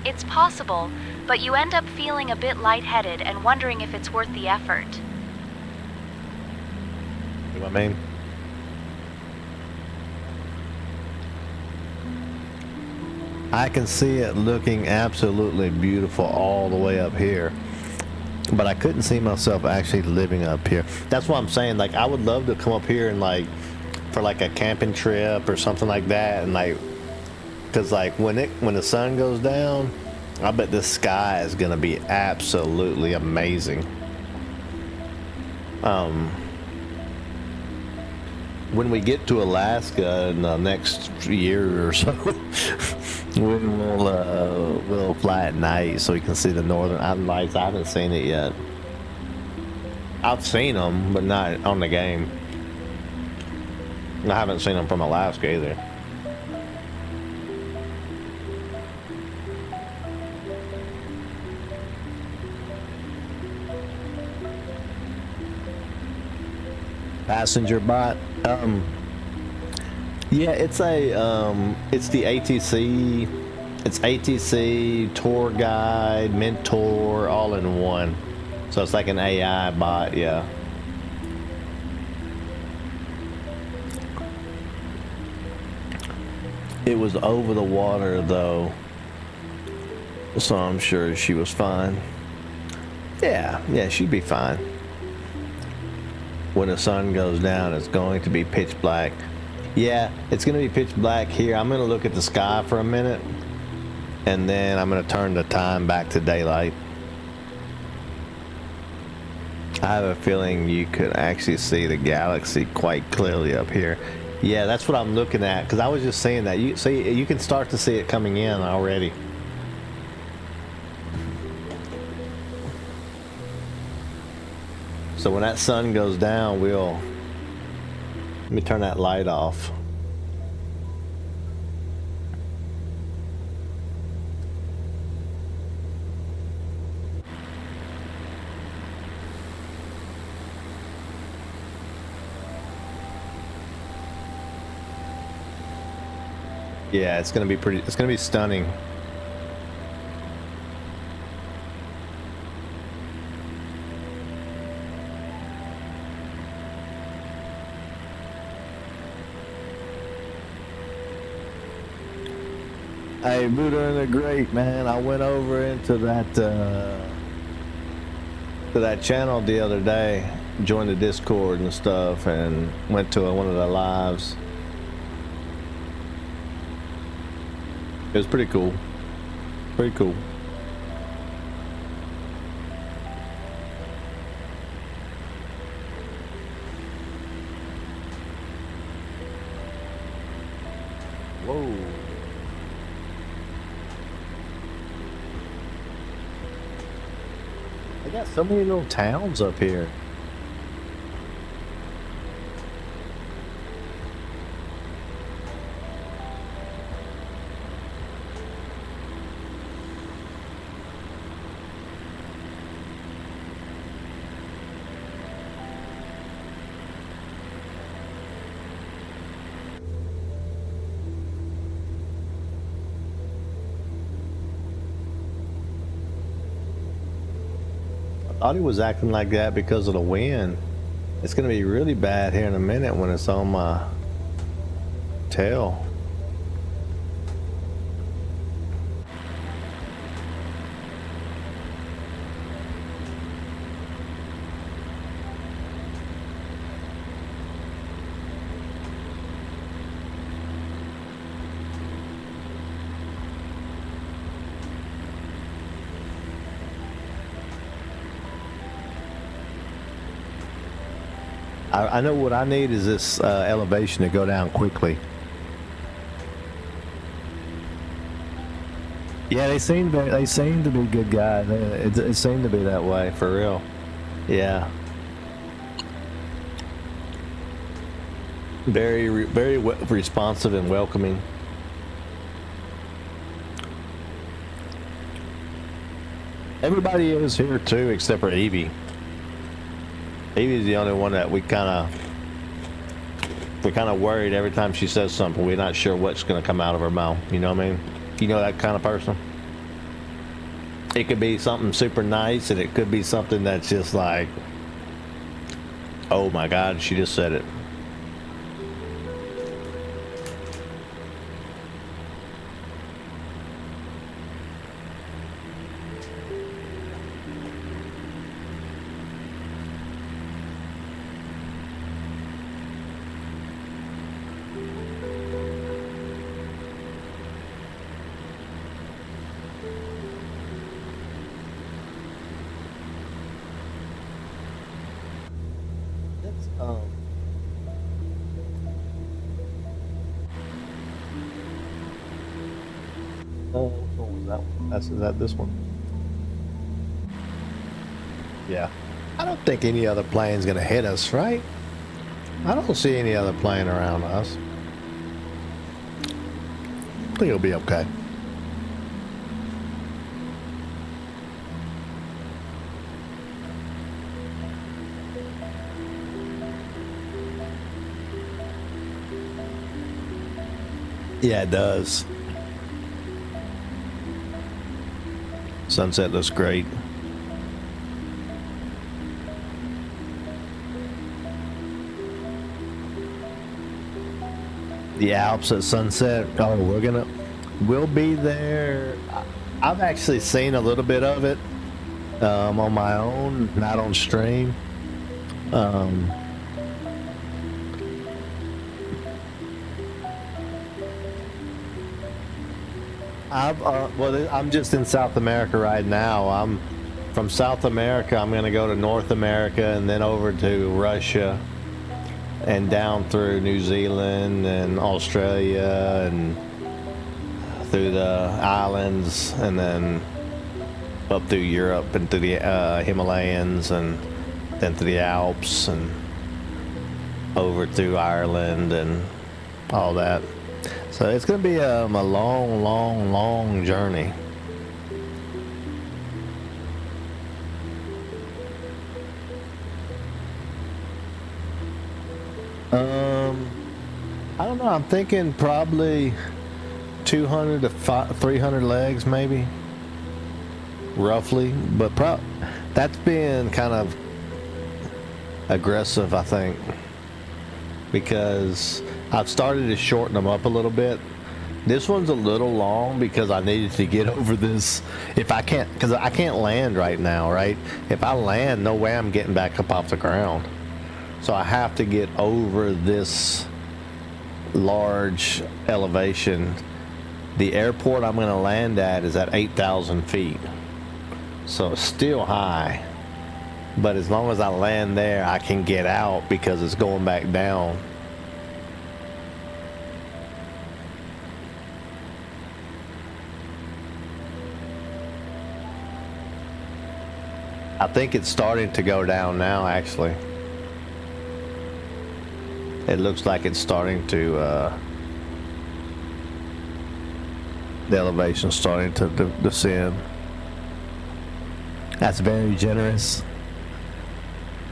It's possible, but you end up feeling a bit lightheaded and wondering if it's worth the effort. You know what I mean? I can see it looking absolutely beautiful all the way up here, but I couldn't see myself actually living up here. That's what I'm saying. Like, I would love to come up here and like for like a camping trip or something like that, and like, cause like when the sun goes down, I bet the sky is gonna be absolutely amazing. When we get to Alaska in the next year or so, we'll fly at night so we can see the northern lights. I haven't seen it yet. I've seen them, but not on the game. I haven't seen them from Alaska either. Passenger bot. Yeah, it's it's the ATC. It's ATC, tour guide, mentor, all in one. So it's like an AI bot, yeah. It was over the water though, so I'm sure she was fine. Yeah, she'd be fine. When the sun goes down, it's going to be pitch black. Yeah, it's going to be pitch black here. I'm going to look at the sky for a minute, and then I'm going to turn the time back to daylight. I have a feeling you could actually see the galaxy quite clearly up here. Yeah, that's what I'm looking at, because I was just saying that. You see, you can start to see it coming in already. So when that sun goes down, let me turn that light off. Yeah, it's gonna be stunning. Hey, Buddha and the Great, man. I went over into that channel the other day, joined the Discord and stuff, and went to one of the lives. It was pretty cool. Pretty cool. Whoa. They got so many little towns up here. I thought he was acting like that because of the wind. It's gonna be really bad here in a minute when it's on my tail. I know what I need is this elevation to go down quickly. Yeah, they seem to be good guys. It seemed to be that way for real. Yeah. Very responsive and welcoming. Everybody is here too, except for Evie. Evie's the only one that we're kind of worried every time she says something. We're not sure what's going to come out of her mouth. You know what I mean? You know that kind of person? It could be something super nice, and it could be something that's just like, oh my God, she just said it. Oh, which one was that one? Is that this one? Yeah. I don't think any other plane's gonna hit us, right? I don't see any other plane around us. I think it'll be okay. Yeah, it does. Sunset looks great. The Alps at sunset. Oh, we'll be there. I've actually seen a little bit of it on my own, not on stream. Well, I'm just in South America right now. From South America, I'm going to go to North America and then over to Russia and down through New Zealand and Australia and through the islands and then up through Europe and through the Himalayas and then through the Alps and over through Ireland and all that. So it's going to be a long journey. I don't know. I'm thinking probably 200 to 300 legs, maybe, roughly. But that's being kind of aggressive, I think, because I've started to shorten them up a little bit. This one's a little long because I needed to get over this. If I can't, because I can't land right now, right? If I land, no way I'm getting back up off the ground. So I have to get over this large elevation. The airport I'm going to land at is at 8,000 feet. So it's still high. But as long as I land there, I can get out because it's going back down. I think it's starting to go down now, actually. It looks like it's starting to, the elevation's starting to descend. That's very generous.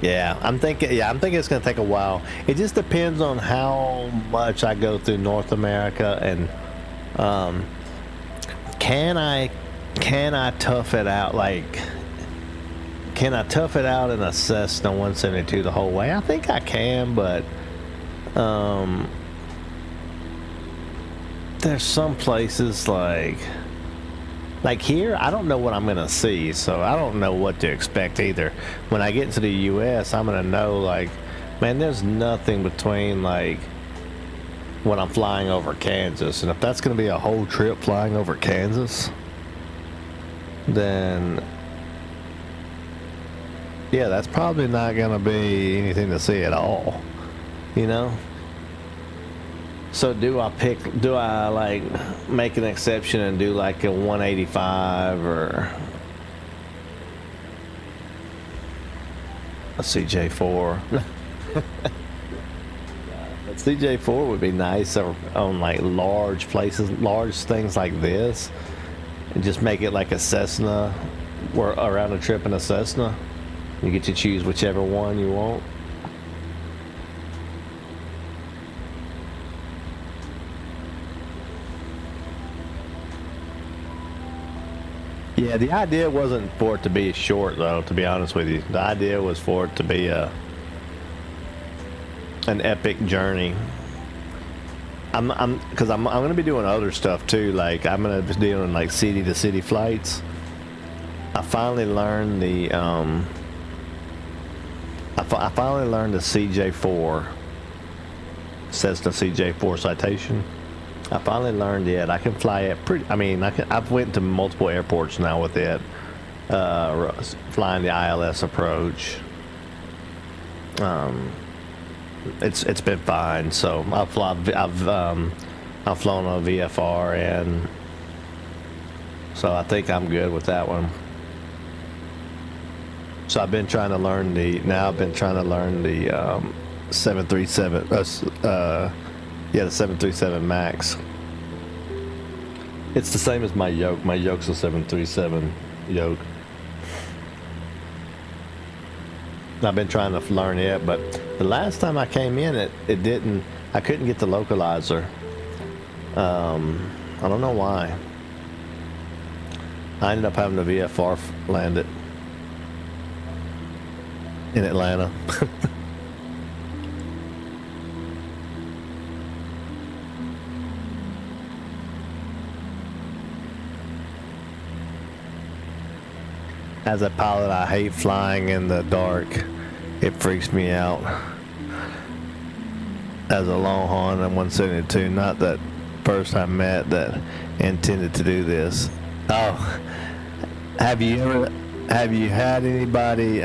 Yeah, I'm thinking it's going to take a while. It just depends on how much I go through North America and, can I tough it out, like, can I tough it out in a Cessna 172 the whole way? I think I can, but there's some places like here, I don't know what I'm gonna see, so I don't know what to expect either. When I get to the US, I'm gonna know, like, man, there's nothing between, like, when I'm flying over Kansas, and if that's gonna be a whole trip flying over Kansas, then yeah, that's probably not gonna be anything to see at all, you know? So do I like make an exception and do like a 185 or a CJ4? CJ4 would be nice on like large places, large things like this, and just make it like a Cessna, or around a trip in a Cessna. You get to choose whichever one you want. Yeah, the idea wasn't for it to be short, though, to be honest with you. The idea was for it to be an epic journey. Because I'm going to be doing other stuff too. Like I'm going to be doing like city to city flights. I finally learned the I finally learned the CJ4, Cessna CJ4 citation. I finally learned it. I can fly it pretty. I mean, I've went to multiple airports now with it, flying the ILS approach. It's been fine. So I've flown a VFR, and so I think I'm good with that one. So I've been trying to learn the 737. Yeah, the 737 Max. It's the same as my yoke. My yoke's a 737 yoke. I've been trying to learn it, but the last time I came in, it didn't. I couldn't get the localizer. I don't know why. I ended up having the VFR land it in Atlanta. As a pilot, I hate flying in the dark. It freaks me out. As a Longhorn and 172, not that person I met that intended to do this. Oh, have you had anybody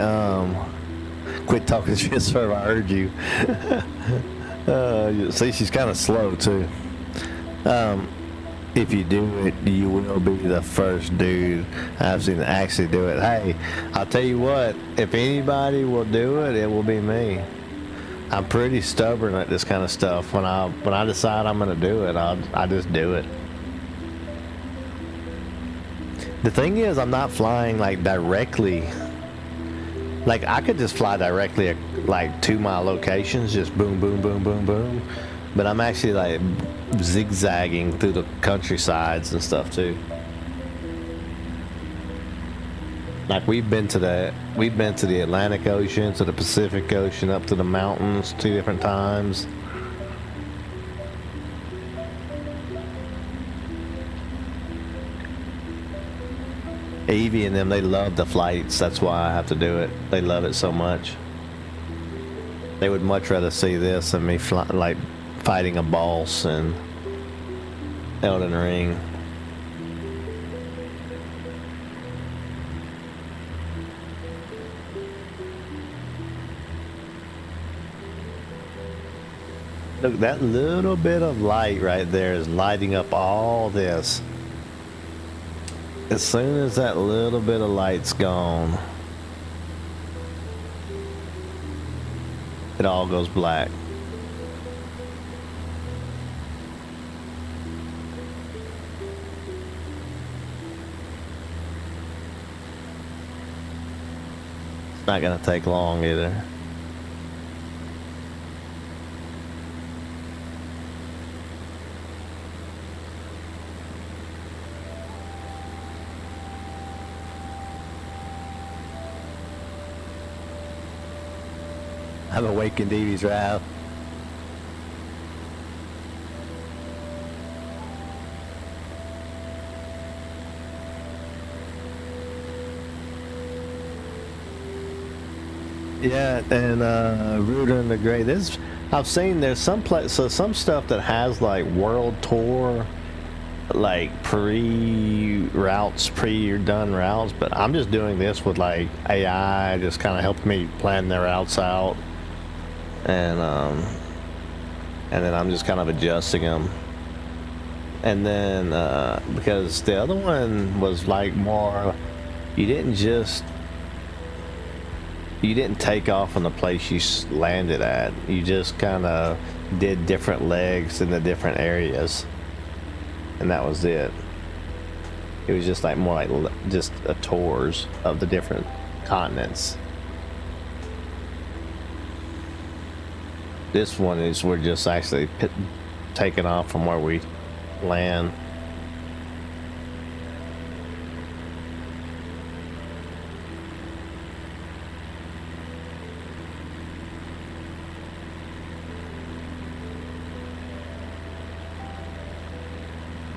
quit talking shit, sir? I heard you. See, she's kind of slow too. If you do it, you will be the first dude I've seen actually do it. Hey, I'll tell you what, if anybody will do it, it will be me. I'm pretty stubborn at this kind of stuff. When I decide I'm gonna do it, I just do it. The thing is, I'm not flying like directly. Like I could just fly directly at like 2 mile locations, just boom, boom, boom, boom, boom. But I'm actually like zigzagging through the countrysides and stuff too. Like we've been to the Atlantic Ocean, to the Pacific Ocean, up to the mountains 2 different times. Evie and them, they love the flights. That's why I have to do it. They love it so much. They would much rather see this than me fighting a boss in Elden Ring. Look, that little bit of light right there is lighting up all this. As soon as that little bit of light's gone, it all goes black. It's not gonna take long either. I've awakened Evie's wrath. Yeah, and Rooter and the Gray. I've seen there's some some stuff that has like world tour, like pre-done routes, but I'm just doing this with like AI, just kind of helping me plan their routes out. And and then I'm just kind of adjusting them. And then because the other one was like more, you didn't take off on the place you landed at. You just kind of did different legs in the different areas, and that was it. It was just like more like just tours of the different continents. This one is we're just actually taking off from where we land.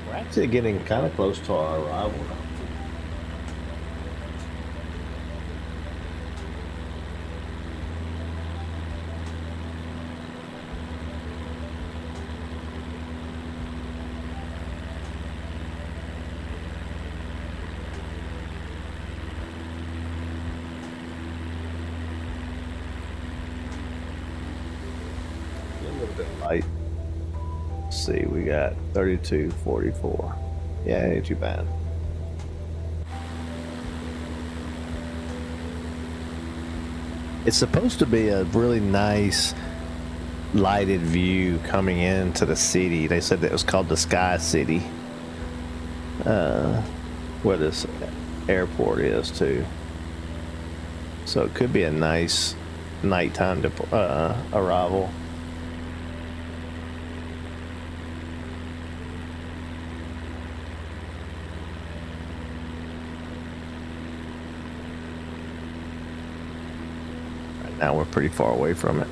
We're actually getting kind of close to our arrival now. Light. Let's see, we got 3244. Yeah, ain't too bad. It's supposed to be a really nice lighted view coming into the city. They said that it was called the Sky City, where this airport is too. So it could be a nice nighttime arrival. Now we're pretty far away from it.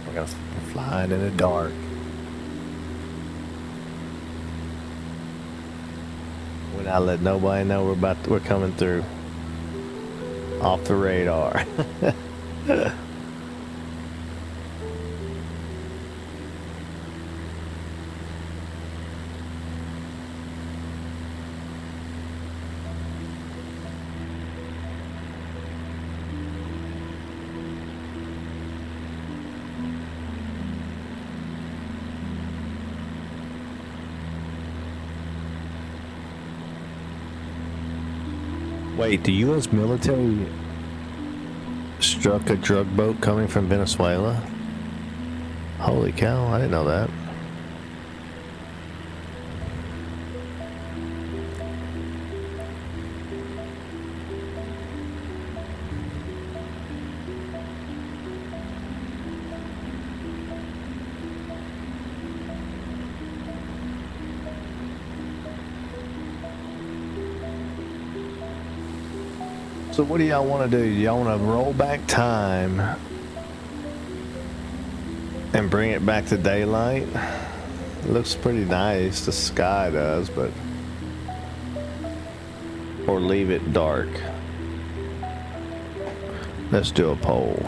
We're flying in the dark. We're not letting nobody know we're coming through. Off the radar. Wait, the U.S. military struck a drug boat coming from Venezuela? Holy cow, I didn't know that. So what do y'all want to do? Y'all want to roll back time and bring it back to daylight? It looks pretty nice, the sky does, but... Or leave it dark. Let's do a poll.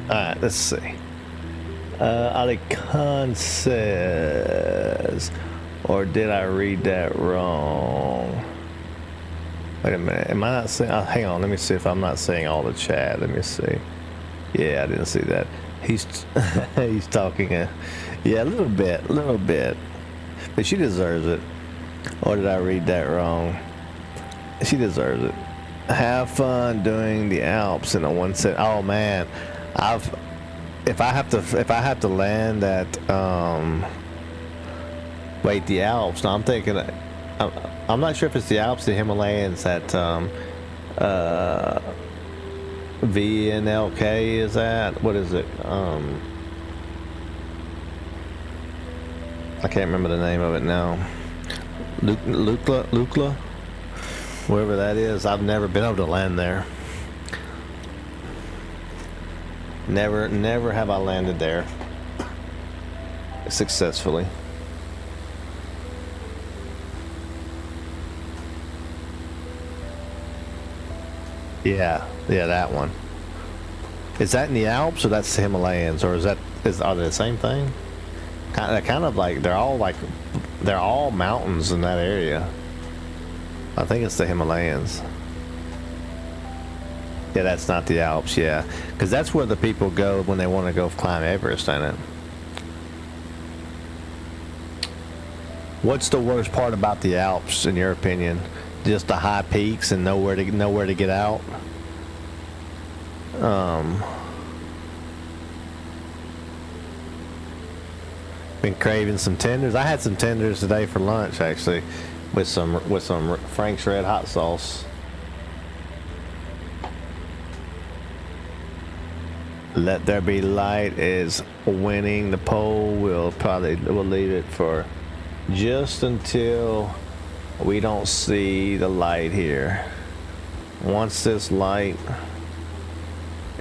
Alright, let's see. Ali Khan says, or did I read that wrong? Wait a minute, am I not saying, hang on, let me see if I'm not saying all the chat, let me see. Yeah, I didn't see that. He's talking, yeah, a little bit, but she deserves it. Or did I read that wrong? She deserves it. Have fun doing the Alps in a one set. Oh man, if I have to land at wait, the Alps. No, I'm thinking. I'm not sure if it's the Alps, the Himalayas at VNLK is that? What is it? I can't remember the name of it now. Lukla, wherever that is. I've never been able to land there. Never have I landed there successfully. Yeah, that one. Is that in the Alps or that's the Himalayas, or are they the same thing? Kind of like they're all mountains in that area. I think it's the Himalayas. Yeah, that's not the Alps. Yeah, because that's where the people go when they want to go climb Everest, ain't it? What's the worst part about the Alps, in your opinion? Just the high peaks and nowhere to get out. Been craving some tenders. I had some tenders today for lunch, actually, with some Frank's Red Hot Sauce. Let There Be Light is winning the poll. We'll leave it for just until we don't see the light here. Once this light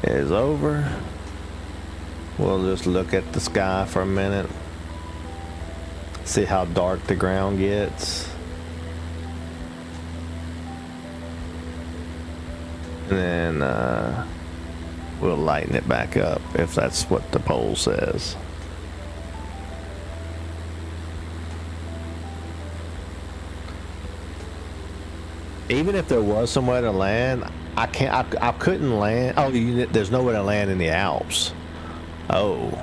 is over, we'll just look at the sky for a minute, see how dark the ground gets, and then we'll lighten it back up if that's what the poll says. Even if there was somewhere to land, I couldn't land. Oh, there's nowhere to land in the Alps. Oh.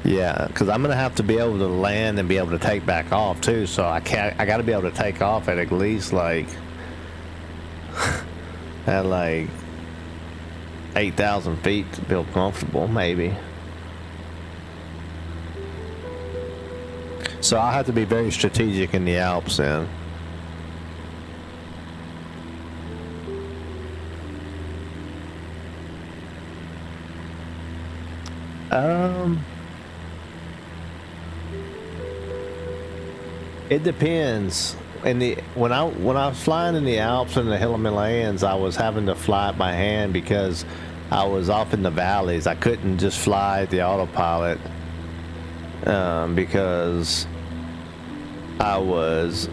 Yeah, because I'm gonna have to be able to land and be able to take back off too. So I got to be able to take off at least like at like 8,000 feet to feel comfortable, maybe. So I'll have to be very strategic in the Alps then. It depends. When I was flying in the Alps and the Himalayas, I was having to fly it by hand because I was off in the valleys. I couldn't just fly the autopilot because I was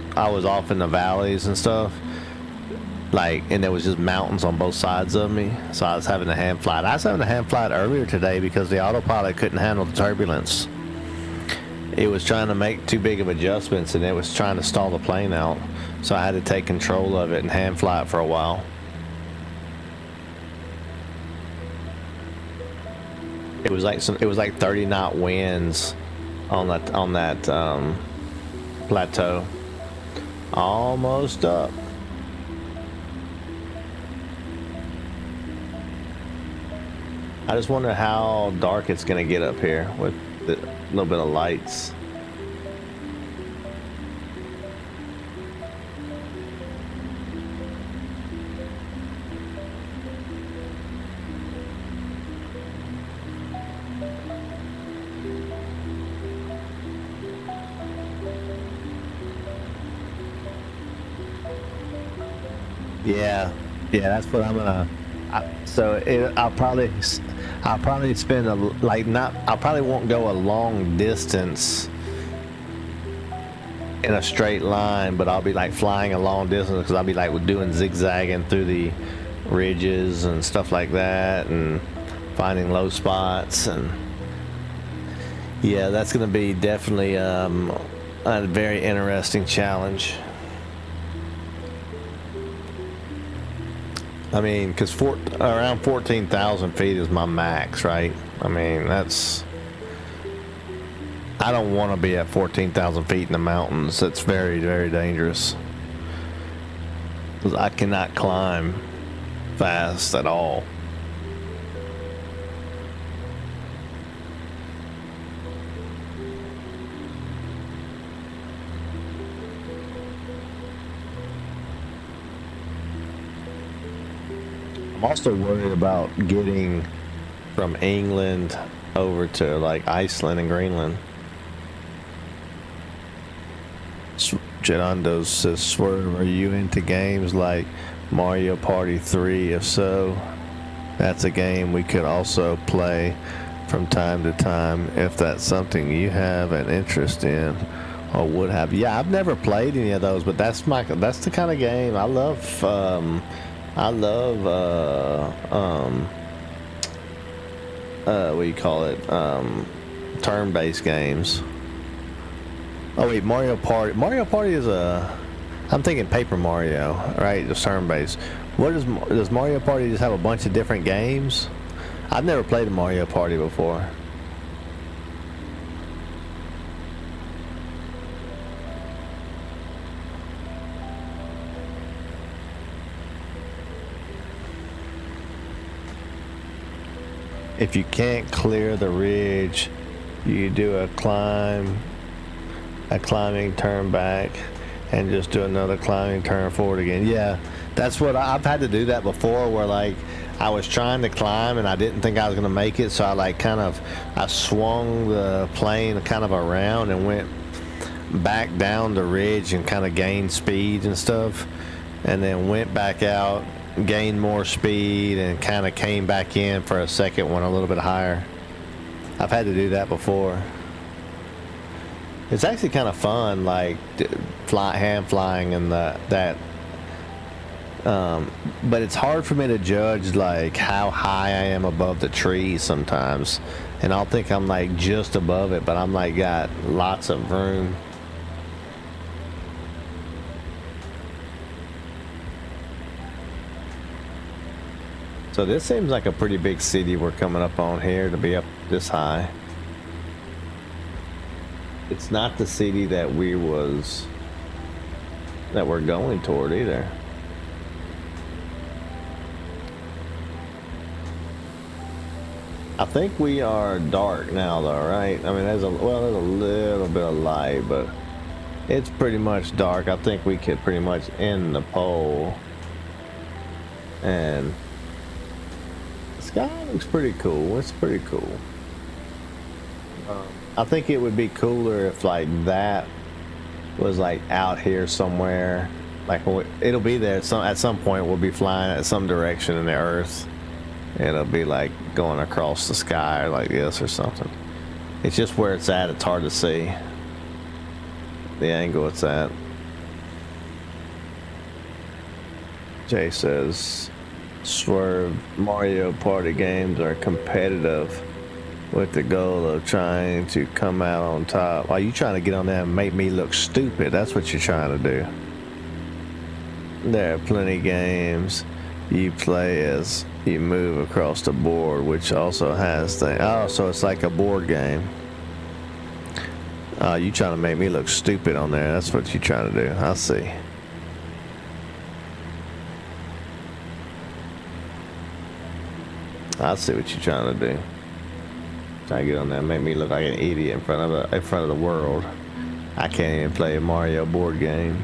off in the valleys and stuff, and there was just mountains on both sides of me, so I was having a hand flight. I was having a hand flight earlier today because the autopilot couldn't handle the turbulence. It was trying to make too big of adjustments and it was trying to stall the plane out, so I had to take control of it and hand fly it for a while. It was like 30 knot winds on that plateau. Almost up. I just wonder how dark it's gonna get up here with a little bit of lights. Yeah, that's what I'm gonna. I'll probably spend I probably won't go a long distance in a straight line, but I'll be like flying a long distance because I'll be like doing zigzagging through the ridges and stuff like that and finding low spots. And yeah, that's gonna be definitely a very interesting challenge. I mean, because around 14,000 feet is my max, right? I mean, that's... I don't want to be at 14,000 feet in the mountains. That's very, very dangerous. Because I cannot climb fast at all. I'm also worried about getting from England over to like Iceland and Greenland. Jedando says, Swerve, are you into games like Mario Party 3? If so, that's a game we could also play from time to time if that's something you have an interest in or would have. Yeah, I've never played any of those, but that's the kind of game I love. What do you call it? Turn-based games. Oh wait, Mario Party. Mario Party is I'm thinking Paper Mario, right? Just turn-based. Does Mario Party just have a bunch of different games? I've never played a Mario Party before. If you can't clear the ridge, you do a climbing turn back and just do another climbing turn forward again. Yeah, that's what I've had to do that before, where like I was trying to climb and I didn't think I was going to make it, so I swung the plane kind of around and went back down the ridge and kind of gained speed and stuff, and then went back out, gained more speed, and kind of came back in for a second one a little bit higher. I've had to do that before. It's actually kind of fun, like hand flying and that. But it's hard for me to judge like how high I am above the trees sometimes, and I'll think I'm like just above it, but I'm like got lots of room. So this seems like a pretty big city we're coming up on here to be up this high. It's not the city that we're going toward either. I think we are dark now though, right? I mean, there's a little bit of light, but it's pretty much dark. I think we could pretty much end the pole. And the sky looks pretty cool. It's pretty cool. I think it would be cooler if like that was like out here somewhere. Like it'll be there at some point. We'll be flying at some direction in the earth. It'll be like going across the sky like this or something. It's just where it's at. It's hard to see the angle it's at. Jay says, Swerve, Mario Party games are competitive with the goal of trying to come out on top. Are you trying to get on there and make me look stupid? That's what you're trying to do. There are plenty of games you play as you move across the board, which also has things. Oh, so it's like a board game. You trying to make me look stupid on there. That's what you're trying to do. I see. I see what you're trying to do. Trying to get on there and make me look like an idiot in front of the world. I can't even play a Mario board game.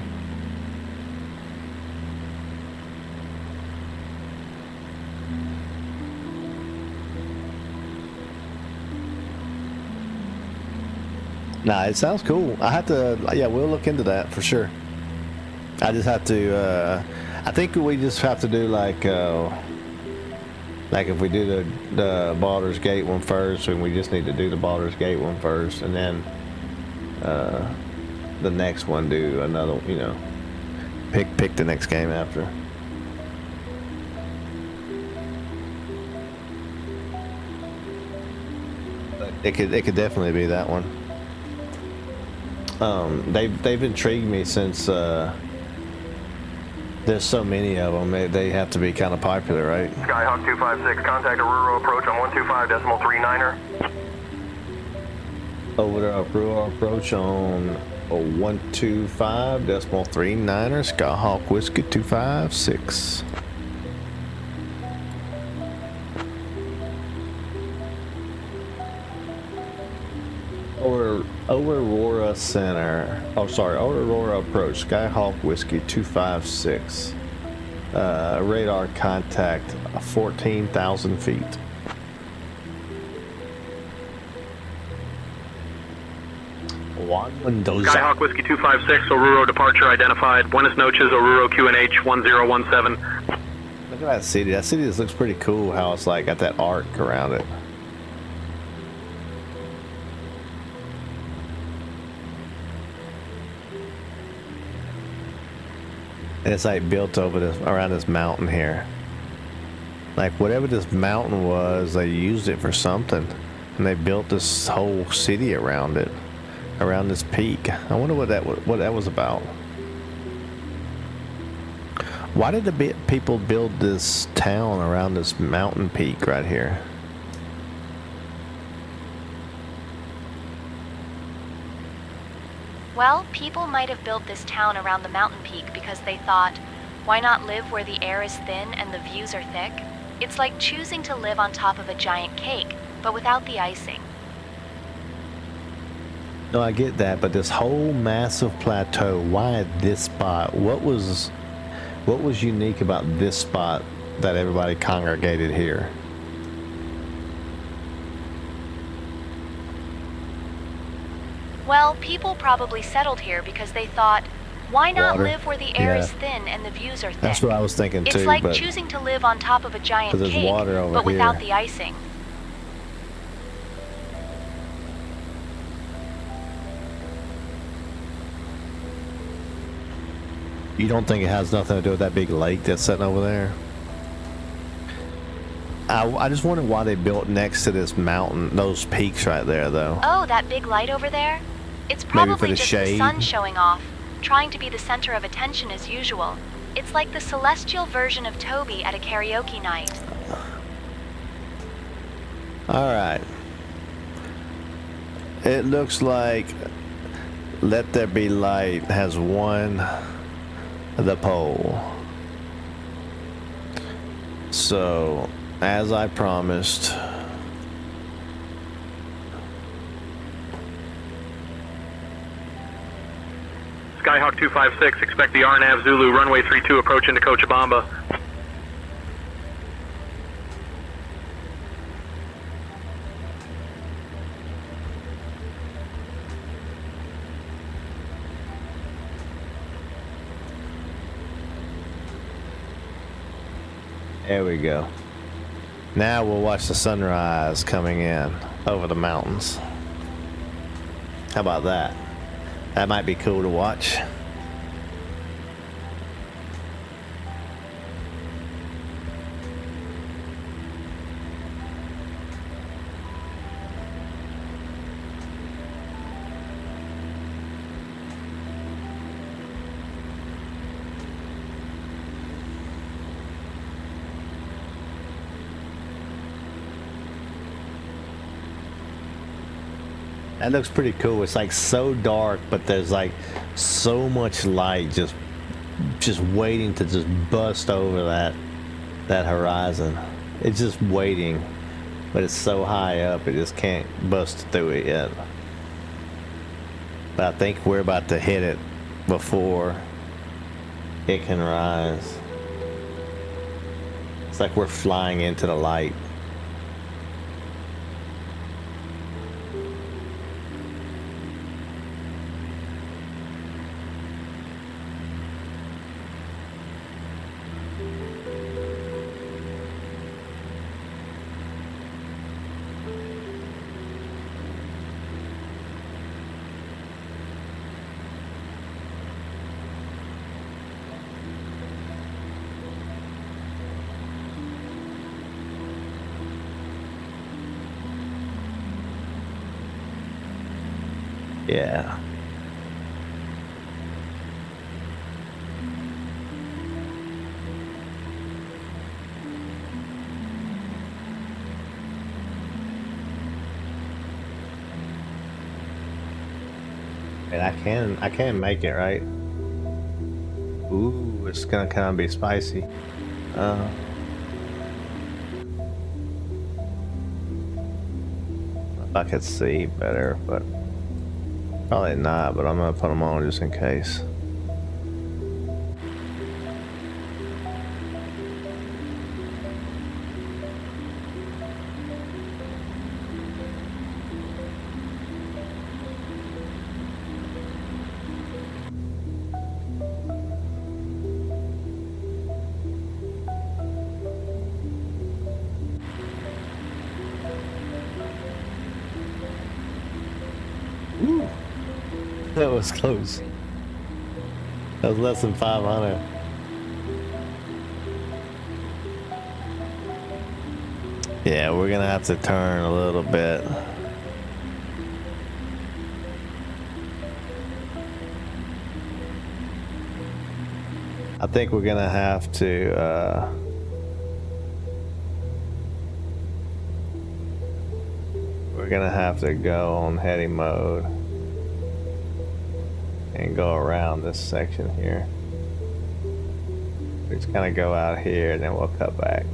Nah, it sounds cool. I have to, yeah, we'll look into that for sure. I just have to, I think we just have to do like if we do the Baldur's Gate one first, and we just need to do the Baldur's Gate one first, and then the next one do another, you know, pick the next game after. But it could definitely be that one. They've intrigued me since There's so many of them, they have to be kind of popular, right? Skyhawk 256, contact Aurora approach on 125.39er. Over the Aurora approach on 125.39er, Skyhawk Whiskey 256. Over Aurora Center. Oh, sorry, over Aurora approach. Skyhawk Whiskey 256. Radar contact 14,000 feet. Juan Mendoza. Skyhawk Whiskey 256, Oruro departure identified. Buenas noches, Oruro QNH 1017. Look at that city. That city just looks pretty cool. How it's like got that arc around it. And it's like built over this around this mountain here. Like whatever this mountain was, they used it for something, and they built this whole city around it, around this peak. I wonder what that was about. Why did the people build this town around this mountain peak right here? Well, people might have built this town around the mountain peak because they thought, why not live where the air is thin and the views are thick? It's like choosing to live on top of a giant cake, but without the icing. No, I get that, but this whole massive plateau, why at this spot? What was unique about this spot that everybody congregated here? Well, people probably settled here because they thought, why not Water. live where the air Yeah. is thin and the views are thick? That's what I was thinking too. It's like but choosing to live on top of a giant there's cake, water over but without here. the icing. You don't think it has nothing to do with that big lake that's sitting over there? I just wonder why they built next to this mountain, those peaks right there, though. Oh, that big light over there? It's Maybe probably for the just shade? the sun showing off, trying to be the center of attention as usual. It's like the celestial version of Toby at a karaoke night. Alright. It looks like Let There Be Light has won the poll. So, as I promised, Skyhawk 256, expect the RNAV Zulu runway 32 approach into Cochabamba. there we go. Now we'll watch the sunrise coming in over the mountains. How about that? That might be cool to watch. That looks pretty cool. It's like so dark, but there's like so much light just waiting to just bust over that horizon. It's just waiting, but it's so high up it just can't bust through it yet. But I think we're about to hit it before it can rise. It's like we're flying into the light. Yeah. And I can make it, right? Ooh, it's gonna kind of be spicy. If I could see better, but probably not, but I'm gonna put them on just in case. That was close. That was less than 500. Yeah, we're gonna have to turn a little bit. I think we're gonna have to go on heading mode and go around this section here. We just kind of go out here and then we'll cut back.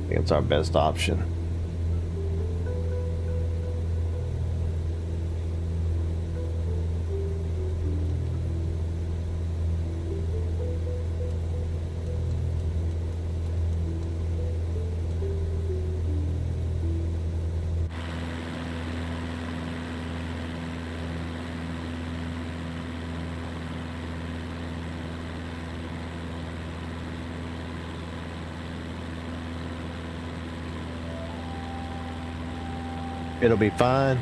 I think it's our best option. It'll be fine.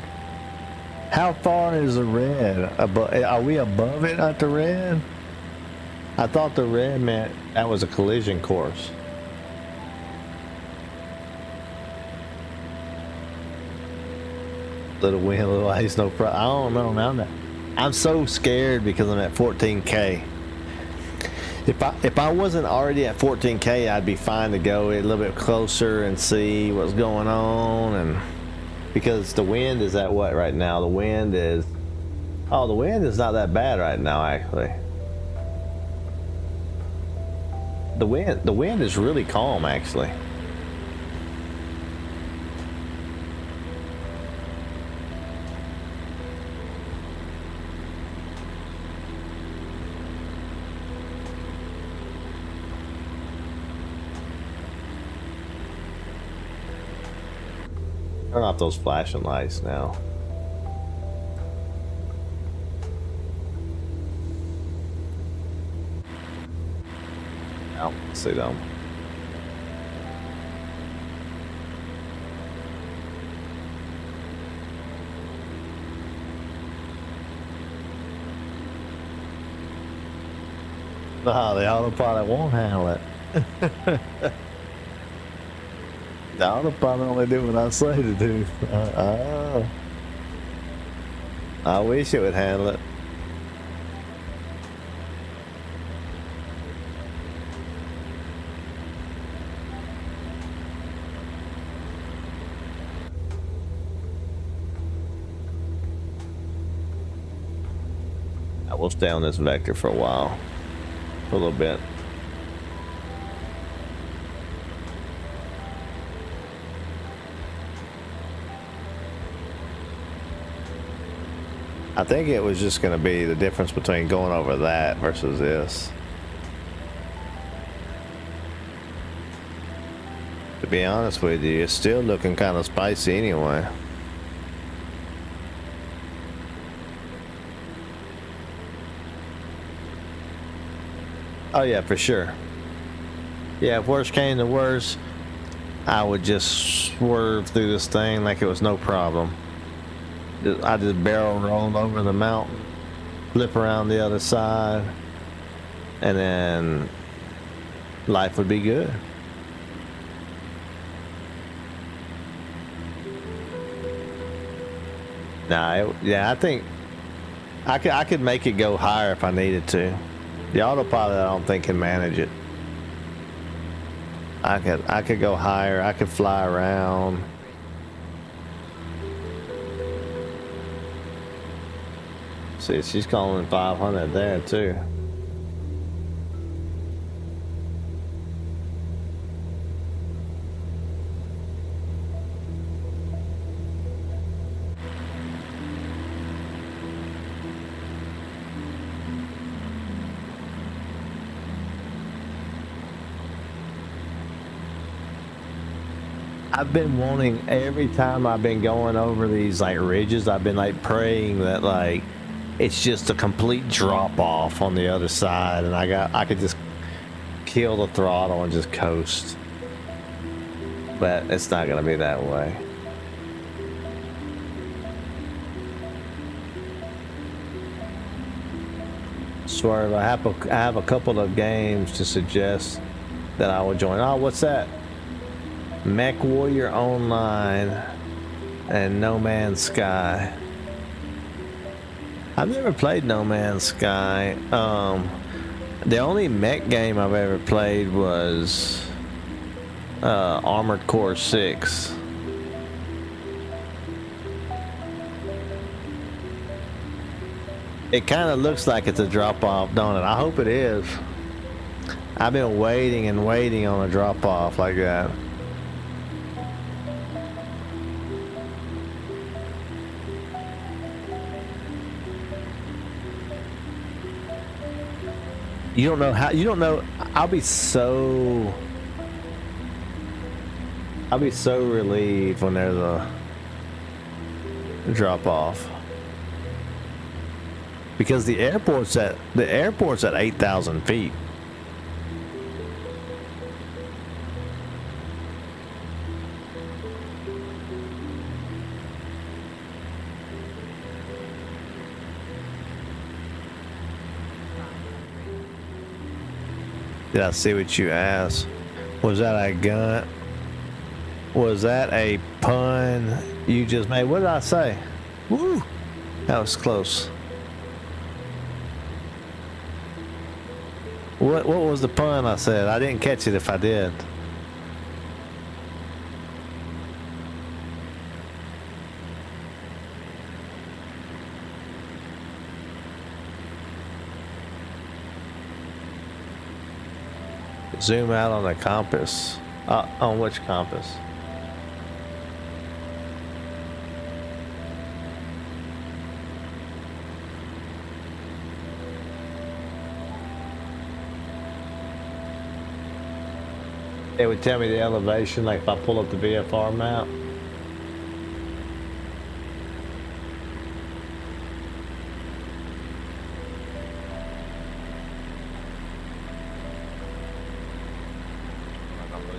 How far is the red? Are we above it at the red? I thought the red meant that was a collision course. Little wind, little ice, no problem. I don't know. I'm so scared because I'm at 14K. If I wasn't already at 14K, I'd be fine to go a little bit closer and see what's going on, and because the wind is at what right now? The wind is not that bad right now, actually. The wind is really calm, actually. Turn off those flashing lights now. Now, see them. No, the autopilot won't handle it. The autopilot only do what I say to do. I wish it would handle it. I will stay on this vector for a while, for a little bit. I think it was just going to be the difference between going over that versus this. To be honest with you, it's still looking kind of spicy anyway. Oh yeah, for sure. Yeah, if worse came to worse, I would just swerve through this thing like it was no problem. I just barrel roll over the mountain, flip around the other side, and then life would be good. Nah, yeah, I think I could make it go higher if I needed to. The autopilot, I don't think, can manage it. I could go higher. I could fly around. See, she's calling 500 there too. I've been wanting, every time I've been going over these like ridges, I've been like praying that like it's just a complete drop off on the other side, and I could just kill the throttle and just coast. But it's not gonna be that way. Swerve, I have a couple of games to suggest that I will join. Oh, what's that? Mech Warrior Online and No Man's Sky. I've never played No Man's Sky. The only mech game I've ever played was Armored Core 6. It kind of looks like it's a drop-off, don't it? I hope it is. I've been waiting and waiting on a drop-off like that. You don't know how, you don't know, I'll be so relieved when there's a drop off. Because the airport's at 8,000 feet. Did I see what you asked? Was that a gun? Was that a pun you just made? What did I say? Woo! That was close. What was the pun I said? I didn't catch it if I did. Zoom out on the compass. On which compass? It would tell me the elevation, like if I pull up the VFR map.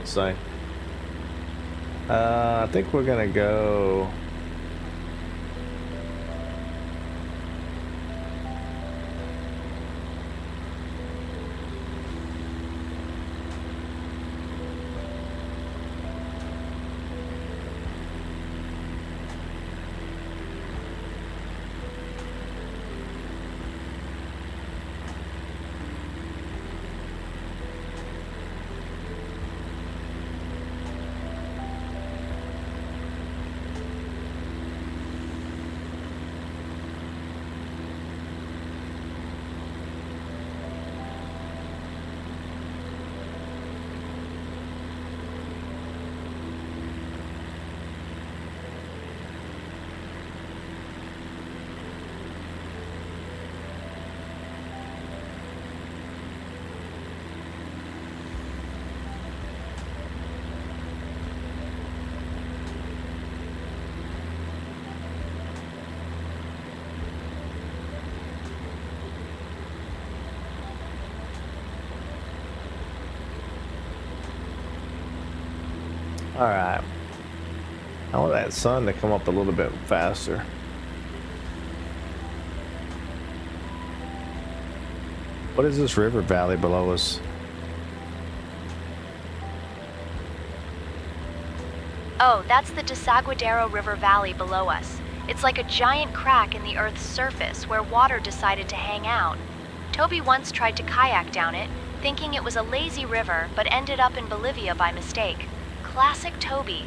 Say. I think we're gonna go. All right. I want that sun to come up a little bit faster. What is this river valley below us? Oh, that's the Desaguadero River Valley below us. It's like a giant crack in the Earth's surface where water decided to hang out. Toby once tried to kayak down it, thinking it was a lazy river, but ended up in Bolivia by mistake. Classic Toby.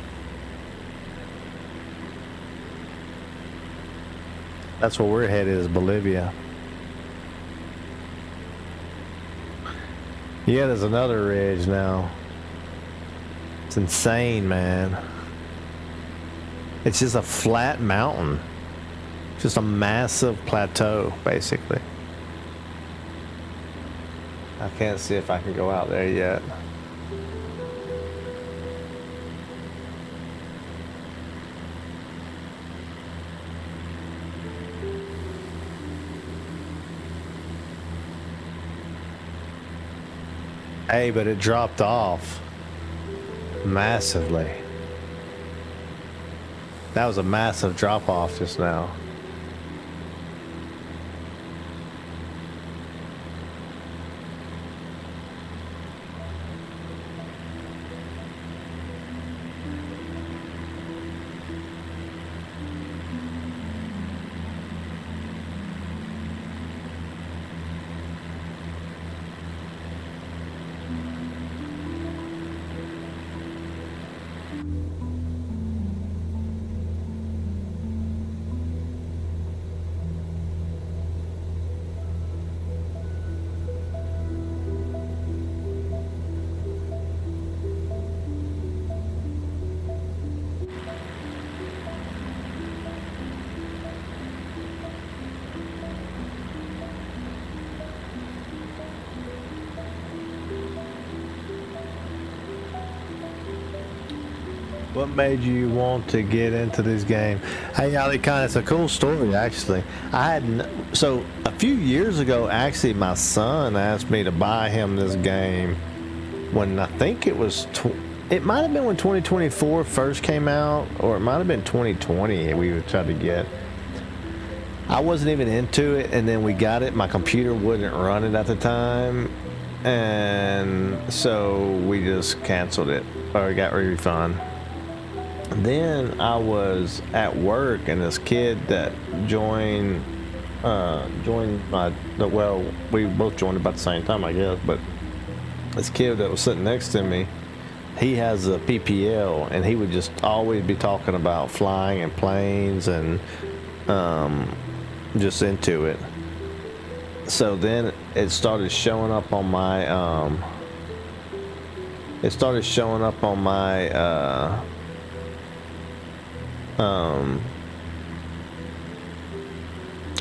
That's where we're headed, is Bolivia. Yeah, there's another ridge now. It's insane, man. It's just a flat mountain. Just a massive plateau, basically. I can't see if I can go out there yet. Hey, but it dropped off massively. That was a massive drop off just now. What made you want to get into this game? Hey, Ali Khan, it's a cool story, actually. So a few years ago, actually, my son asked me to buy him this game when I think it was, it might have been when 2024 first came out, or it might have been 2020 we would try to get. I wasn't even into it, and then we got it. My computer wouldn't run it at the time, and so we just canceled it, or got a refund. Then I was at work, and this kid that joined well, we both joined about the same time, I guess, but this kid that was sitting next to me, he has a PPL, and he would just always be talking about flying and planes and just into it. So then it started showing up on my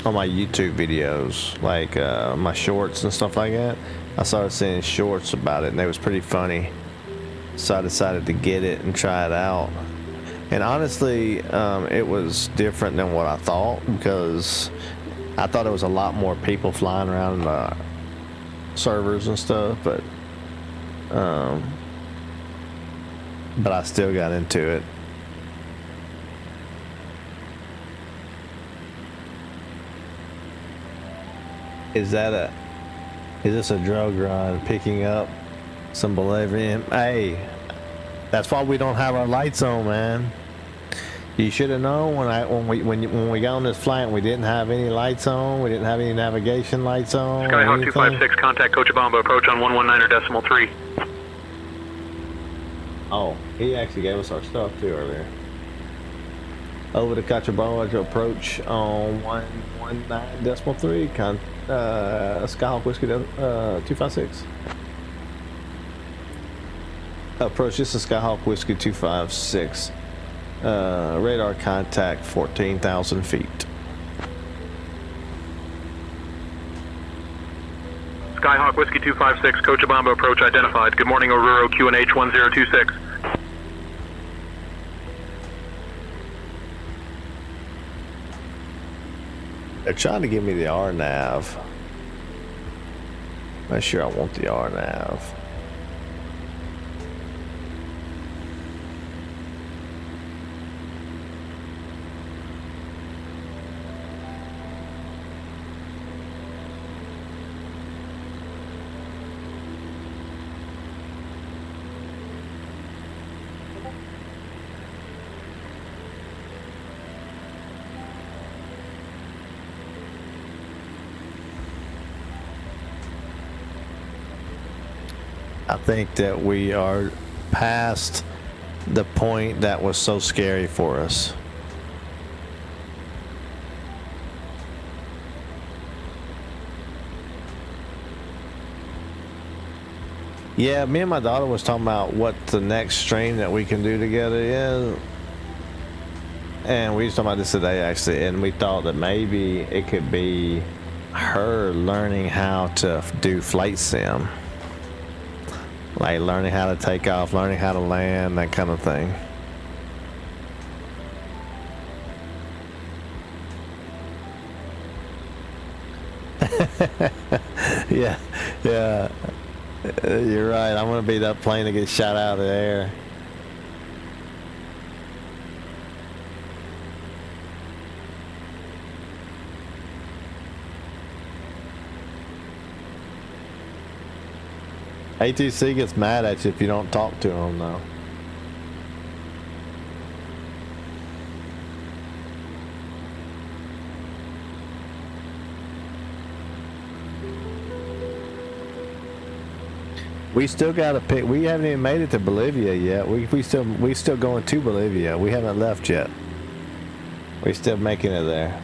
on my YouTube videos, like my shorts and stuff like that. I started seeing shorts about it, and they was pretty funny, so I decided to get it and try it out. And honestly, it was different than what I thought, because I thought it was a lot more people flying around in the servers and stuff, but I still got into it. Is this a drug run picking up some Bolivian? Hey, that's why we don't have our lights on, man. You should have known when we got on this flight and we didn't have any lights on. We didn't have any navigation lights on. Skyhawk 256, contact Cochabamba, approach on 119.3. Oh, he actually gave us our stuff too earlier. Over to Cochabamba to approach on 119.3. Skyhawk Whiskey 256. Approach, this is Skyhawk Whiskey 256. Radar contact 14,000 feet. Skyhawk Whiskey 256, Cochabamba approach identified. Good morning, Oruro, QNH 1026. They're trying to give me the RNAV. Not sure I want the RNAV. I think that we are past the point that was so scary for us. Yeah, me and my daughter was talking about what the next stream that we can do together is. And we was talking about this today, actually, and we thought that maybe it could be her learning how to do flight sim. Like learning how to take off, learning how to land, that kind of thing. yeah, you're right. I'm gonna be that plane that gets shot out of the air. ATC gets mad at you if you don't talk to him, though. We still gotta pick. We haven't even made it to Bolivia yet. We still going to Bolivia. We haven't left yet. We're still making it there.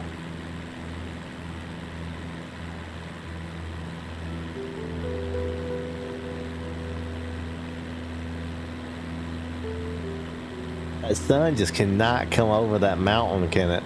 The sun just cannot come over that mountain, can it?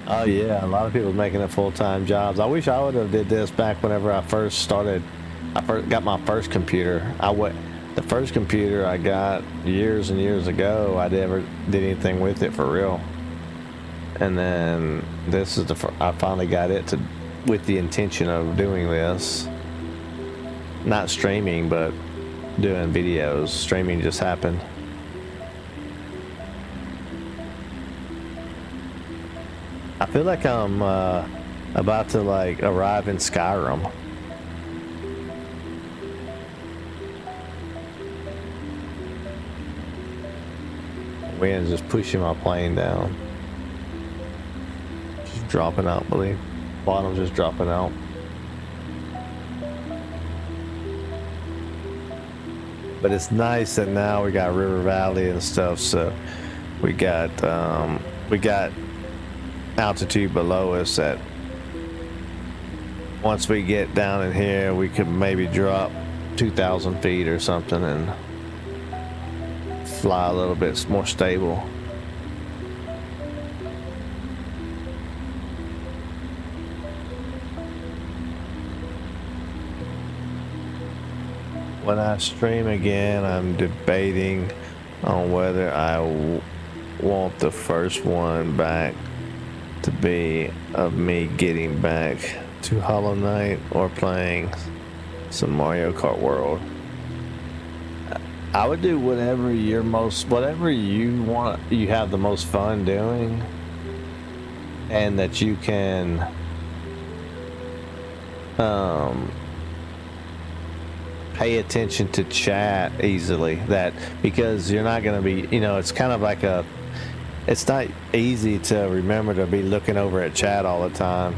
Oh yeah, a lot of people making it full-time jobs. I wish I would have did this back whenever I first started. I first got my first computer. The first computer I got years and years ago, I never did anything with it for real. And then this is I finally got it with the intention of doing this. Not streaming, but doing videos. Streaming just happened. I feel like I'm about to arrive in Skyrim. Wind's just pushing my plane down. Just dropping out, believe. Bottom's just dropping out. But it's nice that now we got River Valley and stuff, so we got altitude below us that once we get down in here we could maybe drop 2,000 feet or something and fly a little bit more stable. When I stream again, I'm debating on whether I want the first one back to be of me getting back to Hollow Knight or playing some Mario Kart World. I would do whatever you want, you have the most fun doing, and that you can pay attention to chat easily, because you're not going to be, it's kind of like it's not easy to remember to be looking over at chat all the time.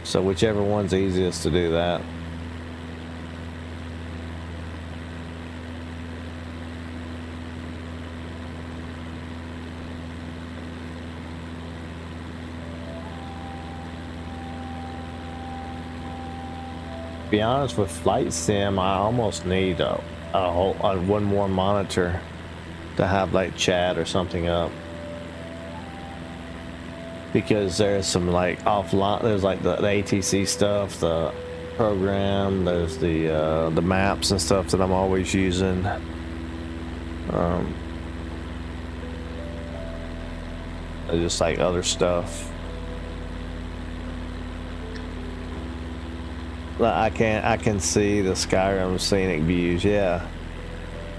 So whichever one's easiest to do that. To be honest, with Flight Sim, I almost need one more monitor to have like chat or something up, because there's some offline, there's the ATC stuff, the program, there's the maps and stuff that I'm always using. Just other stuff. I can see the Skyrim scenic views. Yeah,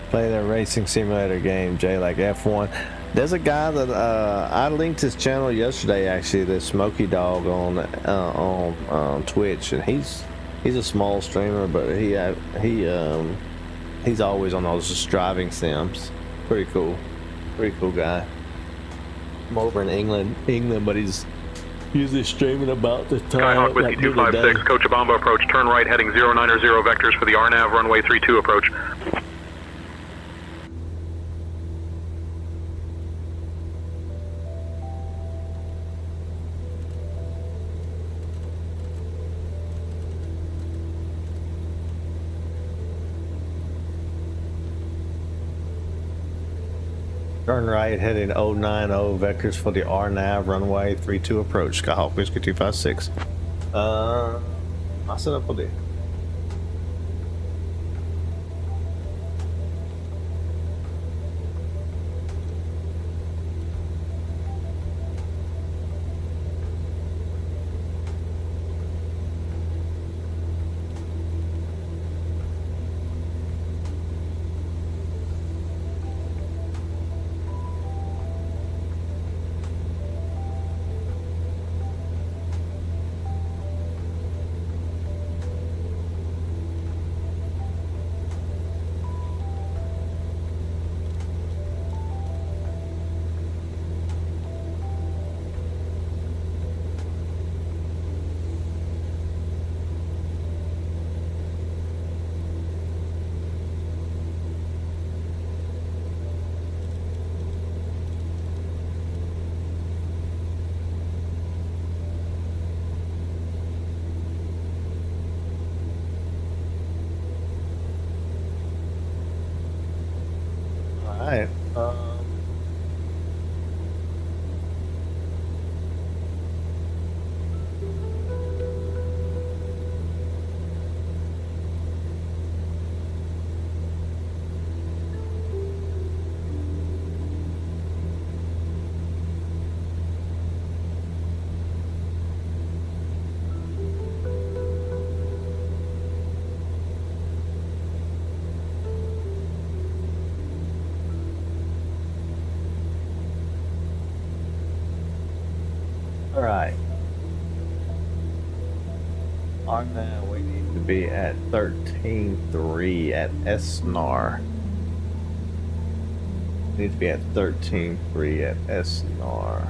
play their racing simulator game, Jay, like F1. There's a guy that I linked his channel yesterday, actually, the Smoky Dog on Twitch, and he's a small streamer, but he's always on those just driving sims. Pretty cool guy. I'm over in England, but he's usually streaming about the time. Skyhawk Whiskey 256, Cochabamba approach, turn right heading 090 vectors for the RNAV runway 32 approach. Turn right, heading 090, vectors for the RNAV, runway 32 approach, Skyhawk Whiskey 256. I'll set up for this. Alright, Alright. On that, we need to be at 13.3 at SNAR. Need to be at 13.3 at SNAR.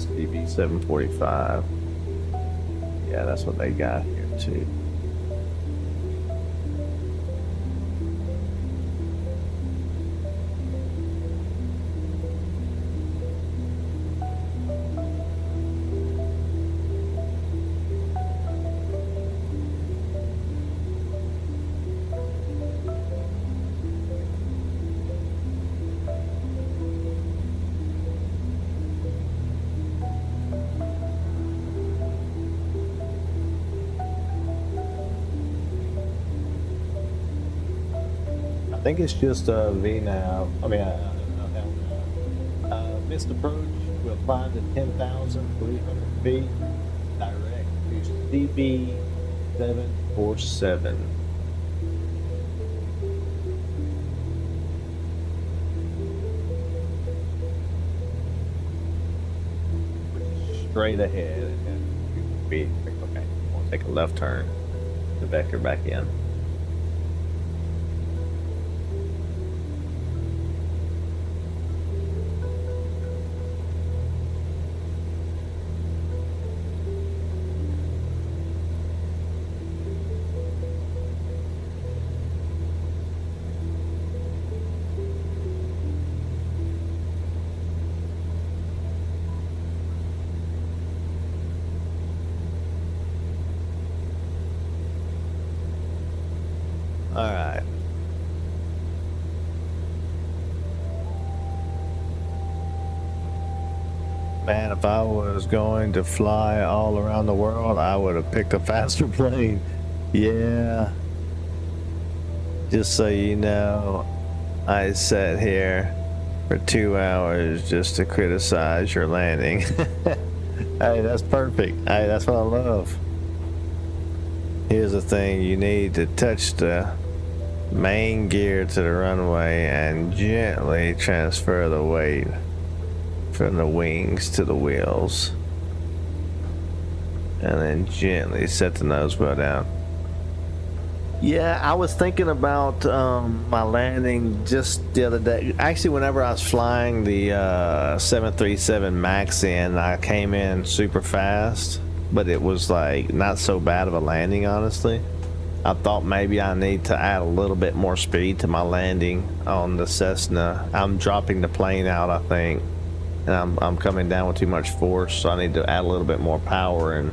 SCCF 745. Yeah, that's what they got here too. I think it's just VNAV. I mean, missed approach. We'll climb to 10,300 feet. Direct to CB 747. Straight ahead. And okay, we'll take a left turn to vector back in. Alright. Man, if I was going to fly all around the world, I would have picked a faster plane. Yeah. Just so you know, I sat here for 2 hours just to criticize your landing. Hey, that's perfect. Hey, that's what I love. Here's the thing, you need to touch the main gear to the runway and gently transfer the weight from the wings to the wheels. And then gently set the nose wheel down. Yeah, I was thinking about my landing just the other day. Actually, whenever I was flying the 737 MAX in, I came in super fast, but it was like not so bad of a landing, honestly. I thought maybe I need to add a little bit more speed to my landing on the Cessna. I'm dropping the plane out, I think, and I'm coming down with too much force, so I need to add a little bit more power and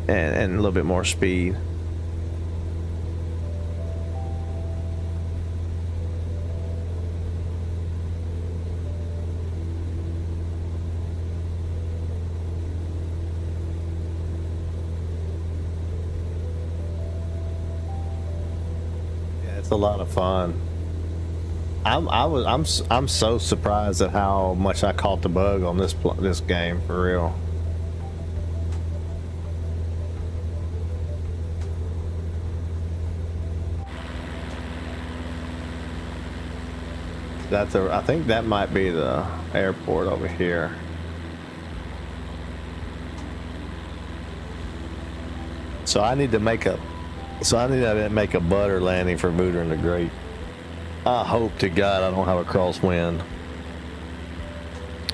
a little bit more speed. Yeah, it's a lot of fun. I'm so surprised at how much I caught the bug on this game, for real. I think that might be the airport over here. So I need to make a butter landing for Voudreal the Great. I hope to God I don't have a crosswind,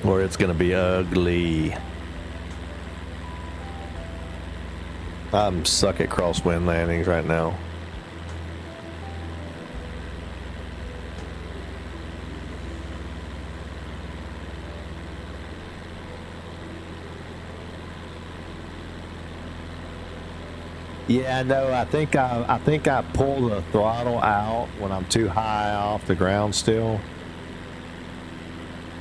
or it's gonna be ugly. I'm suck at crosswind landings right now. Yeah, no, I think I pull the throttle out when I'm too high off the ground still,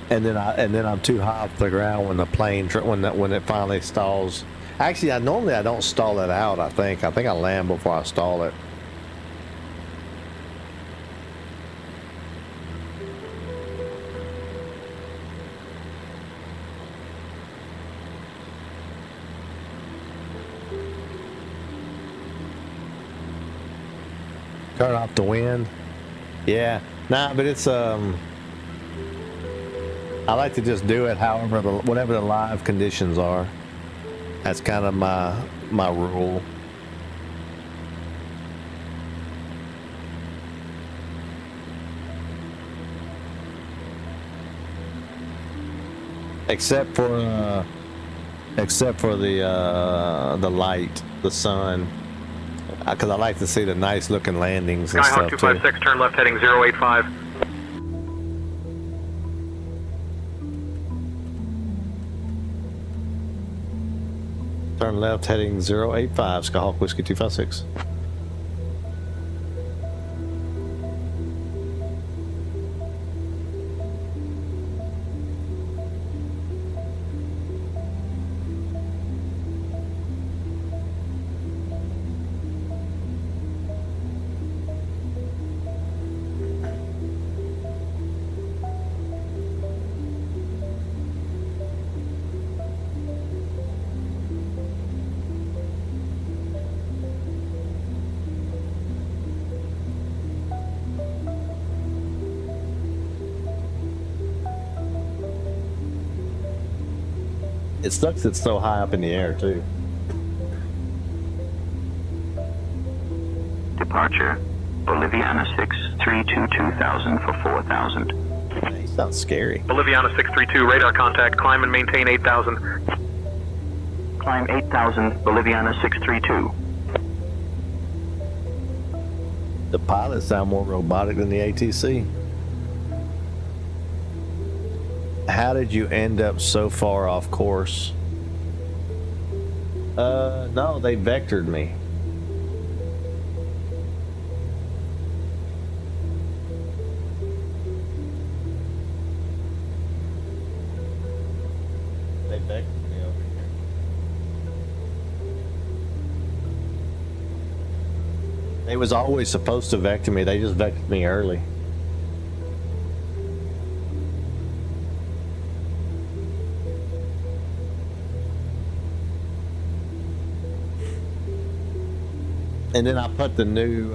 and then I'm too high off the ground when the plane when it finally stalls. Actually, I don't stall it out. I think I land before I stall it. Turn off the wind. Yeah, nah, but it's I like to just do it whatever the live conditions are. That's kind of my rule. Except for the light, the sun. Because I like to see the nice looking landings and Skyhawk stuff 256, turn left heading 085. Turn left heading 085, Skyhawk Whiskey 256. It sucks it's so high up in the air, too. Departure, Boliviana 632 2000 for 4000. He sounds scary. Boliviana 632, radar contact, climb and maintain 8,000. Climb 8000, Boliviana 632. The pilots sound more robotic than the ATC. How did you end up so far off course? No, they vectored me. They vectored me over here. They was always supposed to vector me. They just vectored me early. And then I put the new,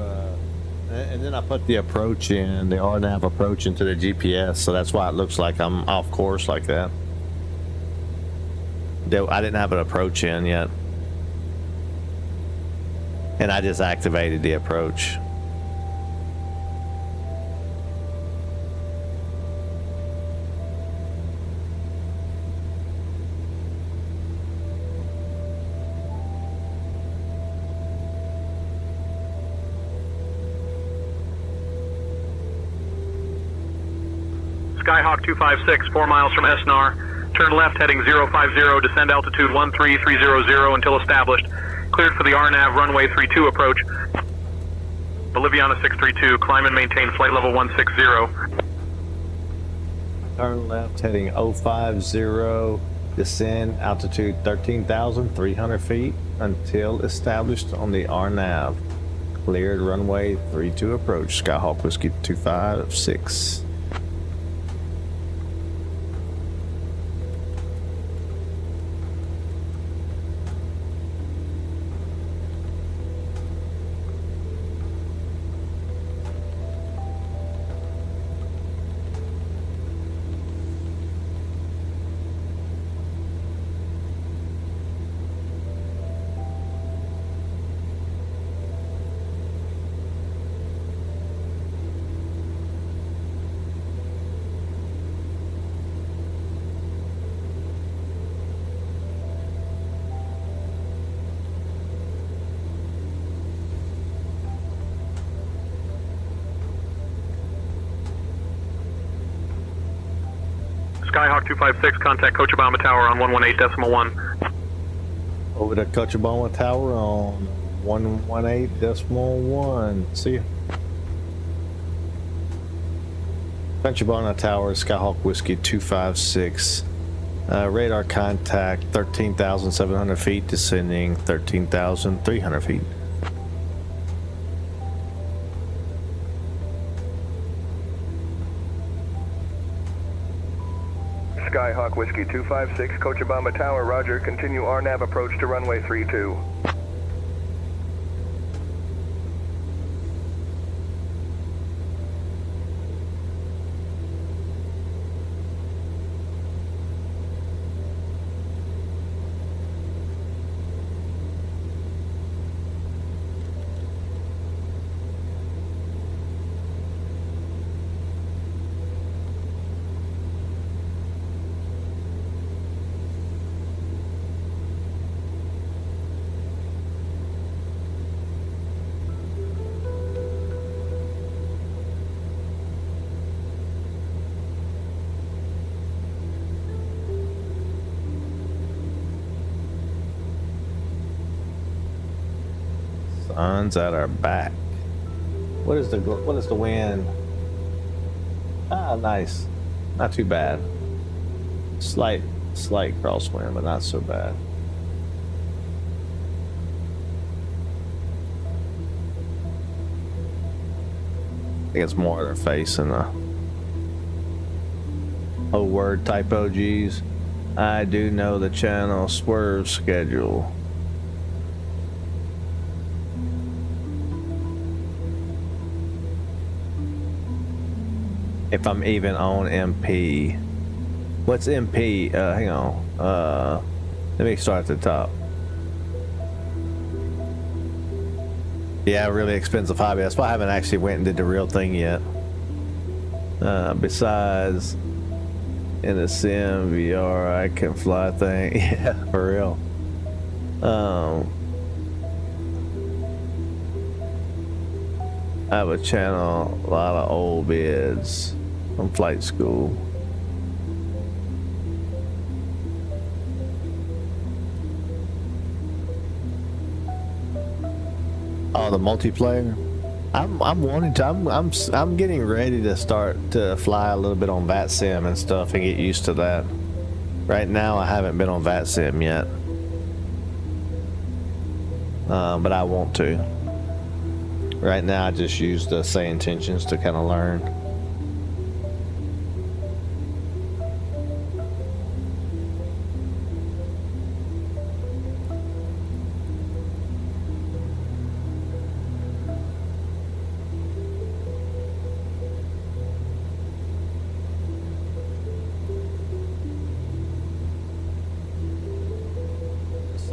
and then I put the approach in, the RNAV approach into the GPS, so that's why it looks like I'm off course like that. I didn't have an approach in yet. And I just activated the approach. Skyhawk 256, 4 miles from Esnar. Turn left heading 050, descend altitude 13300 until established. Cleared for the RNAV runway 32 approach. Boliviana 632, climb and maintain flight level 160. Turn left heading 050, descend altitude 13,300 feet until established on the RNAV. Cleared runway 32 approach. Skyhawk Whiskey 256. Skyhawk 256, contact Cochabamba Tower on 118.1. Over to Cochabamba Tower on 118.1. See ya. Cochabamba Tower, Skyhawk Whiskey 256. Radar contact 13,700 feet, descending 13,300 feet. Skyhawk Whiskey 256, Cochabamba Tower, roger. Continue RNAV approach to runway 32. Sun's at our back. What is the wind? Ah, nice. Not too bad. Slight crosswind, but not so bad. I think it's more their face than the whole word typo. G's. I do know the channel swerve schedule. If I'm even on MP. What's MP? Hang on. Let me start at the top. Yeah, really expensive hobby. That's why I haven't actually went and did the real thing yet. Besides, in the sim VR, I can fly thing. Yeah, for real. I have a channel, a lot of old vids from flight school. Oh, the multiplayer. I'm getting ready to start to fly a little bit on VATSIM and stuff and get used to that. Right now, I haven't been on VATSIM yet, but I want to. Right now, I just use the Say Intentions to kind of learn.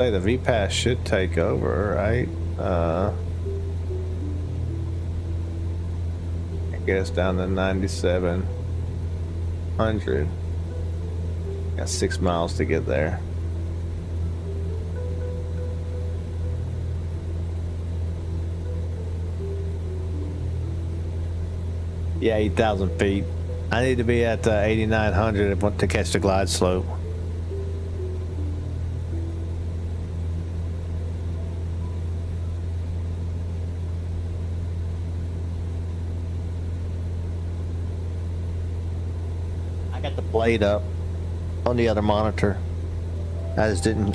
Say the VPAS should take over, right? Get us down to 9,700. Got 6 miles to get there. Yeah, 8,000 feet. I need to be at 8,900 to catch the glide slope. I got the blade up on the other monitor. I just didn't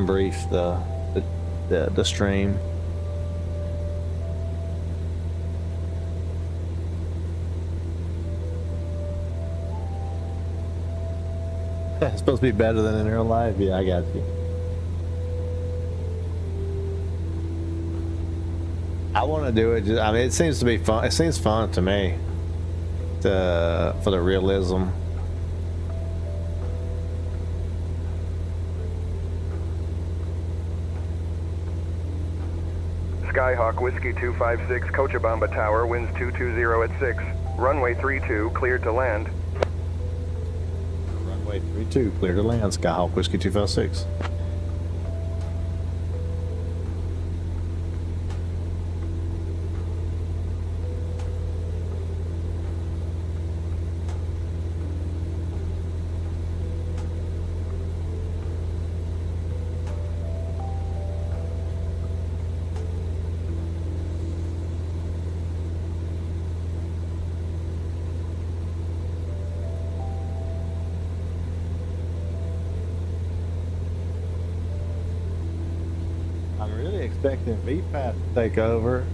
brief the stream. It's supposed to be better than in real life. Yeah, I got you. I want to do it. I mean, it seems to be fun. It seems fun to me. For the realism. Skyhawk Whiskey 256, Cochabamba Tower, winds 220 at 6. Runway 32, cleared to land. Runway 32, clear to land. Skyhawk Whiskey 256. Expecting VPAT to take over.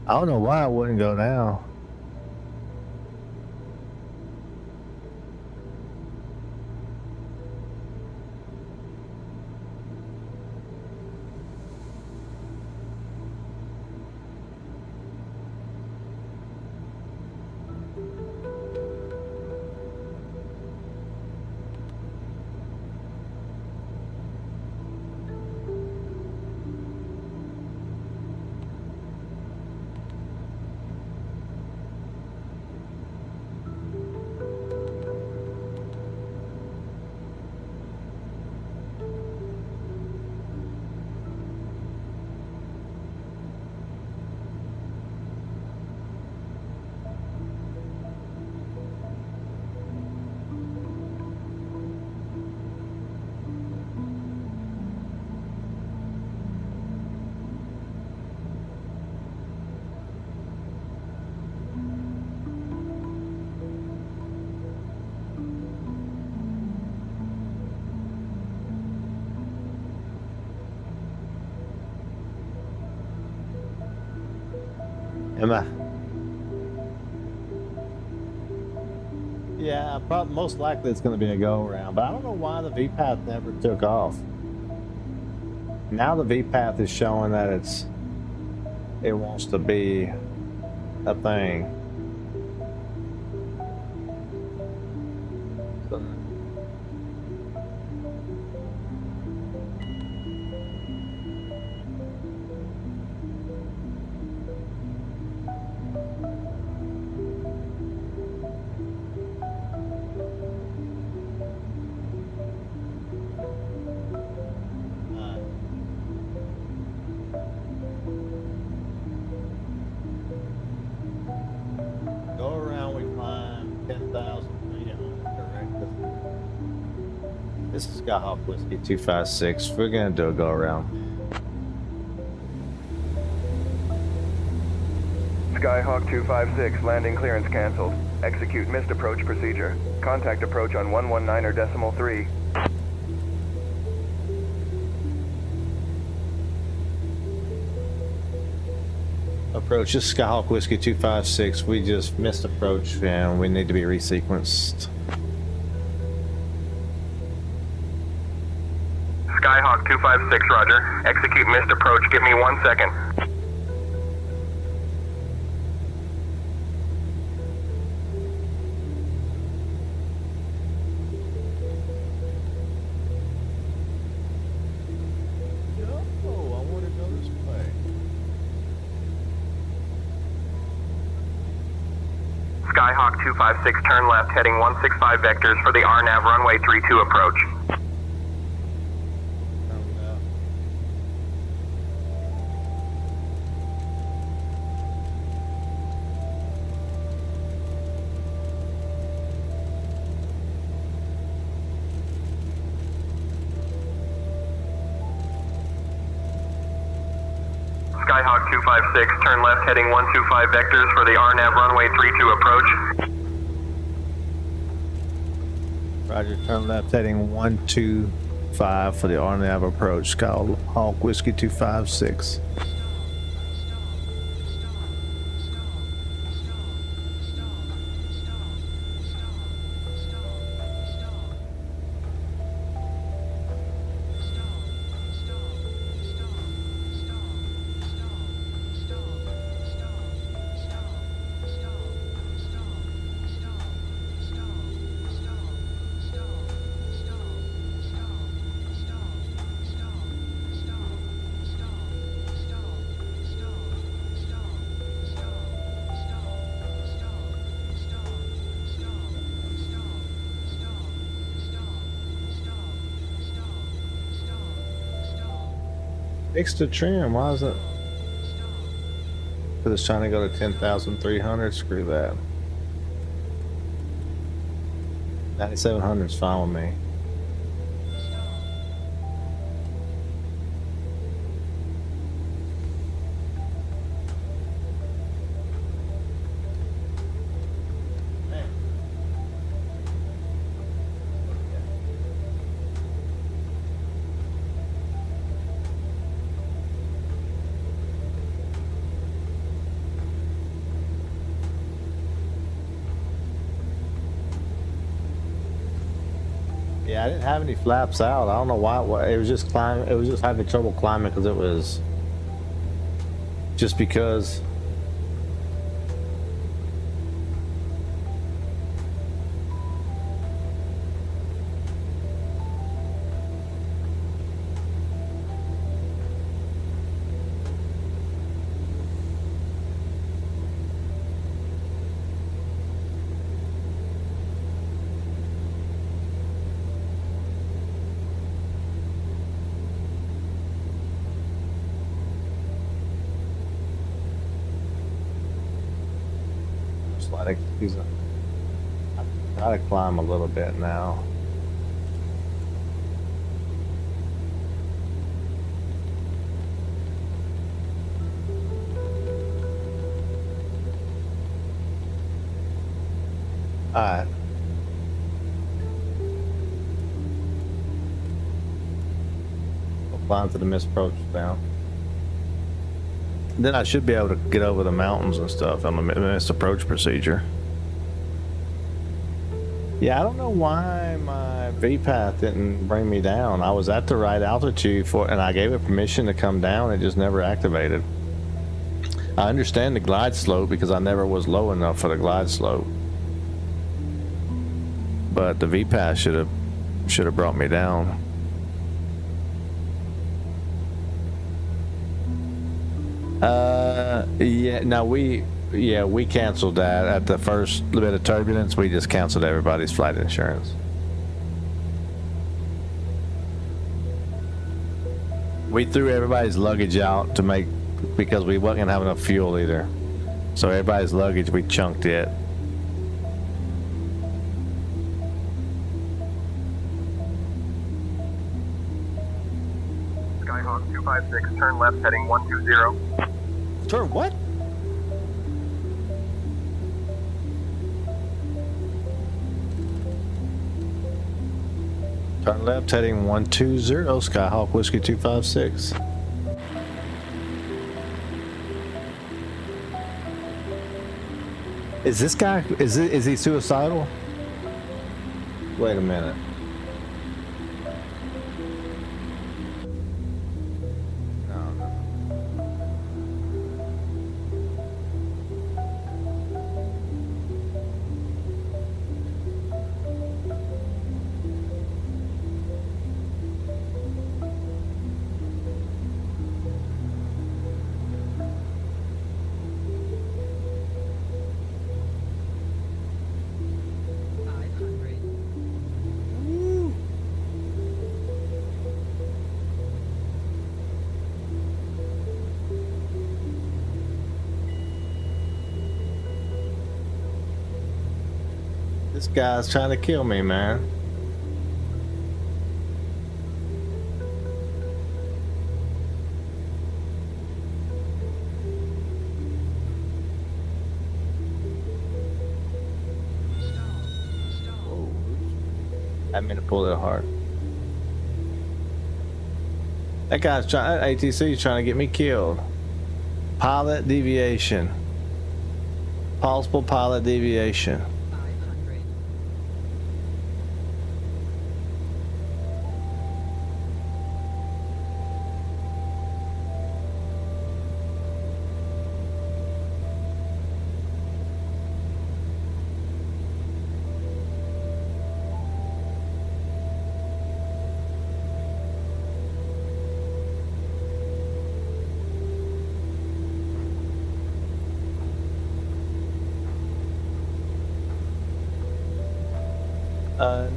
I don't know why it wouldn't go now. Am I? Yeah, most likely it's going to be a go-around, but I don't know why the VPAT never took off. Now the VPAT is showing that it wants to be a thing. Skyhawk Whiskey 256. We're gonna do a go around. Skyhawk 256, landing clearance canceled. Execute missed approach procedure. Contact approach on 119.3. Approach, this is Skyhawk Whiskey 256. We just missed approach and we need to be resequenced. Skyhawk 256, roger. Execute missed approach. Give me 1 second. Skyhawk 256, turn left, heading 165 vectors for the RNAV runway 32 approach. Skyhawk 256, turn left, heading 125 vectors for the RNAV runway 32 approach. Roger, turn left heading 125 for the RNAV approach. Skyhawk Whiskey 256. Fix the trim, why is it? Because it's trying to go to 10,300, screw that. 9,700 is fine with me. Yeah, I didn't have any flaps out. I don't know why. It was just climbing. It was just having trouble climbing because it was just because. I gotta climb a little bit now. Alright. We'll climb to the misapproach down. Then I should be able to get over the mountains and stuff on the misapproach procedure. Yeah, I don't know why my VPath didn't bring me down. I was at the right altitude for, and I gave it permission to come down. It just never activated. I understand the glide slope because I never was low enough for the glide slope. But the VPath should have brought me down. Yeah, no, we canceled that at the first bit of turbulence. We just canceled everybody's flight insurance. We threw everybody's luggage out to make, because we wasn't gonna have enough fuel either. So everybody's luggage, we chunked it. Skyhawk 256, turn left heading 120. Turn what? Turn left heading 120, Skyhawk Whiskey 256. Is this guy, is he suicidal? Wait a minute. This guy's trying to kill me, man. Whoa. I meant to pull it hard. That guy's trying, ATC is trying to get me killed. Pilot deviation. Possible pilot deviation.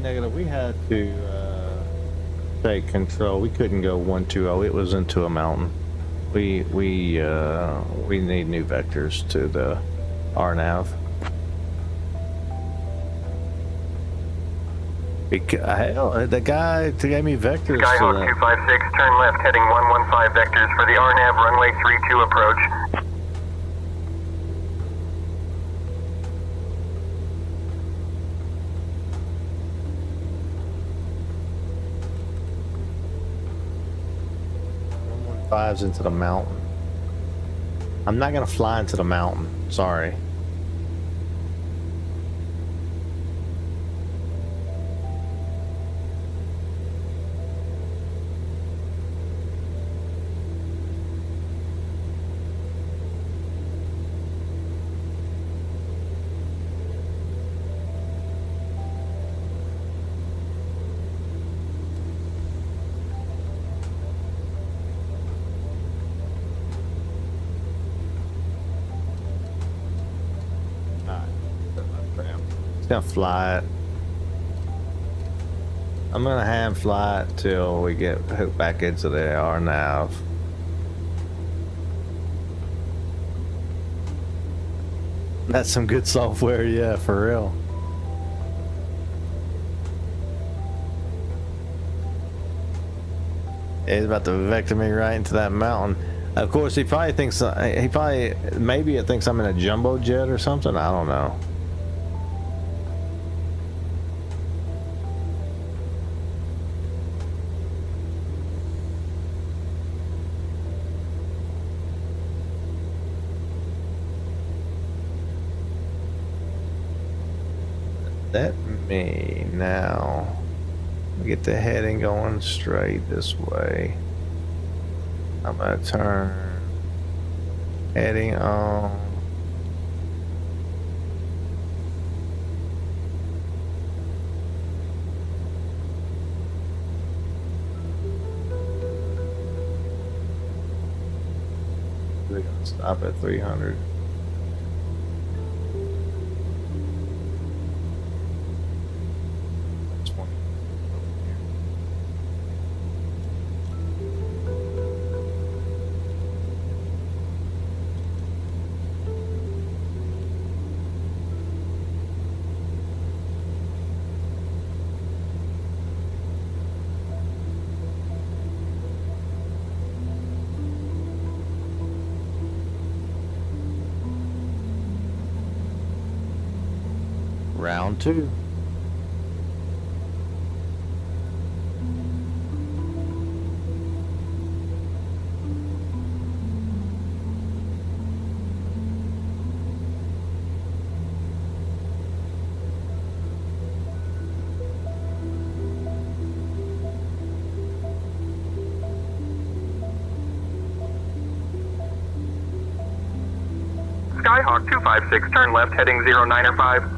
Negative. We had to take control. We couldn't go 120. It was into a mountain. We need new vectors to the RNAV. Hell, the guy gave me vectors. Skyhawk 256, turn left heading 115 vectors for the RNAV runway 32 approach. Fives into the mountain. I'm not gonna fly into the mountain. Sorry. Gonna fly it. I'm gonna hand fly it till we get hooked back into the RNAV. That's some good software, yeah, for real. He's about to vector me right into that mountain. Of course, he probably thinks maybe it thinks I'm in a jumbo jet or something. I don't know. Let me now get the heading going straight this way. I'm gonna turn heading on. We're gonna stop at 300. Round 2. Skyhawk 256, turn left, heading 0905.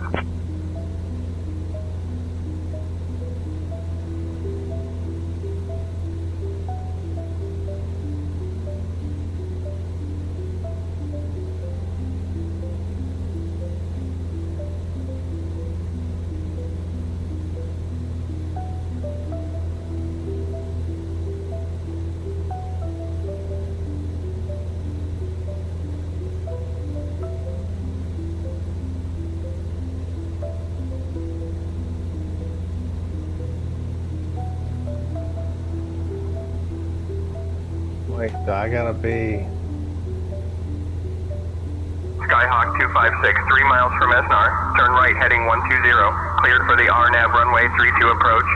Wait, I gotta be... Skyhawk 256, 3 miles from Esnar. Turn right, heading 120. Cleared for the RNAV runway 32 approach.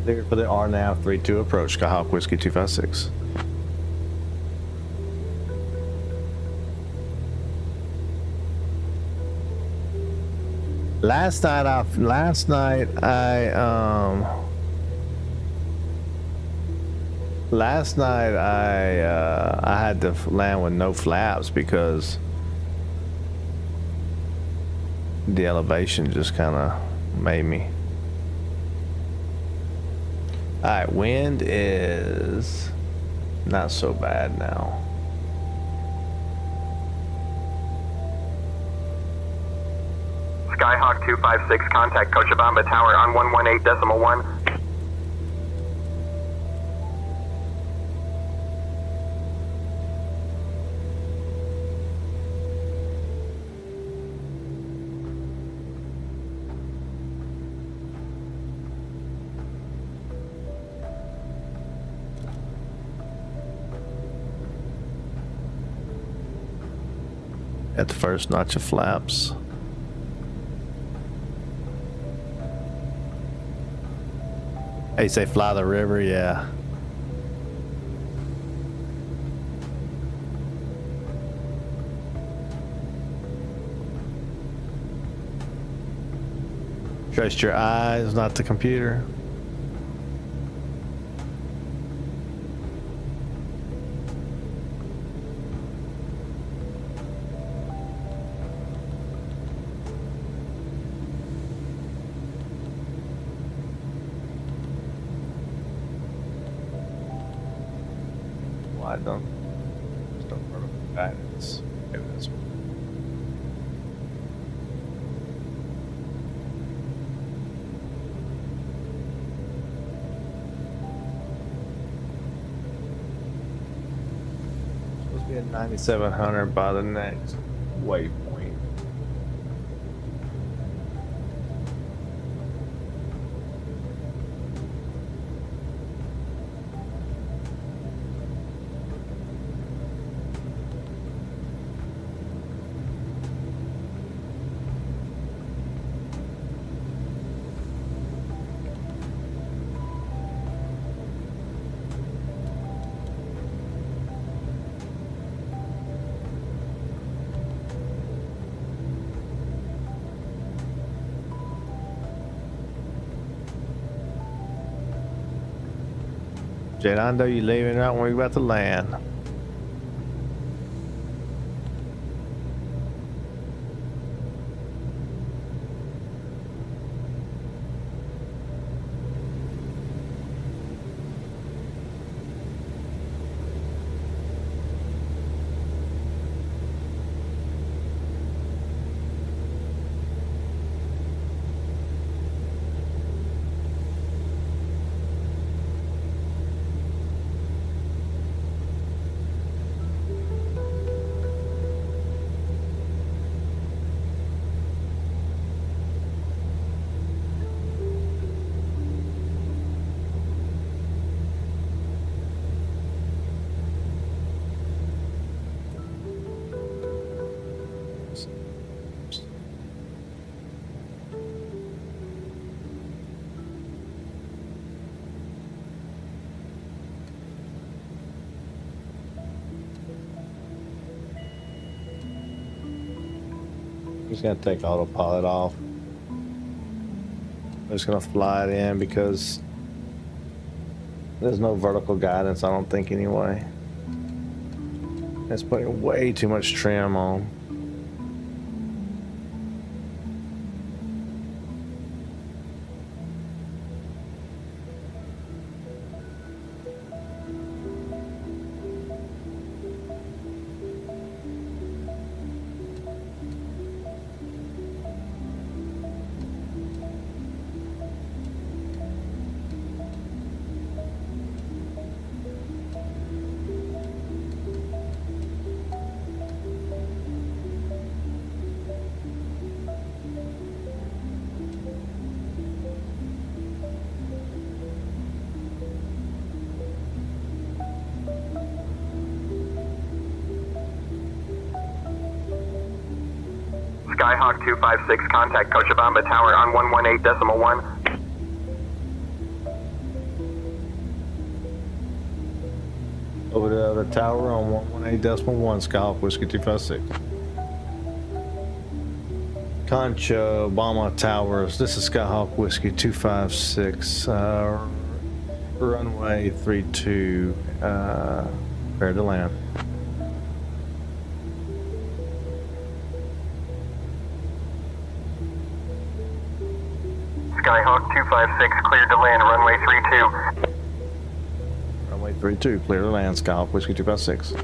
Cleared for the RNAV 32 approach, Skyhawk Whiskey 256. Last night I had to land with no flaps because the elevation just kind of made me. Alright, wind is not so bad now. Skyhawk 256, contact Cochabamba Tower on 118.1. At the first notch of flaps. Hey, say fly the river, yeah. Trust your eyes, not the computer. I don't vertical guidance. Maybe that's what. Supposed to be at 9,700 by the next waypoint. Jelando, you leaving out when we're about to land. Just gonna take autopilot off. I'm just gonna fly it in because there's no vertical guidance, I don't think, anyway. It's putting way too much trim on. Skyhawk 256, contact Cochabamba Tower on 118.1. Over to the tower on 118.1, Skyhawk Whiskey 256. Cochabamba Towers, this is Skyhawk Whiskey 256, runway 32, prepare to land. Skyhawk 256, cleared to land, runway 32. Runway 32, clear to land, Skyhawk Whiskey 256.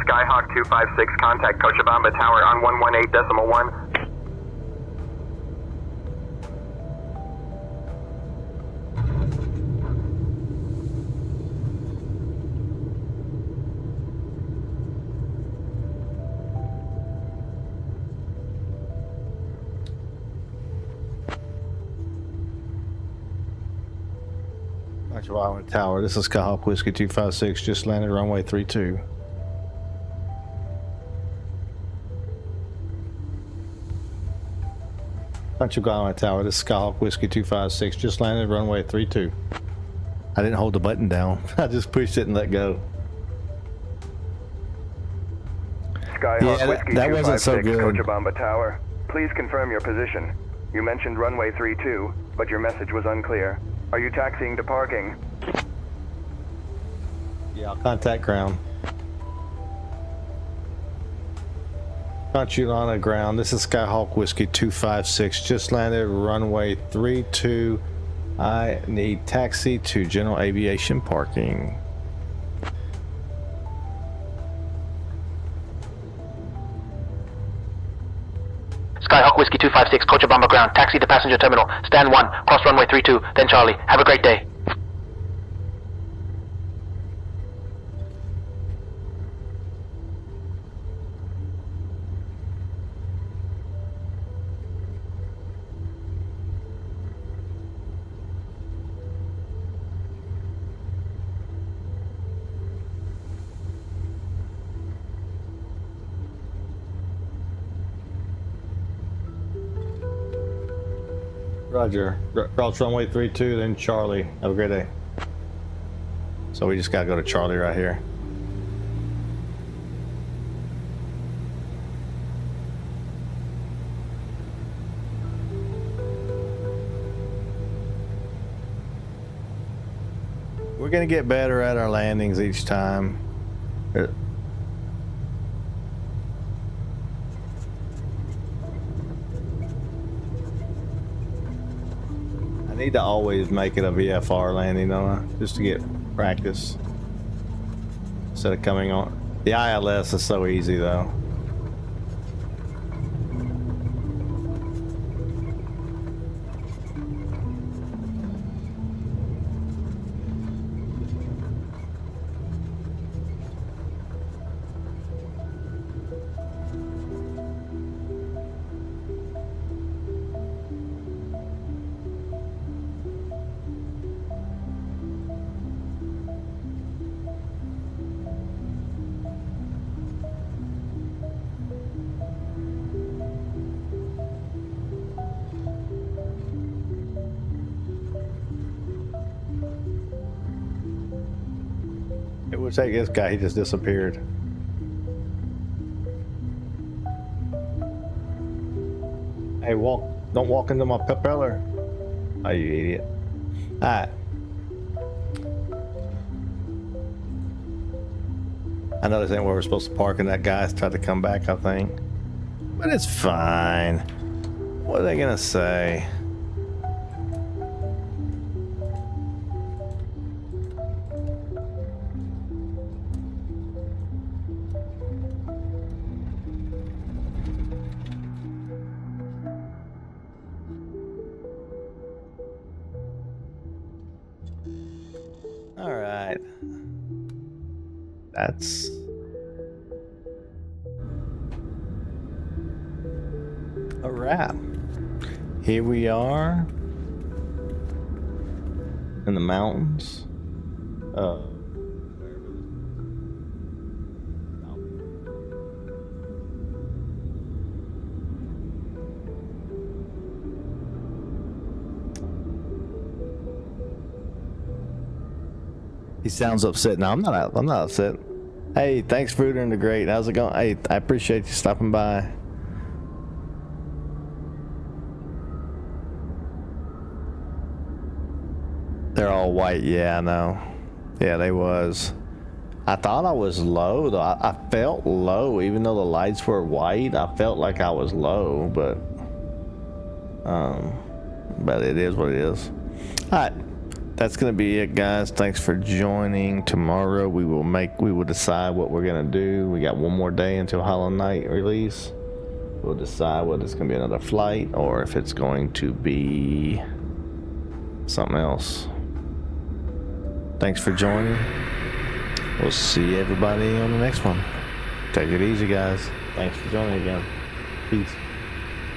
Skyhawk 256, contact Cochabamba Tower on 118.1. Cochabamba Tower, this is Skyhawk Whiskey 256, just landed runway 32. Cochabamba Tower, this is Skyhawk Whiskey 256, just landed runway 32. I didn't hold the button down. I just pushed it and let go. Skyhawk Whiskey that wasn't so 256, good. Cochabamba Tower. Please confirm your position. You mentioned runway 32, but your message was unclear. Are you taxiing to parking? Yeah, I'll contact ground. Cochabamba ground, this is Skyhawk Whiskey 256, just landed runway 32. I need taxi to general aviation parking. Skyhawk Whiskey 256, Cochabamba ground, taxi to passenger terminal, stand 1, cross runway 32, then Charlie. Have a great day. Roger. Cross runway 32, then Charlie. Have a great day. So we just gotta go to Charlie right here. We're gonna get better at our landings each time. I need to always make it a VFR landing, don't I? Just to get practice. Instead of coming on. The ILS is so easy though. Take this guy, he just disappeared. Hey, don't walk into my propeller. Oh, you idiot. Alright. I know this ain't where we're supposed to park, and that guy's tried to come back, I think. But it's fine. What are they gonna say? That's a wrap. Here we are in the mountains. He sounds upset. No, I'm not upset. Hey, thanks for and the great. How's it going? Hey, I appreciate you stopping by. They're all white. Yeah, I know. Yeah, they was. I thought I was low though. I felt low, even though the lights were white. I felt like I was low, but it is what it is. All right. That's gonna be it, guys. Thanks for joining. Tomorrow we will decide what we're gonna do. We got one more day until Hollow Knight release. We'll decide whether it's gonna be another flight or if it's going to be something else. Thanks for joining. We'll see everybody on the next one. Take it easy, guys. Thanks for joining again. Peace.